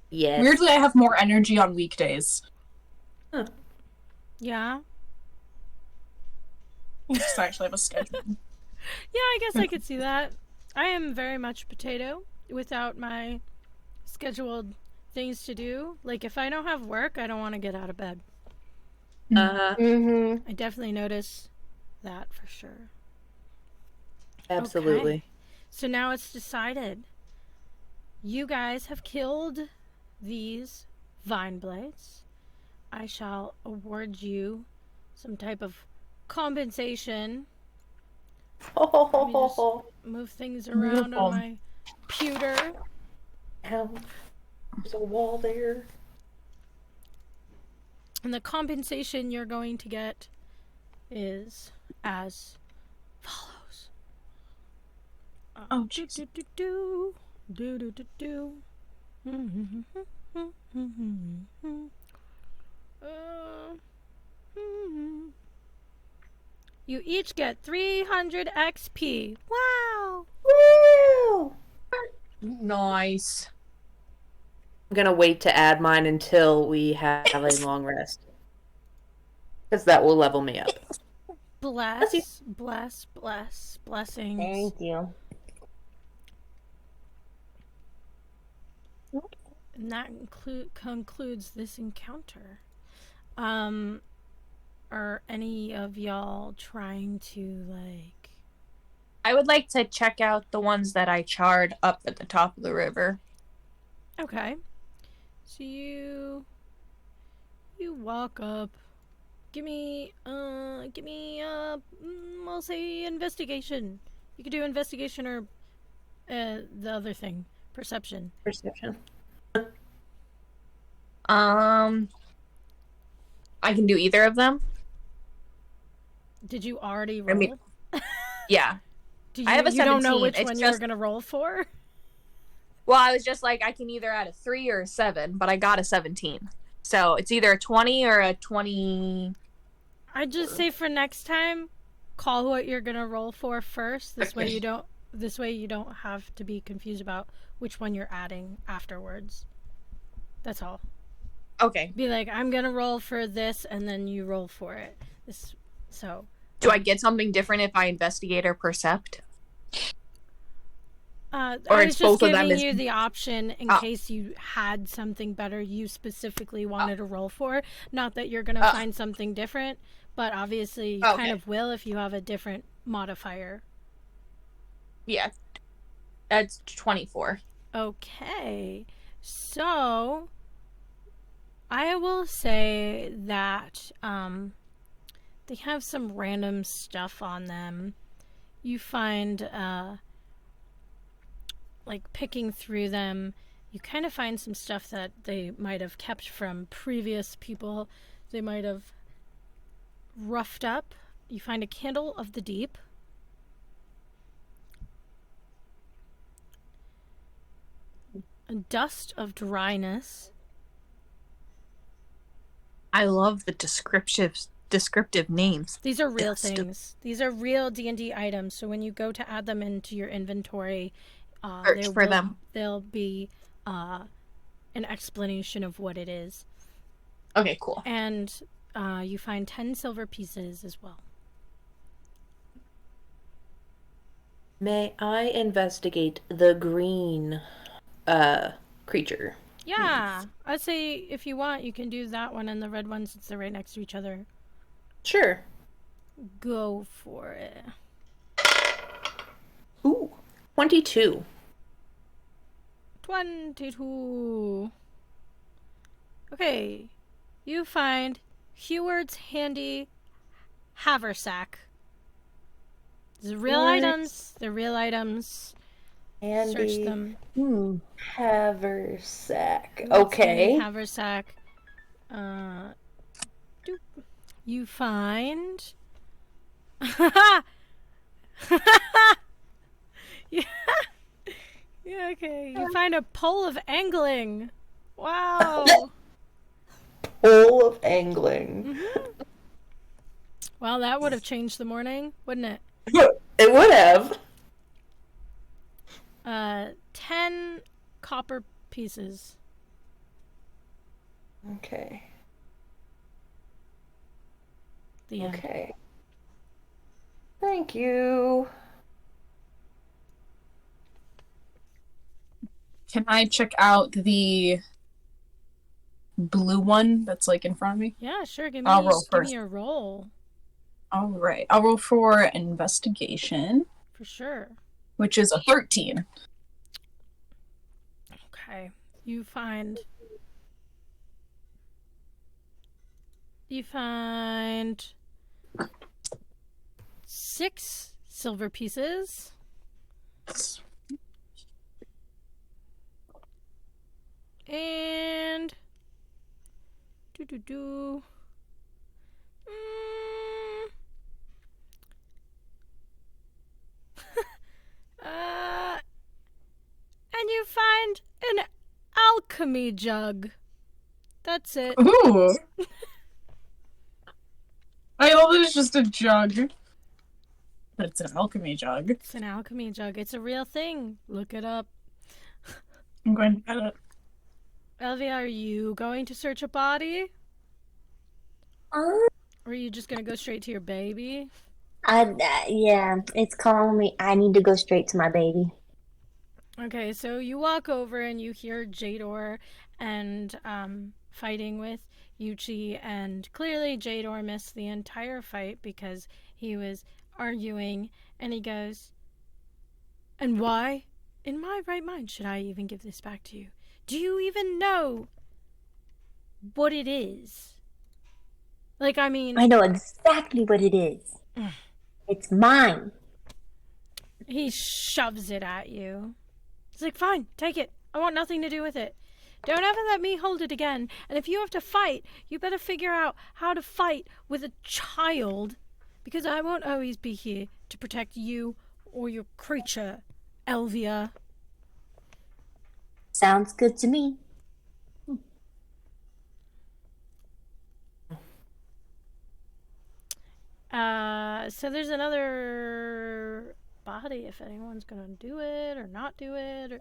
Yes. Weirdly, I have more energy on weekdays. Yeah. Because I actually have a schedule. Yeah, I guess I could see that. I am very much potato without my scheduled things to do. Like, if I don't have work, I don't want to get out of bed. Mm-hmm. I definitely notice that for sure. Absolutely. Okay. So now it's decided. You guys have killed these vine blades. I shall award you some type of compensation. Let me just move things around Beautiful. on my pewter. Ow. There's a wall there. And the compensation you're going to get is as follows. Oh, do jeez. do do do do do do do. You each get 300 XP. Wow! Woo! Nice. I'm gonna wait to add mine until we have a long rest. Because that will level me up. Bless, blessings. Thank you. And that concludes this encounter. Are any of y'all trying to, like... I would like to check out the ones that I charred up at the top of the river. Okay. So you walk up. Give me, we'll say investigation. You could do investigation or, the other thing, perception. Perception. I can do either of them. Did you already roll? mean- Yeah. Do I have a you don't know 17. which It's one you're just- gonna roll for? Well, I was just like, I can either add a 3 or a 7, but I got a 17. So it's either a 20 or a 20. I'd just say for next time, call what you're gonna roll for first. This way Okay. you don't. This way you don't have to be confused about which one you're adding afterwards. That's all. Okay. Be like, I'm gonna roll for this, and then you roll for it. So. Do I get something different if I investigate or percept? Or I it's was just both of them giving is- you the option in Oh. case you had something better you specifically wanted to roll for. Not that you're gonna find something different, but obviously you kind Okay. of will if you have a different modifier. Yeah. That's 24. Okay, so I will say that they have some random stuff on them. You find like picking through them, you kind of find some stuff that they might have kept from previous people. They might have roughed up. You find a candle of the deep. A dust of dryness. I love the descriptive names. These are real Dust of- things. These are real D&D items. So when you go to add them into your inventory, Search for them. There'll be an explanation of what it is. Okay, cool. And you find 10 silver pieces as well. May I investigate the green creature? Yeah, I'd say if you want, you can do that one and the red one since they're right next to each other. Sure. Go for it. Ooh. 22. 22. Okay, you find Heward's handy haversack. These are real What? items. They're real items. Search Andy them. Haversack. Heward's Okay. handy haversack. Doop. You find. Yeah. Yeah, okay. You find a pole of angling. Wow. Pole of angling. Well, that would have changed the morning, wouldn't it? It would have. 10 copper pieces. Okay. The end. Okay. Thank you. Can I check out the blue one that's like in front of me? Yeah, sure. Give I'll roll me first. a roll. All right. I'll roll for investigation, For sure. which is a 13. Okay. You find 6 silver pieces. And Mm. And you find an alchemy jug. That's it. Ooh. I love that it's just a jug. But it's an alchemy jug. It's an alchemy jug. It's a real thing. Look it up. I'm going to get it. Elvia, are you going to search a body? Um, Or are you just going to go straight to your baby? yeah, it's calling me. I need to go straight to my baby. Okay, so you walk over and you hear Jador and fighting with Yuchi, and clearly Jador missed the entire fight because he was arguing, and he goes, "And why, in my right mind, should I even give this back to you? Do you even know what it is? Like, I mean..." I know exactly what it is. It's mine. He shoves it at you. He's like, "Fine, take it. I want nothing to do with it. Don't ever let me hold it again. And if you have to fight, you better figure out how to fight with a child, because I won't always be here to protect you or your creature, Elvia." Sounds good to me. So there's another body, if anyone's gonna do it or not do it. Or...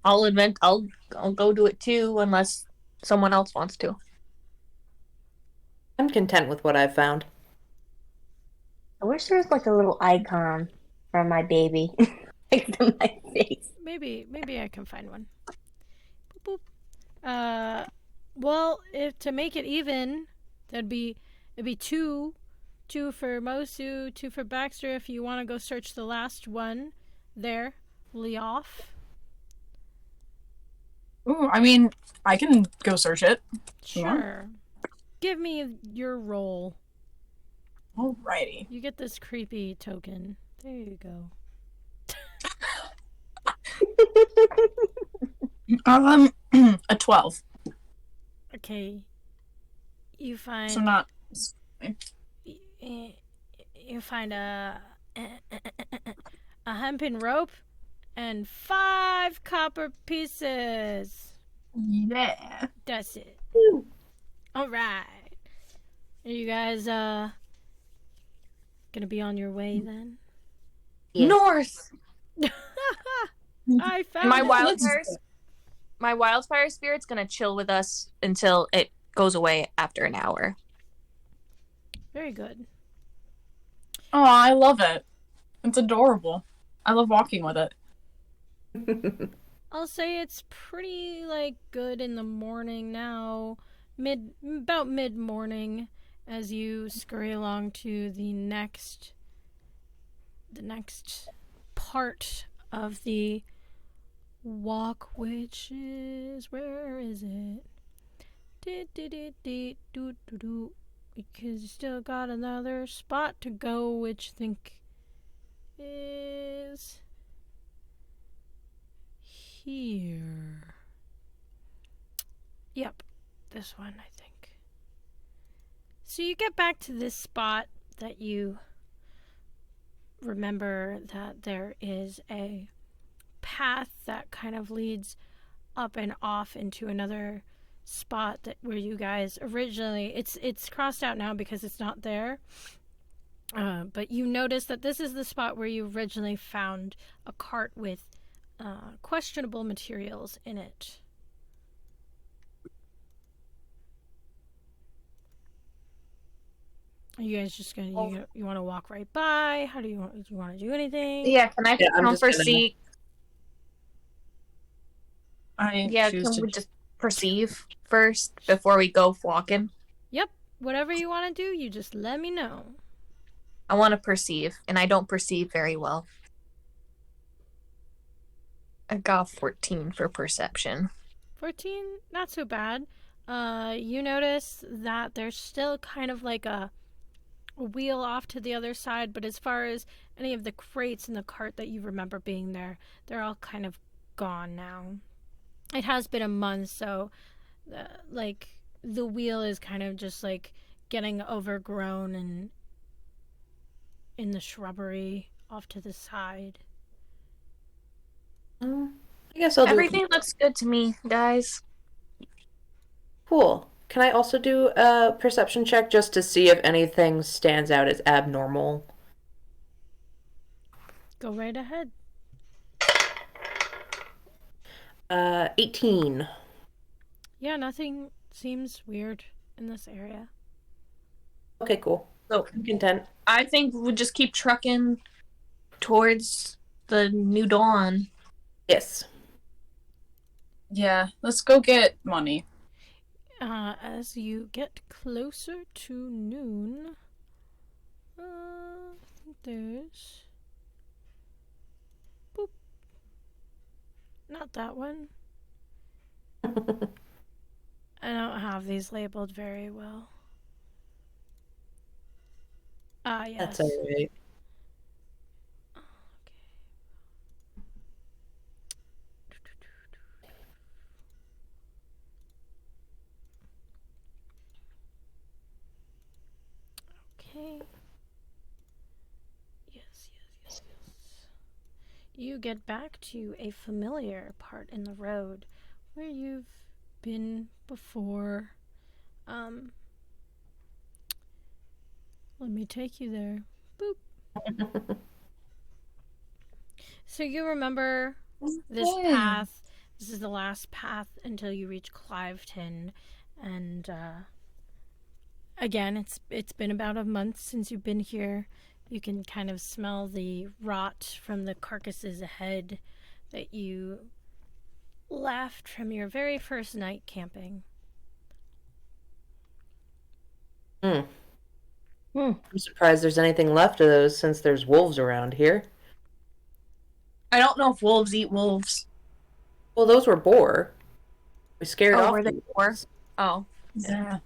I'll go do it too, unless someone else wants to. I'm content with what I've found. I wish there was like a little icon for my baby next to my face. Maybe I can find one. Boop, boop. Well, if to make it even, it'd be 2 for Mosu, 2 for Baxter. If you want to go search the last one, there, Leoff. Ooh, I mean, I can go search it. Sure. Give me your roll. Alrighty. You get this creepy token. There you go. A 12. Okay. You find... So not... You find a hempen rope and 5 copper pieces. Yeah. That's it. All right. Are you guys gonna be on your way then? Yes. North. I found My it. wildfire spirit's gonna chill with us until it goes away after an hour. Very good. Oh, I love it. It's adorable. I love walking with it. I'll say it's pretty good in the morning now, about mid-morning, as you scurry along to the next part of the walk, which is, where is it? Because you still got another spot to go, which I think is here. Yep, this one, I think. So you get back to this spot that you remember that there is a path that kind of leads up and off into another spot that where you guys originally, it's crossed out now because it's not there, but you notice that this is the spot where you originally found a cart with questionable materials in it. Are you guys just gonna you want to walk right by? How do you want to do anything? Yeah, can I Yeah, I'm come just gonna- proceed? I Yeah, choose can to we just perceive first before we go walking? Yep. Whatever you want to do, you just let me know. I want to perceive, and I don't perceive very well. I got 14 for perception. 14, not so bad. You notice that there's still kind of like a wheel off to the other side, but as far as any of the crates in the cart that you remember being there, they're all kind of gone now. It has been a month, so like the wheel is kind of just like getting overgrown and in the shrubbery off to the side. I guess I'll do Everything looks good to me, guys. Cool. Can I also do a perception check just to see if anything stands out as abnormal? Go right ahead. 18. Yeah, nothing seems weird in this area. Okay, cool. So I'm content. I think we'll just keep trucking towards the New Dawn. Yes. Yeah, let's go get money. As you get closer to noon, there's... Boop. Not that one. I don't have these labeled very well. Ah, yes. That's alright. Okay. Yes. You get back to a familiar part in the road where you've been before. Let me take you there. Boop. So you remember this Okay. path. This is the last path until you reach Cliveton, and again, it's been about a month since you've been here. You can kind of smell the rot from the carcasses ahead that you left from your very first night camping. I'm surprised there's anything left of those since there's wolves around here. I don't know if wolves eat wolves. Well, those were boar. We scared off Were they the boar? wolves. Oh. Yeah.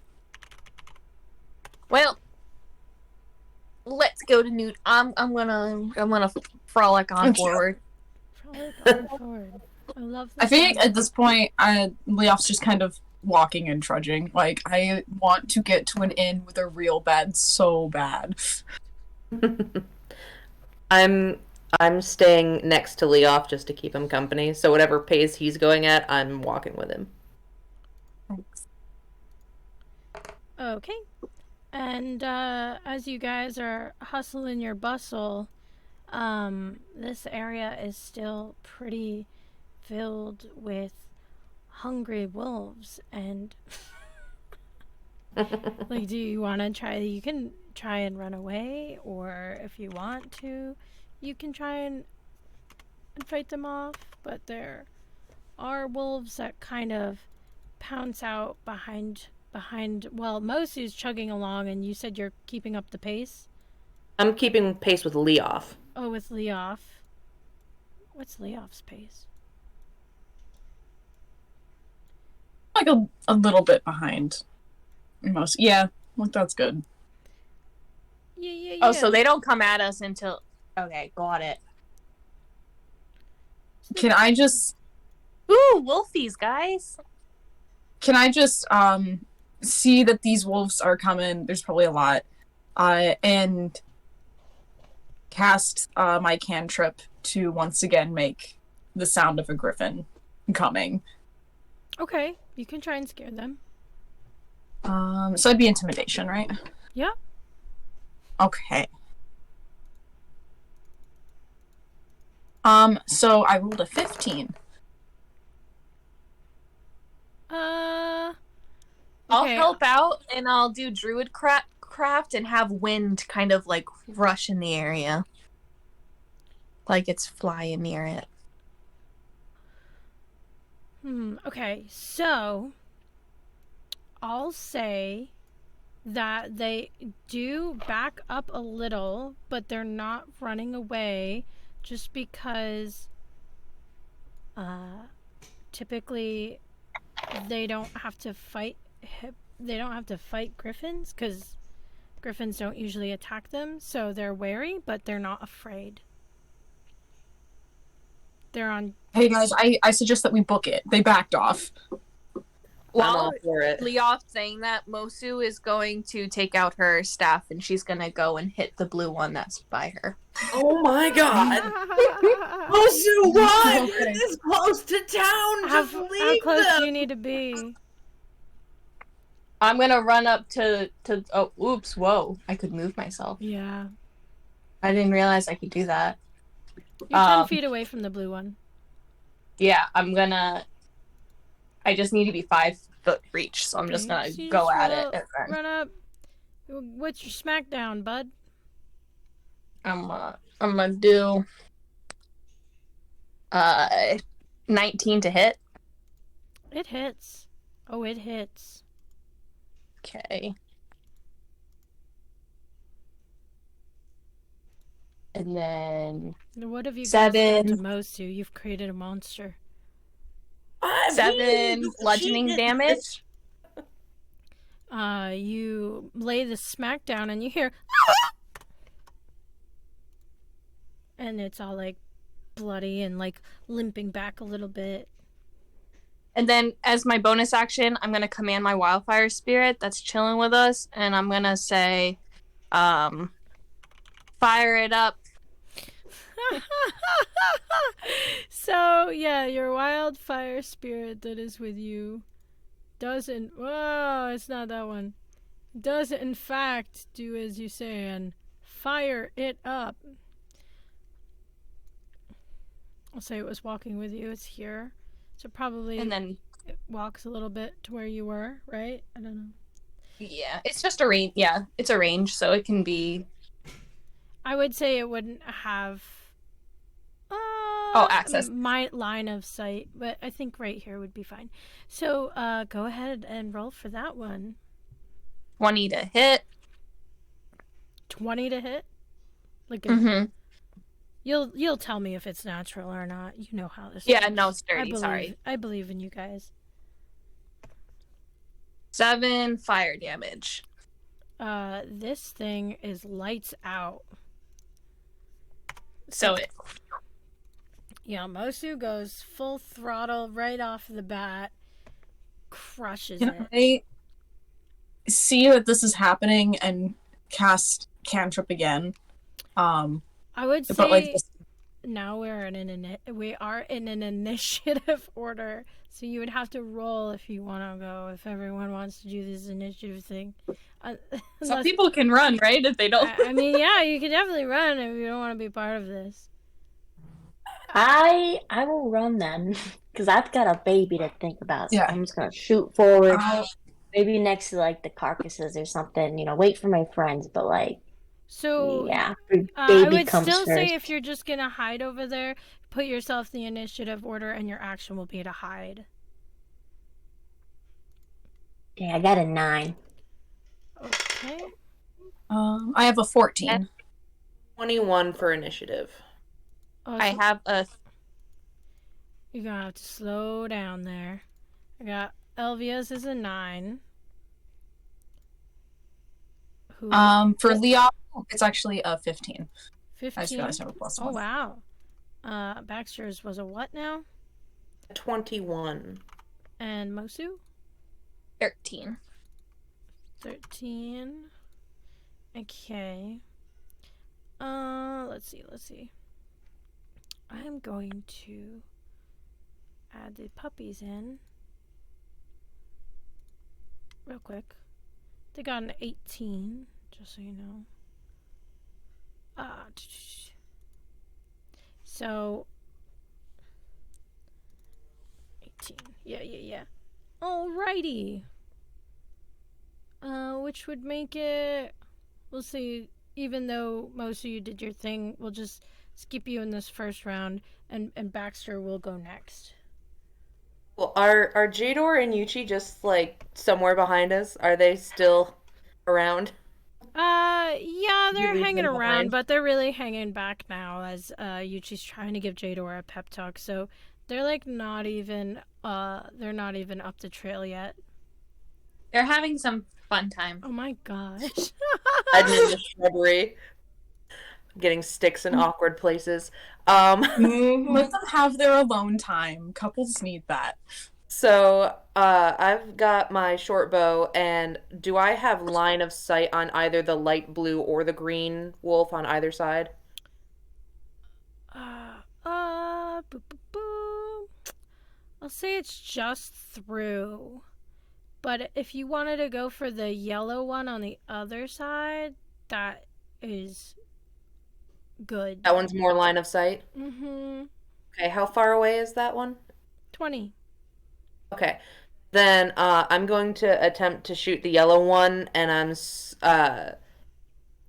Well, let's go to New. I'm gonna frolic on forward. Frolic on forward. I love that. I think at this point, Leoff's just kind of walking and trudging. Like, I want to get to an inn with a real bed so bad. I'm staying next to Leoff just to keep him company. So whatever pace he's going at, I'm walking with him. Okay. And as you guys are hustling your bustle, this area is still pretty filled with hungry wolves. And like, do you want to try? You can try and run away, or if you want to, you can try and fight them off. But there are wolves that kind of pounce out behind. Well, Mosu's chugging along, and you said you're keeping up the pace. I'm keeping pace with Leoff. Oh, with Leoff. What's Leoff's pace? Like a little bit behind. Most. Yeah, like that's good. Yeah. Oh, so they don't come at us until. Okay, got it. Can I just Ooh, wolfies, guys. see that these wolves are coming? There's probably a lot. And cast my cantrip to once again make the sound of a griffin coming. Okay, you can try and scare them. So it'd be intimidation, right? Yeah. Okay. So I rolled a 15. Uh, I'll okay. help out and I'll do druid craft and have wind kind of like rush in the area. Like it's flying near it. Okay, so I'll say that they do back up a little, but they're not running away just because typically they don't have to fight griffins because griffins don't usually attack them, so they're wary, but they're not afraid. They're on. Hey guys, I suggest that we book it. They backed off. I'm While all for it. Leoth saying that, Mosu is going to take out her staff and she's gonna go and hit the blue one that's by her. Oh my god. Mosu, why? We're Okay. this close to town. how Just leave close them. do you need to be? I'm gonna run up to oh oops, whoa. I could move myself. Yeah, I didn't realize I could do that. you're 10 feet away from the blue one. Yeah, I just need to be 5 foot reach, so I'm just Okay, gonna so you go just at roll it. up- And then Run up. What's your smackdown, bud? I'm gonna do 19 to hit. It hits. Oh, it hits. Okay. And then What have you guys 7. done to Mosu? You've created a monster. 7 bludgeoning cheated. damage. You lay the smack down and you hear and it's all like bloody and like limping back a little bit. And then as my bonus action, I'm gonna command my wildfire spirit that's chilling with us, and I'm gonna say, fire it up. So yeah, your wildfire spirit that is with you doesn't. Whoa, it's not that one. Does in fact do as you say and fire it up. I'll say it was walking with you. It's here, so probably And then it walks a little bit to where you were, right? I don't know. yeah, it's just a range. Yeah, it's a range, so it can be. I would say it wouldn't have. Access. My line of sight, but I think right here would be fine. So, go ahead and roll for that one. 20 to hit. 20 to hit. Like Mm-hmm. you'll tell me if it's natural or not. You know how this. Yeah, works. no, sturdy. Sorry. I believe in you guys. 7 fire damage. This thing is lights out. So it. Yeah, Mosu goes full throttle right off the bat, crushes Can it. I see that this is happening and cast cantrip again? I would say But like this, now we are in an initiative order, so you would have to roll if you want to go. If everyone wants to do this initiative thing, Some unless- people can run, right? If they don't. I mean, yeah, you could definitely run if you don't want to be part of this. I will run then, because I've got a baby to think about. So Yeah. I'm just gonna shoot forward, I'll- maybe next to like the carcasses or something. Wait for my friends, but like, So yeah, I baby would comes still first. say if you're just gonna hide over there, put yourself in the initiative order, and your action will be to hide. Yeah, I got a 9. Okay. I have a 14. 21 for initiative. Oh, I so have a. you're gonna have to slow down there. I got Elvia's is a 9. Who? For Leon, it's actually a 15. I just 15. realized I have a plus Oh one. wow. Baxter's was a what now? 21. And Mosu? 13. 13. Okay. Let's see. I'm going to add the puppies in real quick. They got an 18, just so you know. So 18. Yeah. Alrighty. Which would make it, we'll see, even though most of you did your thing, we'll just skip you in this first round, and Baxter will go next. Well, are Jador and Yuchi just like somewhere behind us? Are they still around? Yeah, they're leave hanging them around, behind? but they're really hanging back now as Yuchi's trying to give Jador a pep talk. So they're like not even they're not even up the trail yet. They're having some fun time. Oh my gosh. Hiding in the shrubbery, getting sticks in awkward places. Let them have their alone time. Couples need that. So, I've got my short bow, and do I have line of sight on either the light blue or the green wolf on either side? Boo, boo, boo. I'll say it's just through. But if you wanted to go for the yellow one on the other side, that is good. That one's more line of sight. Mm-hmm. Okay, how far away is that one? 20. Okay, then I'm going to attempt to shoot the yellow one, and I'm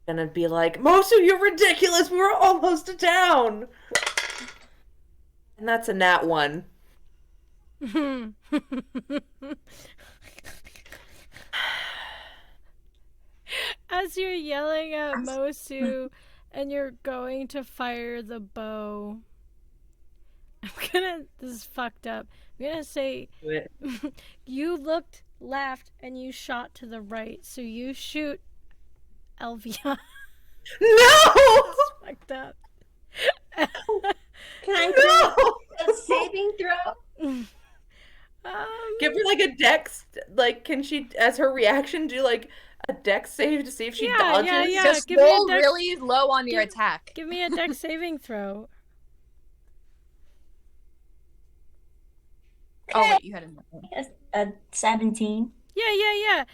gonna be like, Mosu, you're ridiculous. We were almost to town. And that's a nat one. As you're yelling at Mosu and you're going to fire the bow, this is fucked up. I'm gonna say Do it. you looked left and you shot to the right, so you shoot Elvia. No! Fucked up. Can I No! do a saving throw? Give her like a dex, like, can she, as her reaction, do like a dex save to see if she dodges? Yeah. Just give me a roll dex- really low on your give- attack. Give me a dex saving throw. Oh wait, you had another one. Yes, a 17. Yeah.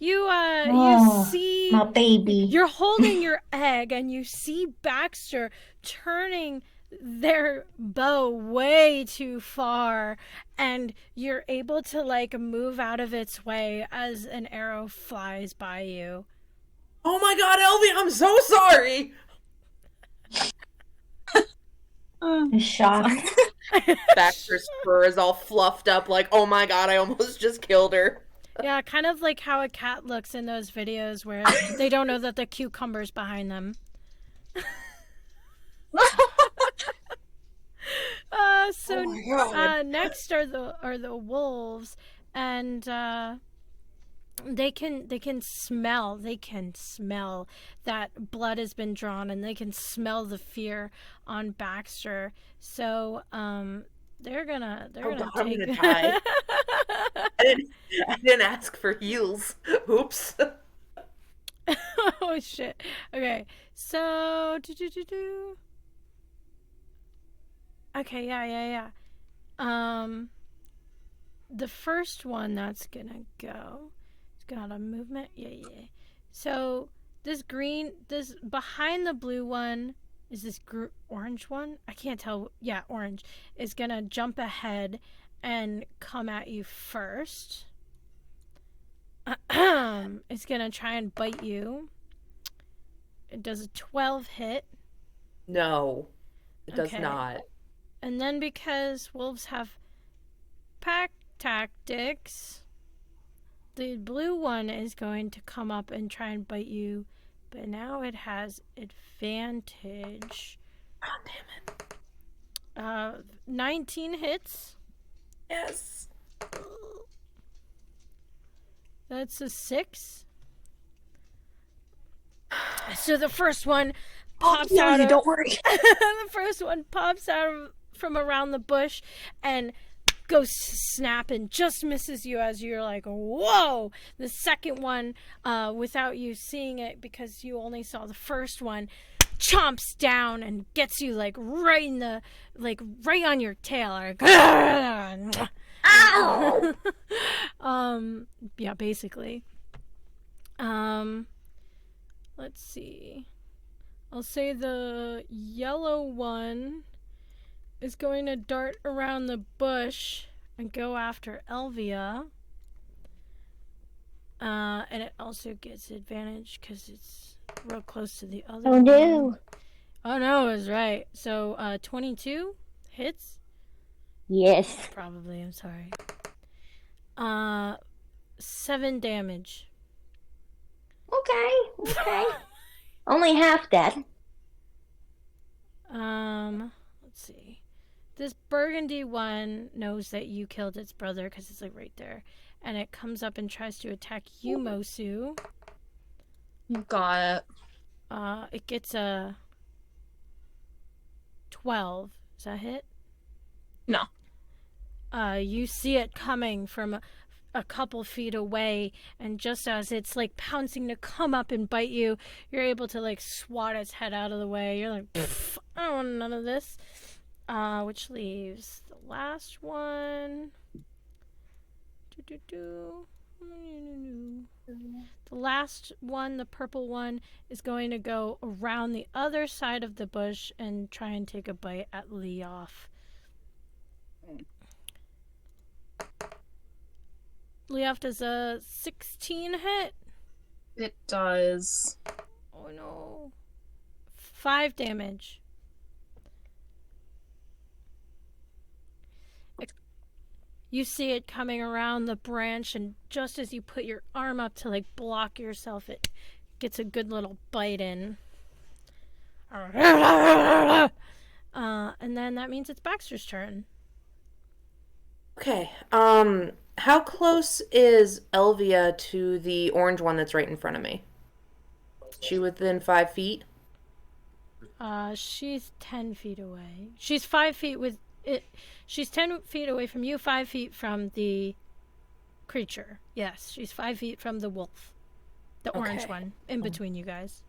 You Oh, see my baby. you're holding your egg and you see Baxter turning their bow way too far, and you're able to like move out of its way as an arrow flies by you. Oh my god, Elvie, I'm so sorry! I'm shocked. Baxter's fur is all fluffed up, like, oh my god, I almost just killed her. Yeah, kind of like how a cat looks in those videos where they don't know that the cucumber's behind them. Next are the wolves, and they can smell that blood has been drawn, and they can smell the fear on Baxter. So they're gonna God, I'm take. gonna die. I didn't ask for heals. Oops. Oh shit. Okay, so okay, yeah. The first one that's gonna go, it's got a movement. Yeah. So this behind the blue one is this orange one. I can't tell. Yeah, orange is gonna jump ahead and come at you first. It's gonna try and bite you. It does a 12 hit. No, it does Okay. not. And then because wolves have pack tactics, the blue one is going to come up and try and bite you, but now it has advantage. Oh, damn it. 19 hits. Yes. That's a 6. So the first one pops out of... Don't worry. The first one pops out from around the bush and goes snap and just misses you as you're like, whoa. The second one, without you seeing it because you only saw the first one, chomps down and gets you like right on your tail. Like, ow! Yeah, basically. Let's see. I'll say the yellow one is going to dart around the bush and go after Elvia. And it also gets advantage because it's real close to the other Oh one. no. Oh no, I was right. So 22 hits? Yes. Probably, I'm sorry. 7 damage. Okay. Only half dead. Let's see. This burgundy one knows that you killed its brother because it's like right there. And it comes up and tries to attack you, Mosu. Got it. It gets a 12. Is that a hit? No. You see it coming from a couple feet away, and just as it's like pouncing to come up and bite you, you're able to like swat its head out of the way. You're like, I don't want none of this. Which leaves the last one. The last one, the purple one, is going to go around the other side of the bush and try and take a bite at Leof. Leof does a 16 hit. It does. Oh no. 5 damage. You see it coming around the branch, and just as you put your arm up to like block yourself, it gets a good little bite in. And then that means it's Baxter's turn. Okay. How close is Elvia to the orange one that's right in front of me? She within 5 feet? She's 10 feet away. She's 5 feet with it. She's 10 feet away from you, 5 feet from the creature. Yes, she's 5 feet from the wolf. The orange Okay. one, in between you guys.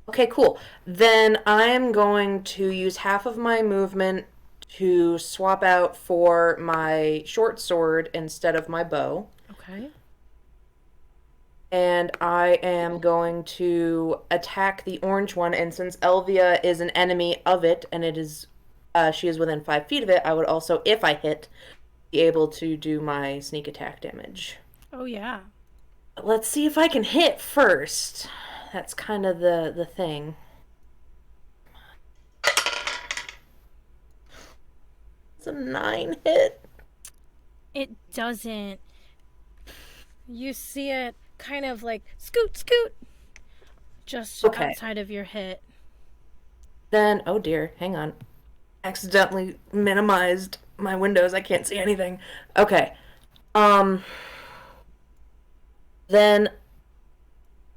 Okay, cool. Then I'm going to use half of my movement to swap out for my short sword instead of my bow. Okay. And I am going to attack the orange one, and since Elvia is an enemy of it, and it is, she is within 5 feet of it, I would also, if I hit, be able to do my sneak attack damage. Oh, yeah. But let's see if I can hit first. That's kind of the thing. It's a 9 hit. It doesn't. You see it kind of like scoot, scoot, just Okay. outside of your hit. Then, oh dear, hang on. Accidentally minimized my windows. I can't see anything. Okay. Then,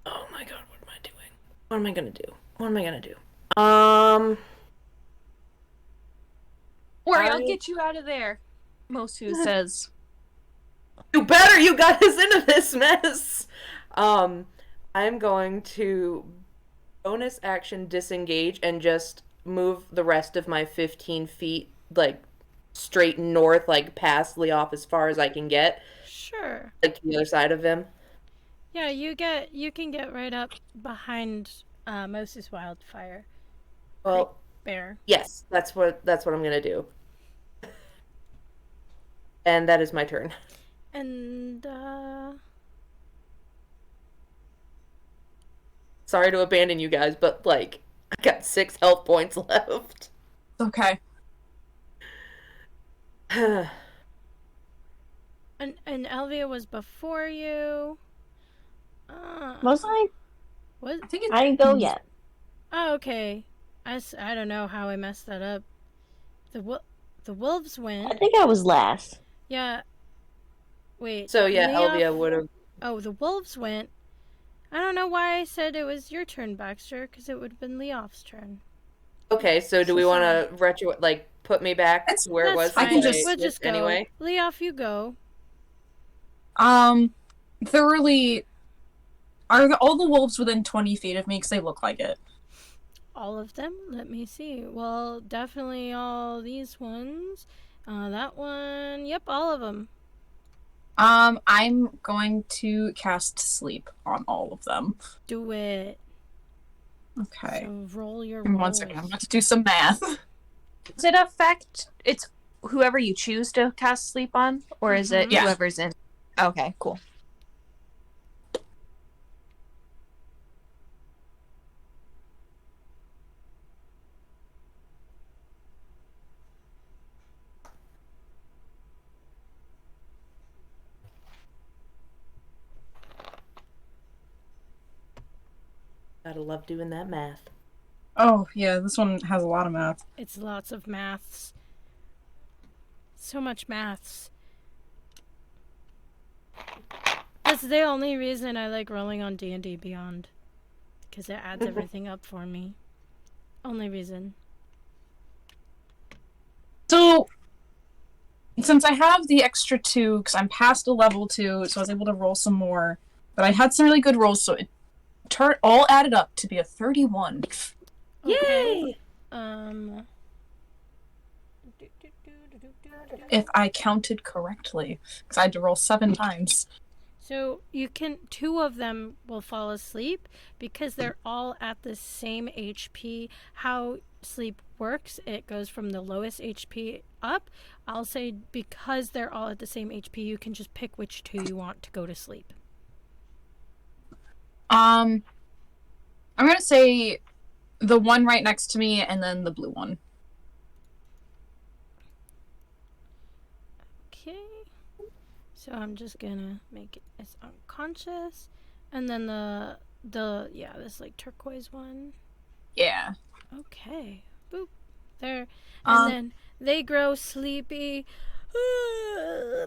oh my god, what am I doing? What am I gonna do? What am I gonna do? Worry, I'll get you out of there. Mosu says. You better, you got us into this mess. I'm going to bonus action disengage and just move the rest of my 15 feet, like, straight north, like, past Leof as far as I can get, Sure. like, to the other side of him. Yeah, you can get right up behind Moses Wildfire. Well, Bear. yes, that's what I'm gonna do. And that is my turn. And Sorry to abandon you guys, but, like, I got 6 health points left. Okay. and Elvia was before you. Was I? What? I think it's I didn't go yet. Oh, okay. I don't know how I messed that up. The wolves I went. think I was last. Yeah. Wait. So, yeah, Leof- Elvia would have... Oh, the wolves went. I don't know why I said it was your turn, Baxter, because it would have been Leof's turn. Okay, so do we want to put me back That's- where it was? That's fine. I can just- We'll just go. Anyway. Leof, you go. Thoroughly. Are all the wolves within 20 feet of me? Because they look like it. All of them? Let me see. Well, definitely all these ones. That one. Yep, all of them. I'm going to cast sleep on all of them. Do it. Okay. So roll your Give me rolls. 1 second. I'm about to do some math. Does it affect it's whoever you choose to cast sleep on, or is it Yeah. whoever's in? Okay, cool. Gotta love doing that math. Oh, yeah, this one has a lot of math. It's lots of maths. So much maths. That's the only reason I like rolling on D&D Beyond. Because it adds everything up for me. Only reason. So, since I have the extra 2, because I'm past a level 2, so I was able to roll some more, but I had some really good rolls, so it all added up to be a 31. Okay. If I counted correctly, because I had to roll 7 times. So you can, 2 of them will fall asleep because they're all at the same HP. How sleep works, it goes from the lowest HP up. I'll say because they're all at the same HP, you can just pick which 2 you want to go to sleep. I'm gonna say the one right next to me and then the blue one. Okay. So I'm just gonna make it as unconscious. And then this like turquoise one. Yeah. Okay. Boop. There. And Um, then they grow sleepy.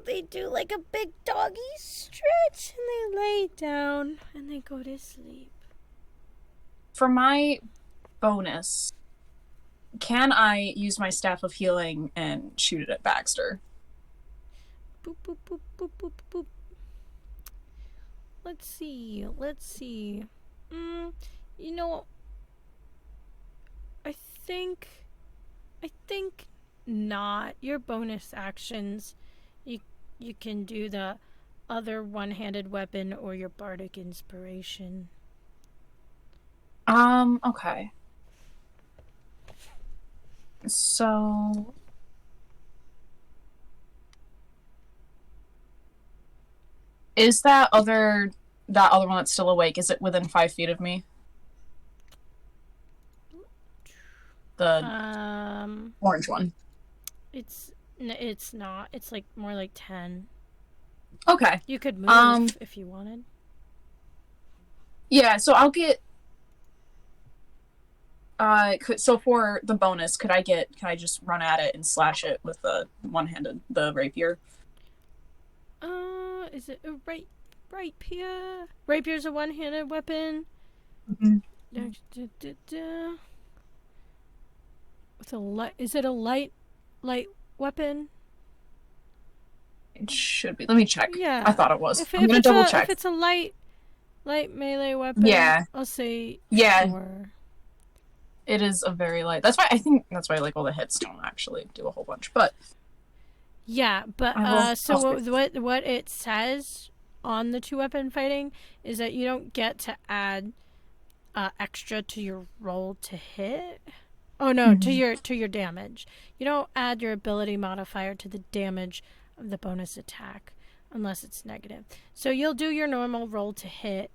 They do like a big doggy stretch and they lay down and they go to sleep. for my bonus, can I use my Staff of Healing and shoot it at Baxter? Boop, boop, boop, boop, boop, boop. Let's see. You know, I think not. Your bonus actions, you can do the other one-handed weapon or your bardic inspiration. Okay. So... Is that other one that's still awake, is it within 5 feet of me? The orange one. It's not. It's like more like 10. Okay. You could move if you wanted. Yeah, so I'll get... so for the bonus, can I just run at it and slash it with the the rapier? Is it a rapier? Rapier's a one-handed weapon. Mm-hmm. Is it a light weapon? It should be. Let me check. Yeah. I thought it was. If I'm gonna it's double check. If it's a light melee weapon, Yeah. I'll say Yeah. 4. It is a very light. That's why like all the hits don't actually do a whole bunch. But yeah, but what it says on the 2-weapon fighting is that you don't get to add extra to your roll to hit. Oh no, to your damage. You don't add your ability modifier to the damage of the bonus attack unless it's negative. So you'll do your normal roll to hit,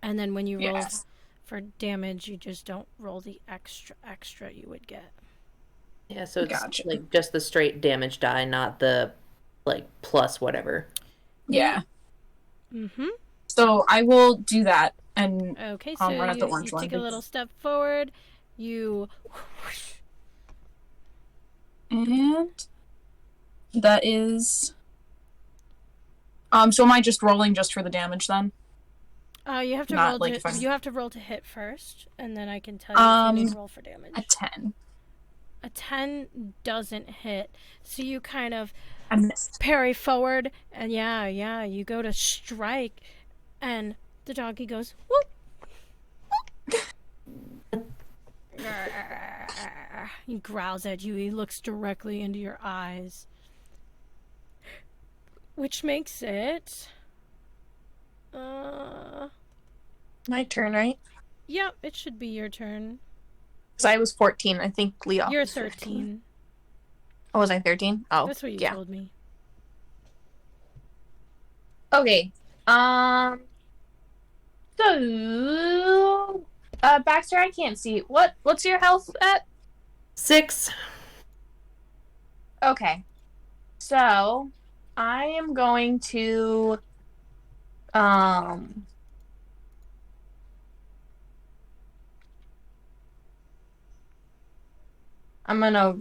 and then when you roll for damage, you just don't roll the extra you would get. Yeah, so it's like just the straight damage die, not the like plus whatever. Yeah. Mm-hmm. So I will do that and okay, so run at the orange you one. take a little step forward, and that is so am I just rolling just for the damage then? You have to Not roll like you have to roll to hit first, and then I can tell you if you need to roll for damage. A 10. A 10 doesn't hit, so you kind of I missed. parry forward, and you go to strike, and the doggy goes whoop. He growls at you. He looks directly into your eyes, which makes it my turn, right? Yep, it should be your turn. Because I was 14. I think Leof You're was 15. 13. Oh, was I 13? Oh, That's what you yeah. told me. Okay. So, Baxter, I can't see. What's your health at? 6. Okay. So, I am going to I'm gonna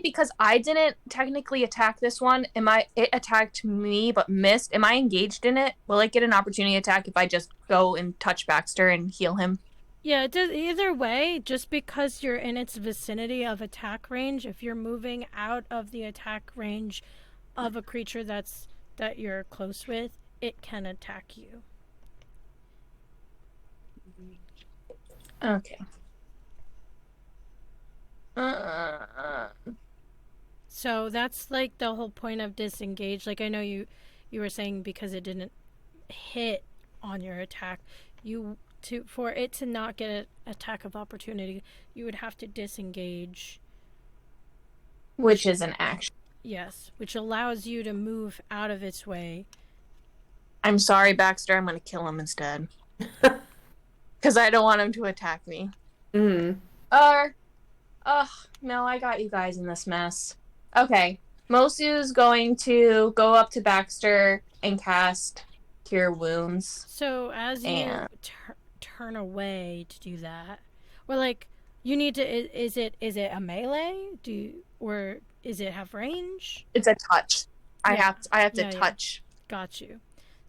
because I didn't technically attack this one, it attacked me but missed. Am I engaged in it? Will it get an opportunity attack if I just go and touch Baxter and heal him? Yeah, it does. Either way, just because you're in its vicinity of attack range, if you're moving out of the attack range of a creature that you're close with, it can attack you. Okay. So that's like the whole point of disengage. Like I know you were saying because it didn't hit on your attack, for it to not get an attack of opportunity, you would have to disengage. Which is an action. Yes, which allows you to move out of its way. I'm sorry, Baxter. I'm gonna kill him instead. Because I don't want him to attack me. Mm. No, I got you guys in this mess. Okay. Mosu's going to go up to Baxter and cast Cure Wounds. So as you turn away to do that, or like you need to, is it a melee? Or is it have range? It's a touch. Yeah. I have to touch. Yeah. Got you.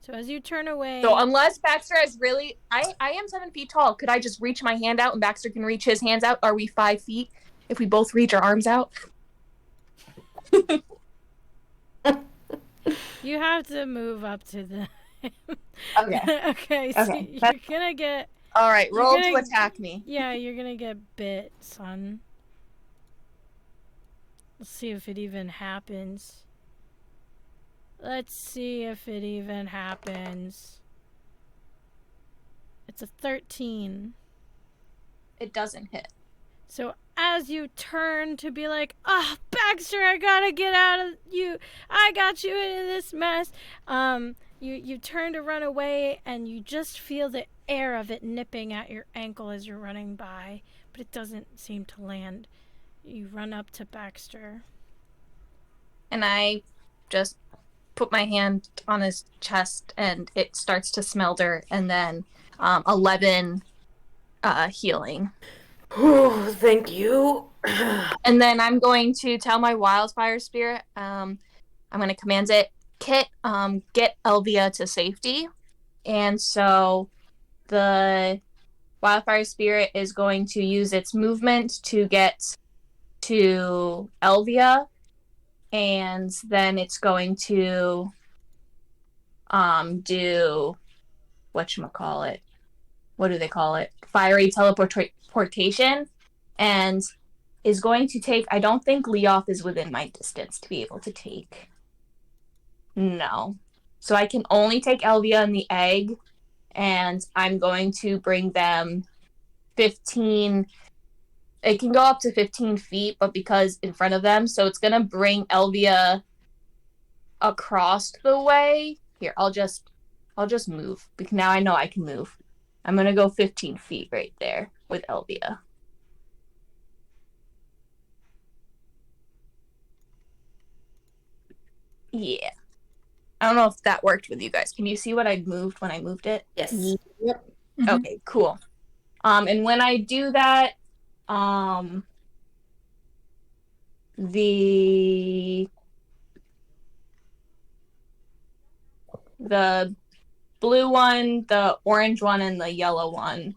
So as you turn away. So unless Baxter has really, I am 7 feet tall. Could I just reach my hand out and Baxter can reach his hands out? Are we 5 feet if we both reach our arms out? You have to move up to the. Okay. Okay. So you're gonna get. All right. Roll to attack me. Yeah, you're gonna get bit, son. Let's see if it even happens. Let's see if it even happens. It's a 13. It doesn't hit. So as you turn to be like, Baxter, I gotta get out of you. I got you into this mess. You turn to run away and you just feel the air of it nipping at your ankle as you're running by, but it doesn't seem to land. You run up to Baxter. And I just put my hand on his chest and it starts to smolder, and then 11 healing. Oh, thank you. And then I'm going to tell my wildfire spirit, I'm going to command it, Kit, get Elvia to safety. And so the wildfire spirit is going to use its movement to get to Elvia, and then it's going to do whatchamacallit. What do they call it? Fiery teleportation, and is going to take, I don't think Leof is within my distance to be able to take. No. So I can only take Elvia and the egg, and I'm going to bring them 15. It can go up to 15 feet, but because in front of them, so it's going to bring Elvia across the way. Here, I'll just move, because now I know I can move. I'm going to go 15 feet right there with Elvia. Yeah. I don't know if that worked with you guys. Can you see what I moved when I moved it? Yes. Yep. Mhm. Okay, cool. And when I do that, the blue one, the orange one, and the yellow one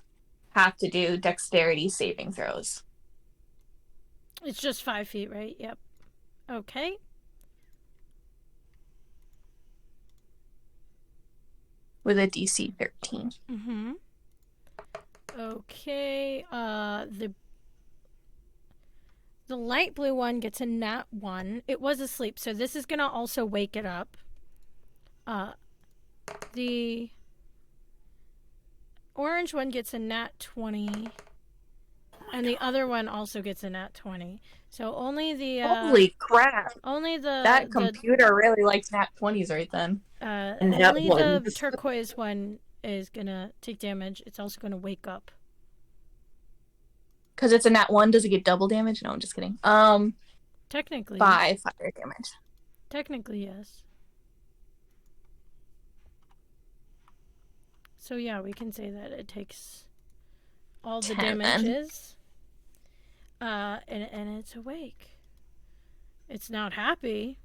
have to do dexterity saving throws. It's just 5 feet, right? Yep. Okay. With a DC 13. Mm-hmm. Okay. The light blue one gets a nat 1. It was asleep, so this is gonna also wake it up. The orange one gets a nat 20, and the other one also gets a nat 20. So only the Holy crap! only That computer really likes nat 20s right then. And nat only the ones. turquoise one is gonna take damage. It's also gonna wake up. Because it's a nat 1, does it get double damage? No, I'm just kidding. Technically, 5 fire damage. Technically, yes. So yeah, we can say that it takes all the 10 then. damages. And it's awake. It's not happy.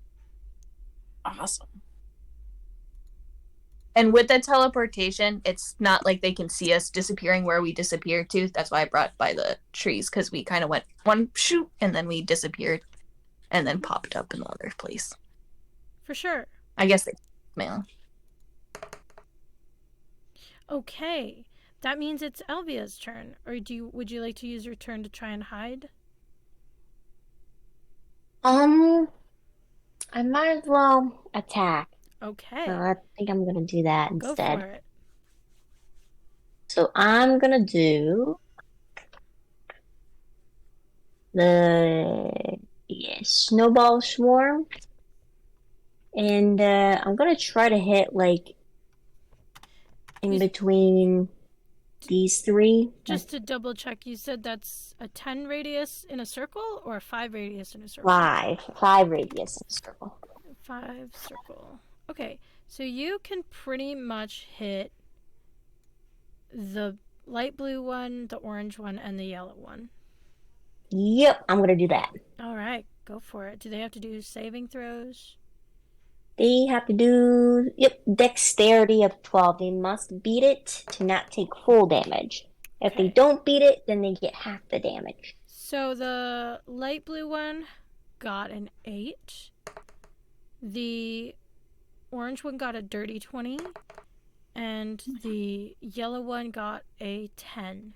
Awesome. And with the teleportation, it's not like they can see us disappearing where we disappeared to. That's why I brought by the trees, because we kind of went one shoot and then we disappeared and then popped up in the other place. For sure. I guess they man. Okay. That means it's Elvia's turn. Or would you like to use your turn to try and hide? I might as well attack. Okay. So I think I'm gonna do that Go instead. for it. So I'm gonna do the snowball swarm, and I'm gonna try to hit like in You- between these three. Just to double check, you said that's a 10 radius in a circle or a 5 radius in a circle? Five radius in a circle. 5 circle. Okay, so you can pretty much hit the light blue one, the orange one, and the yellow one. Yep, I'm gonna do that. All right, go for it. Do they have to do saving throws? They have to do dexterity of 12. They must beat it to not take full damage. If they Okay. don't beat it, then they get half the damage. So the light blue one got an 8. The orange one got a dirty 20. And the yellow one got a 10.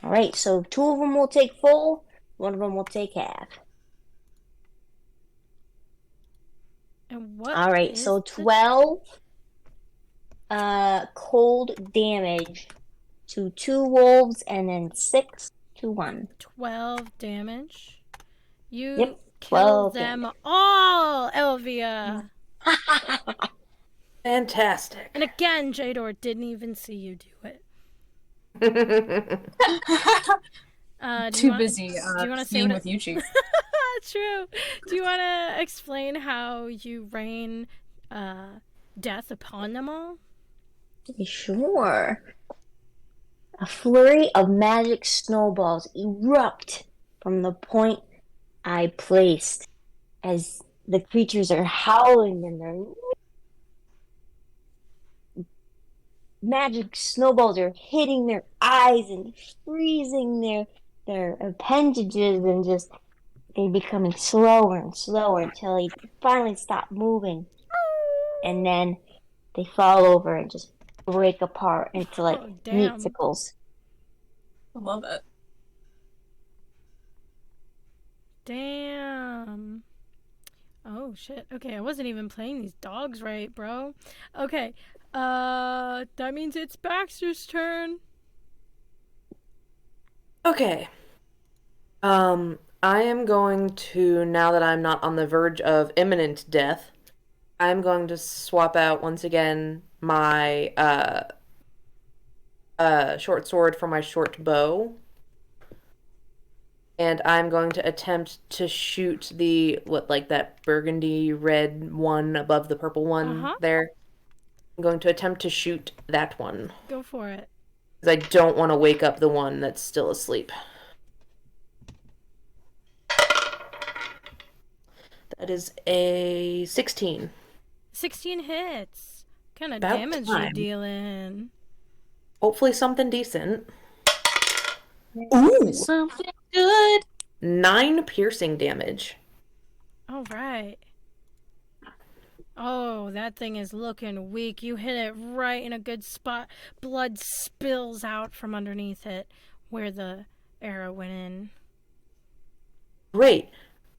All right, so 2 of them will take full, 1 of them will take half. And what? All right, is so the 12 cold damage to 2 wolves, and then 6 to 1. 12 damage. You Yep, kill 12 them damage. all, Elvia. Fantastic. And again, Jador didn't even see you do it. Too busy do you want to say skiing what with you, Chief. True. Do you want to explain how you rain death upon them all? Sure. A flurry of magic snowballs erupt from the point I placed as the creatures are howling and their magic snowballs are hitting their eyes and freezing their appendages, and just they becoming slower and slower until they finally stop moving, and then they fall over and just break apart into like Oh, damn. meatsicles. I love it. Damn. Oh shit. Okay, I wasn't even playing these dogs right, bro. Okay. That means it's Baxter's turn. Okay. I am going to, now that I'm not on the verge of imminent death, I'm going to swap out once again my short sword for my short bow. And I'm going to attempt to shoot that burgundy red one above the purple one there. I'm going to attempt to shoot that one. Go for it. Because I don't want to wake up the one that's still asleep. That is a 16. 16 hits. What kind of About damage time. you dealing? Hopefully something decent. Ooh! Something good. 9 piercing damage. All right. Oh, that thing is looking weak. You hit it right in a good spot. Blood spills out from underneath it where the arrow went in. Great.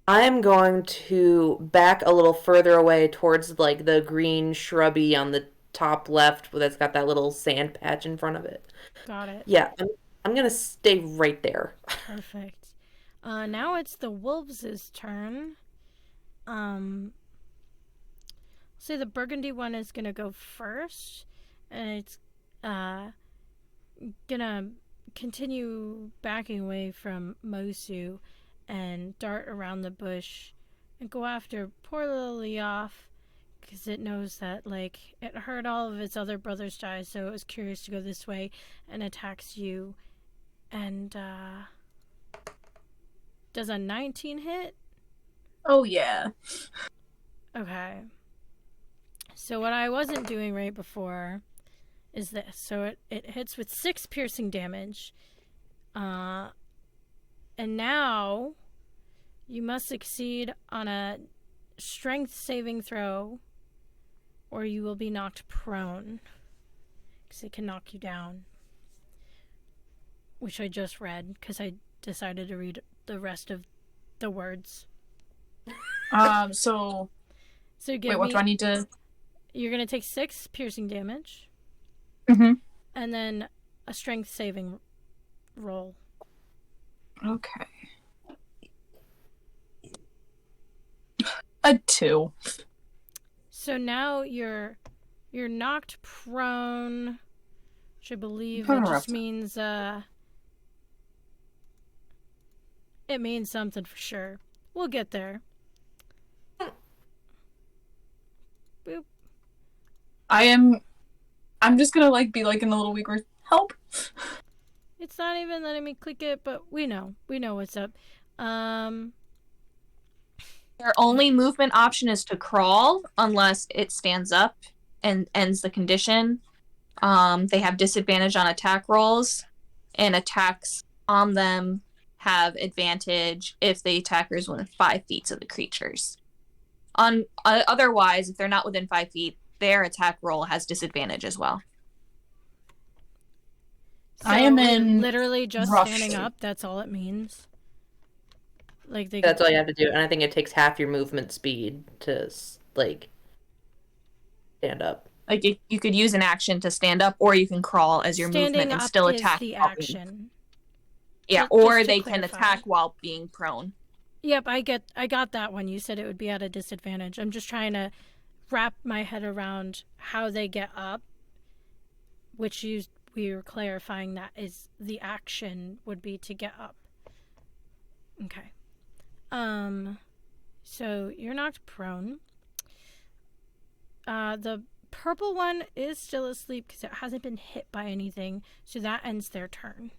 I am going to back a little further away towards like the green shrubby on the top left that's got that little sand patch in front of it. Got it. Yeah, I'm gonna stay right there. Perfect. Now it's the wolves' turn. Say the burgundy one is gonna go first, and it's gonna continue backing away from Mosu and dart around the bush and go after poor little Leof because it knows that, like, it heard all of its other brothers die, so it was curious to go this way and attacks you. And, does a 19 hit? Oh, yeah. Okay. So what I wasn't doing right before is this. So it hits with 6 piercing damage. And now you must succeed on a strength saving throw or you will be knocked prone. Because it can knock you down. Which I just read because I decided to read the rest of the words. So give wait, what do I need to... You're going to take 6 piercing damage. Mm-hmm. And then a strength saving roll. Okay. A 2. So now you're knocked prone, which I believe that just means it means something for sure. We'll get there. Boop. I'm just gonna like be like in the little weak word, help. It's not even letting me click it, but we know what's up. Their only movement option is to crawl unless it stands up and ends the condition. They have disadvantage on attack rolls, and attacks on them have advantage if the attacker is within 5 feet of the creatures. Otherwise, if they're not within 5 feet, their attack roll has disadvantage as well. So I am in literally just rush. standing up. That's all it means. Like That's all you have to do, and I think it takes half your movement speed to like stand up. Like you could use an action to stand up, or you can crawl as your standing movement and up still is attack. the action. Yeah, Just or to they can clarify. attack while being prone. Yep, I got that one. You said it would be at a disadvantage. I'm just trying to wrap my head around how they get up, which we were clarifying that is the action would be to get up. Okay. So you're knocked prone. The purple one is still asleep because it hasn't been hit by anything, so that ends their turn.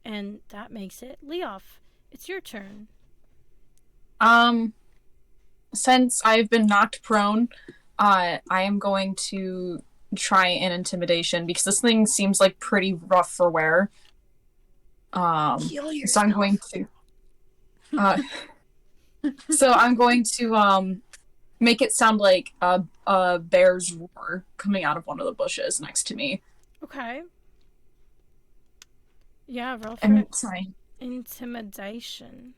And that makes it Leof. It's your turn. Since I've been knocked prone, I am going to try an intimidation because this thing seems like pretty rough for wear. So I'm going to make it sound like a bear's roar coming out of one of the bushes next to me. Okay. Yeah, roll for And it. sorry. Intimidation.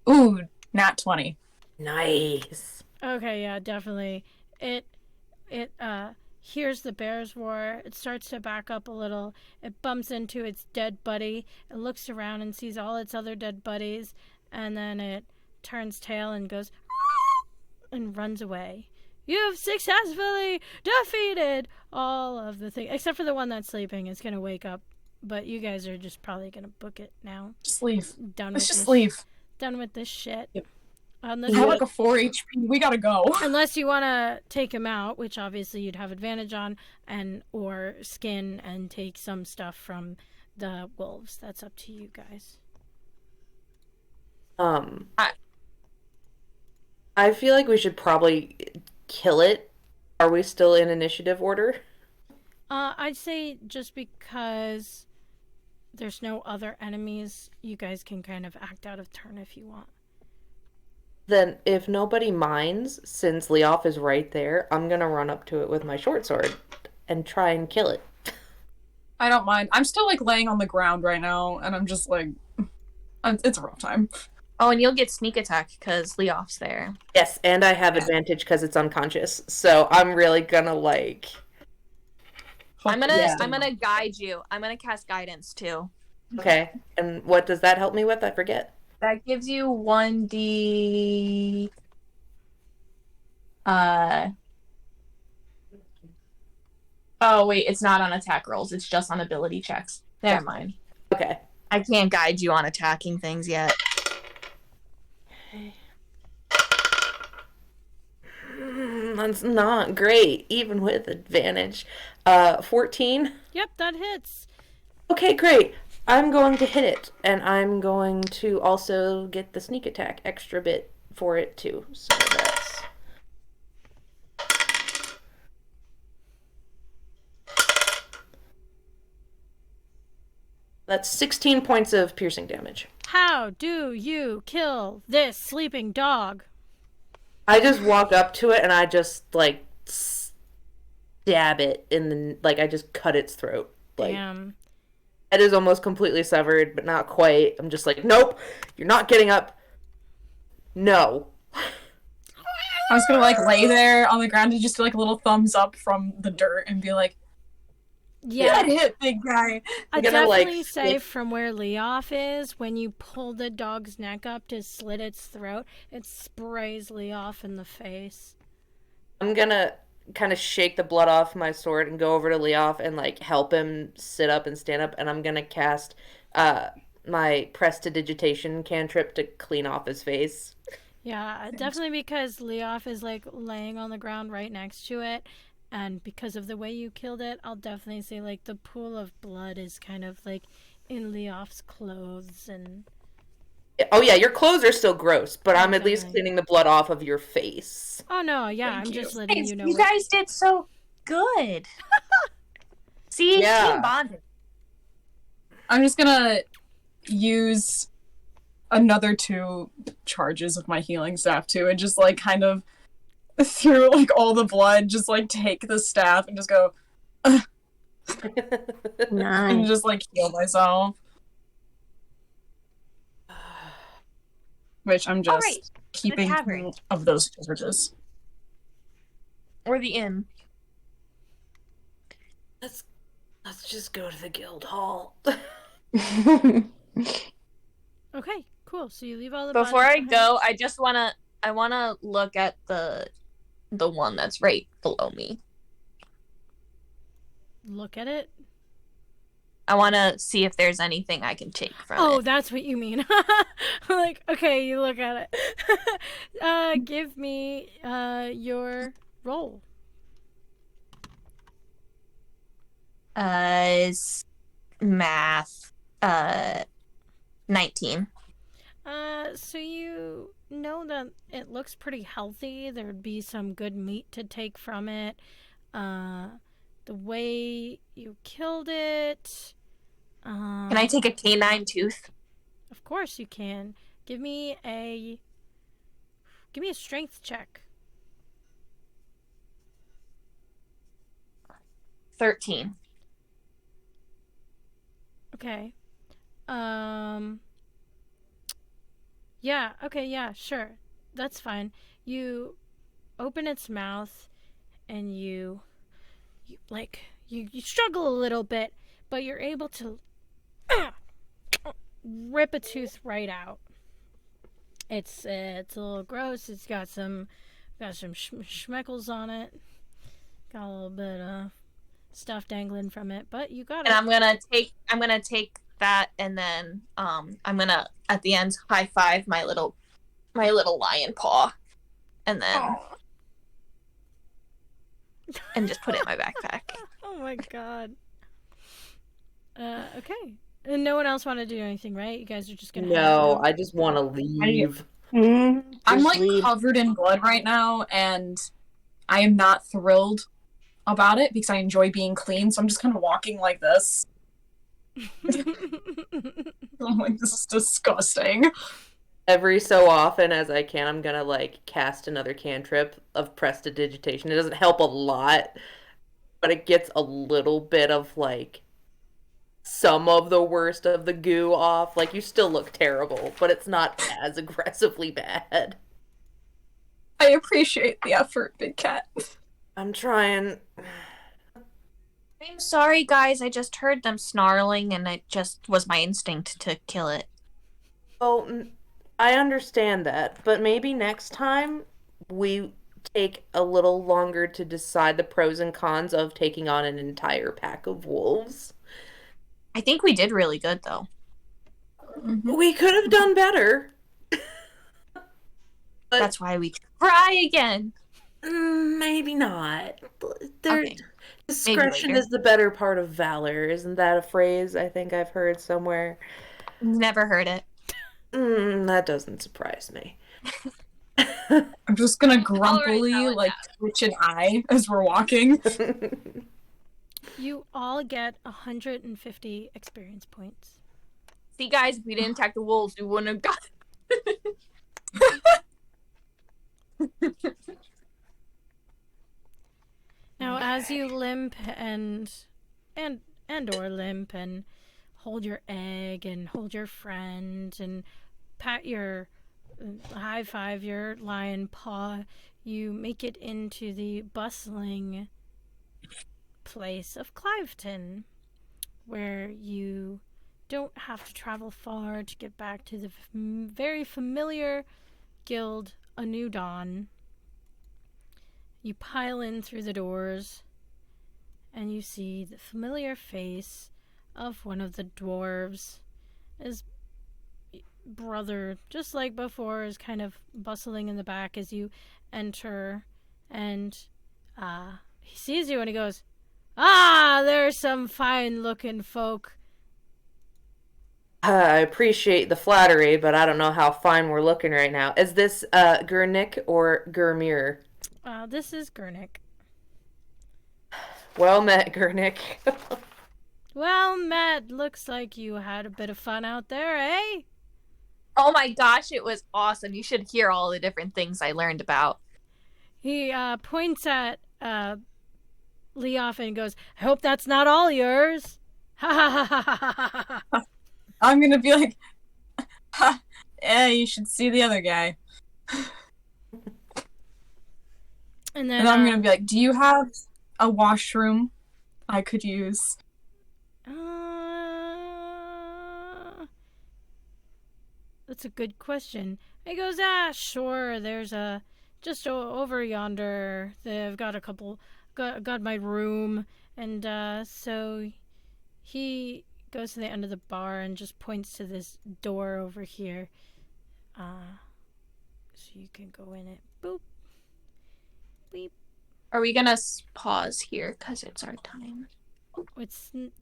Ooh, nat 20. Nice. Okay, yeah, definitely. It hears the bear's roar. It starts to back up a little. It bumps into its dead buddy. It looks around and sees all its other dead buddies, and then it turns tail and goes and runs away. You've successfully defeated all of the things, except for the one that's sleeping. It's gonna wake up, but you guys are just probably gonna book it now. Just leave. Done Let's with just this. leave. Done with this shit. Yep. Unless I have like a 4 HP. We gotta go. Unless you want to take him out, which obviously you'd have advantage on, or skin and take some stuff from the wolves. That's up to you guys. I feel like we should probably kill it. Are we still in initiative order? I'd say just because there's no other enemies, you guys can kind of act out of turn if you want. Then, if nobody minds, since Leof is right there, I'm gonna run up to it with my short sword and try and kill it. I don't mind. I'm still like laying on the ground right now, and I'm just like, it's a rough time. Oh, and you'll get sneak attack because Leoff's there. Yes, and I have advantage because it's unconscious. So I'm really gonna like. I'm Yeah. gonna guide you. I'm gonna cast guidance too. Okay, and what does that help me with? I forget. That gives you 1d. Oh wait, it's not on attack rolls. It's just on ability checks. Never mind. Okay. I can't guide you on attacking things yet. That's not great, even with advantage. 14. Yep, that hits. Okay, great. I'm going to hit it, and I'm going to also get the sneak attack extra bit for it too. So that's 16 points of piercing damage. How do you kill this sleeping dog? I just walk up to it and I just like stab it in the I just cut its throat. Like, Damn. it is almost completely severed, but not quite. I'm just like, nope, you're not getting up. No. I was gonna like lay there on the ground and just do like a little thumbs up from the dirt and be like, Yeah. "Good hit, big guy." I gonna, like, definitely say from where Leoff is, when you pull the dog's neck up to slit its throat, it sprays Leoff in the face. I'm gonna kind of shake the blood off my sword and go over to Leoff and like help him sit up and stand up, and I'm gonna cast my prestidigitation cantrip to clean off his face. Yeah, definitely because Leoff is like laying on the ground right next to it, and because of the way you killed it, I'll definitely say like the pool of blood is kind of like in Leoff's clothes and. Oh yeah, your clothes are still gross, but I'm at least Definitely. cleaning the blood off of your face. Oh no, yeah, Thank I'm you. just letting Guys, you know. you guys did so good. See, Yeah. team bonding. I'm just gonna use another 2 charges of my healing staff too, and just like kind of through like all the blood, just like take the staff and just go and Nice. just like heal myself. Which I'm just Alright, keeping tavern. 2 of those charges. Or the inn. Let's just go to the guild hall. Okay, cool. So you leave all the. Before bodies I behind? go, I wanna look at the one that's right below me. Look at it. I wanna see if there's anything I can take from Oh, it. that's what you mean. Like, okay, you look at it. Give me your roll. Math. 19. So you know that it looks pretty healthy. There'd be some good meat to take from it. The way you killed it. Can I take a canine tooth? Of course you can. Give me a strength check. 13. Okay. Yeah, okay, yeah, sure. That's fine. You open its mouth and you struggle a little bit, but you're able to rip a tooth right out. It's a little gross. It's got some schmeckles on it. Got a little bit of stuff dangling from it, but you got it. And I'm gonna take that, and then I'm gonna at the end high five my little lion paw, and then and just put it in my backpack. Oh my god. Okay. And no one else want to do anything, right? You guys are just gonna. No, I just want to leave. I'm Just like leave. covered in blood right now, and I am not thrilled about it because I enjoy being clean. So I'm just kind of walking like this. I'm like, this is disgusting. Every so often as I can, I'm gonna like cast another cantrip of prestidigitation. It doesn't help a lot, but it gets a little bit of like some of the worst of the goo off. Like, you still look terrible, but it's not as aggressively bad. I appreciate the effort, Big Cat. I'm trying. I'm sorry, guys. I just heard them snarling, and it just was my instinct to kill it. Oh, I understand that, but maybe next time we take a little longer to decide the pros and cons of taking on an entire pack of wolves. I think we did really good, though. We could have done better. But That's why we try again. maybe not. Okay. Discretion later. is the better part of valor. Isn't that a phrase I think I've heard somewhere? Never heard it. That doesn't surprise me. I'm just gonna I'll write grumpily, that one like, down. twitch an eye as we're walking. You all get 150 experience points. See, guys, if we didn't attack the wolves, we wouldn't have got. Now, as you limp and or limp and hold your egg and hold your friend and pat your high five your lion paw, you make it into the bustling place of Cliveton, where you don't have to travel far to get back to the very familiar guild, A New Dawn. You pile in through the doors, and you see the familiar face of one of the dwarves. His brother, just like before, is kind of bustling in the back as you enter, and he sees you and he goes, "Ah, there's some fine-looking folk." I appreciate the flattery, but I don't know how fine we're looking right now. Is this Gurnik or Gurmir? This is Gurnik. Well met, Gurnik. Well met. Looks like you had a bit of fun out there, eh? Oh my gosh, it was awesome. You should hear all the different things I learned about. He points at Leof and goes, "I hope that's not all yours." Ha ha ha ha ha ha ha. I'm gonna be like, ha, yeah, you should see the other guy. And then And I'm gonna be like, do you have a washroom I could use? That's a good question. He goes, sure, there's a, just over yonder, they've got a couple, got my room, and so he goes to the end of the bar and just points to this door over here. So you can go in it. Boop. Beep. Are we gonna pause here because it's our time?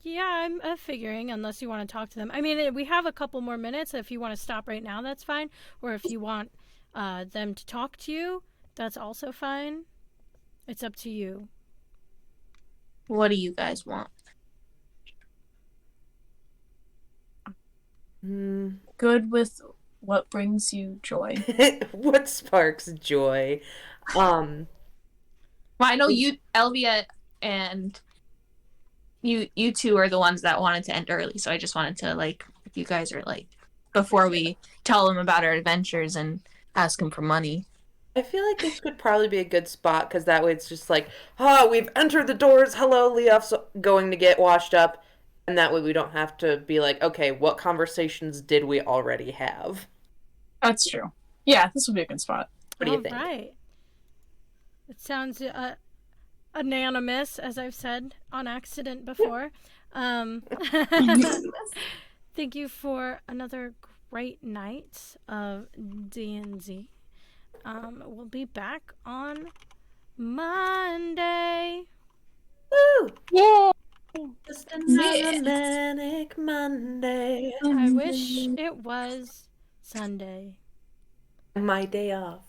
Yeah, I'm figuring, unless you want to talk to them. I mean, we have a couple more minutes. If you want to stop right now, that's fine. Or if you want them to talk to you, that's also fine. It's up to you. What do you guys want? Good with what brings you joy. What sparks joy? Well, I know you, Elvia, and you two are the ones that wanted to end early, so I just wanted to, like, if you guys are, like, before we tell them about our adventures and ask them for money. I feel like this would probably be a good spot, because that way it's just like, we've entered the doors, hello, Leof's going to get washed up, and that way we don't have to be like, okay, what conversations did we already have? That's true. Yeah, this would be a good spot. What do you think? All right. It sounds anonymous, as I've said on accident before. Thank you for another great night of D&Z. We'll be back on Monday. Woo! Yay! Just another manic Monday. I wish it was Sunday. My day off.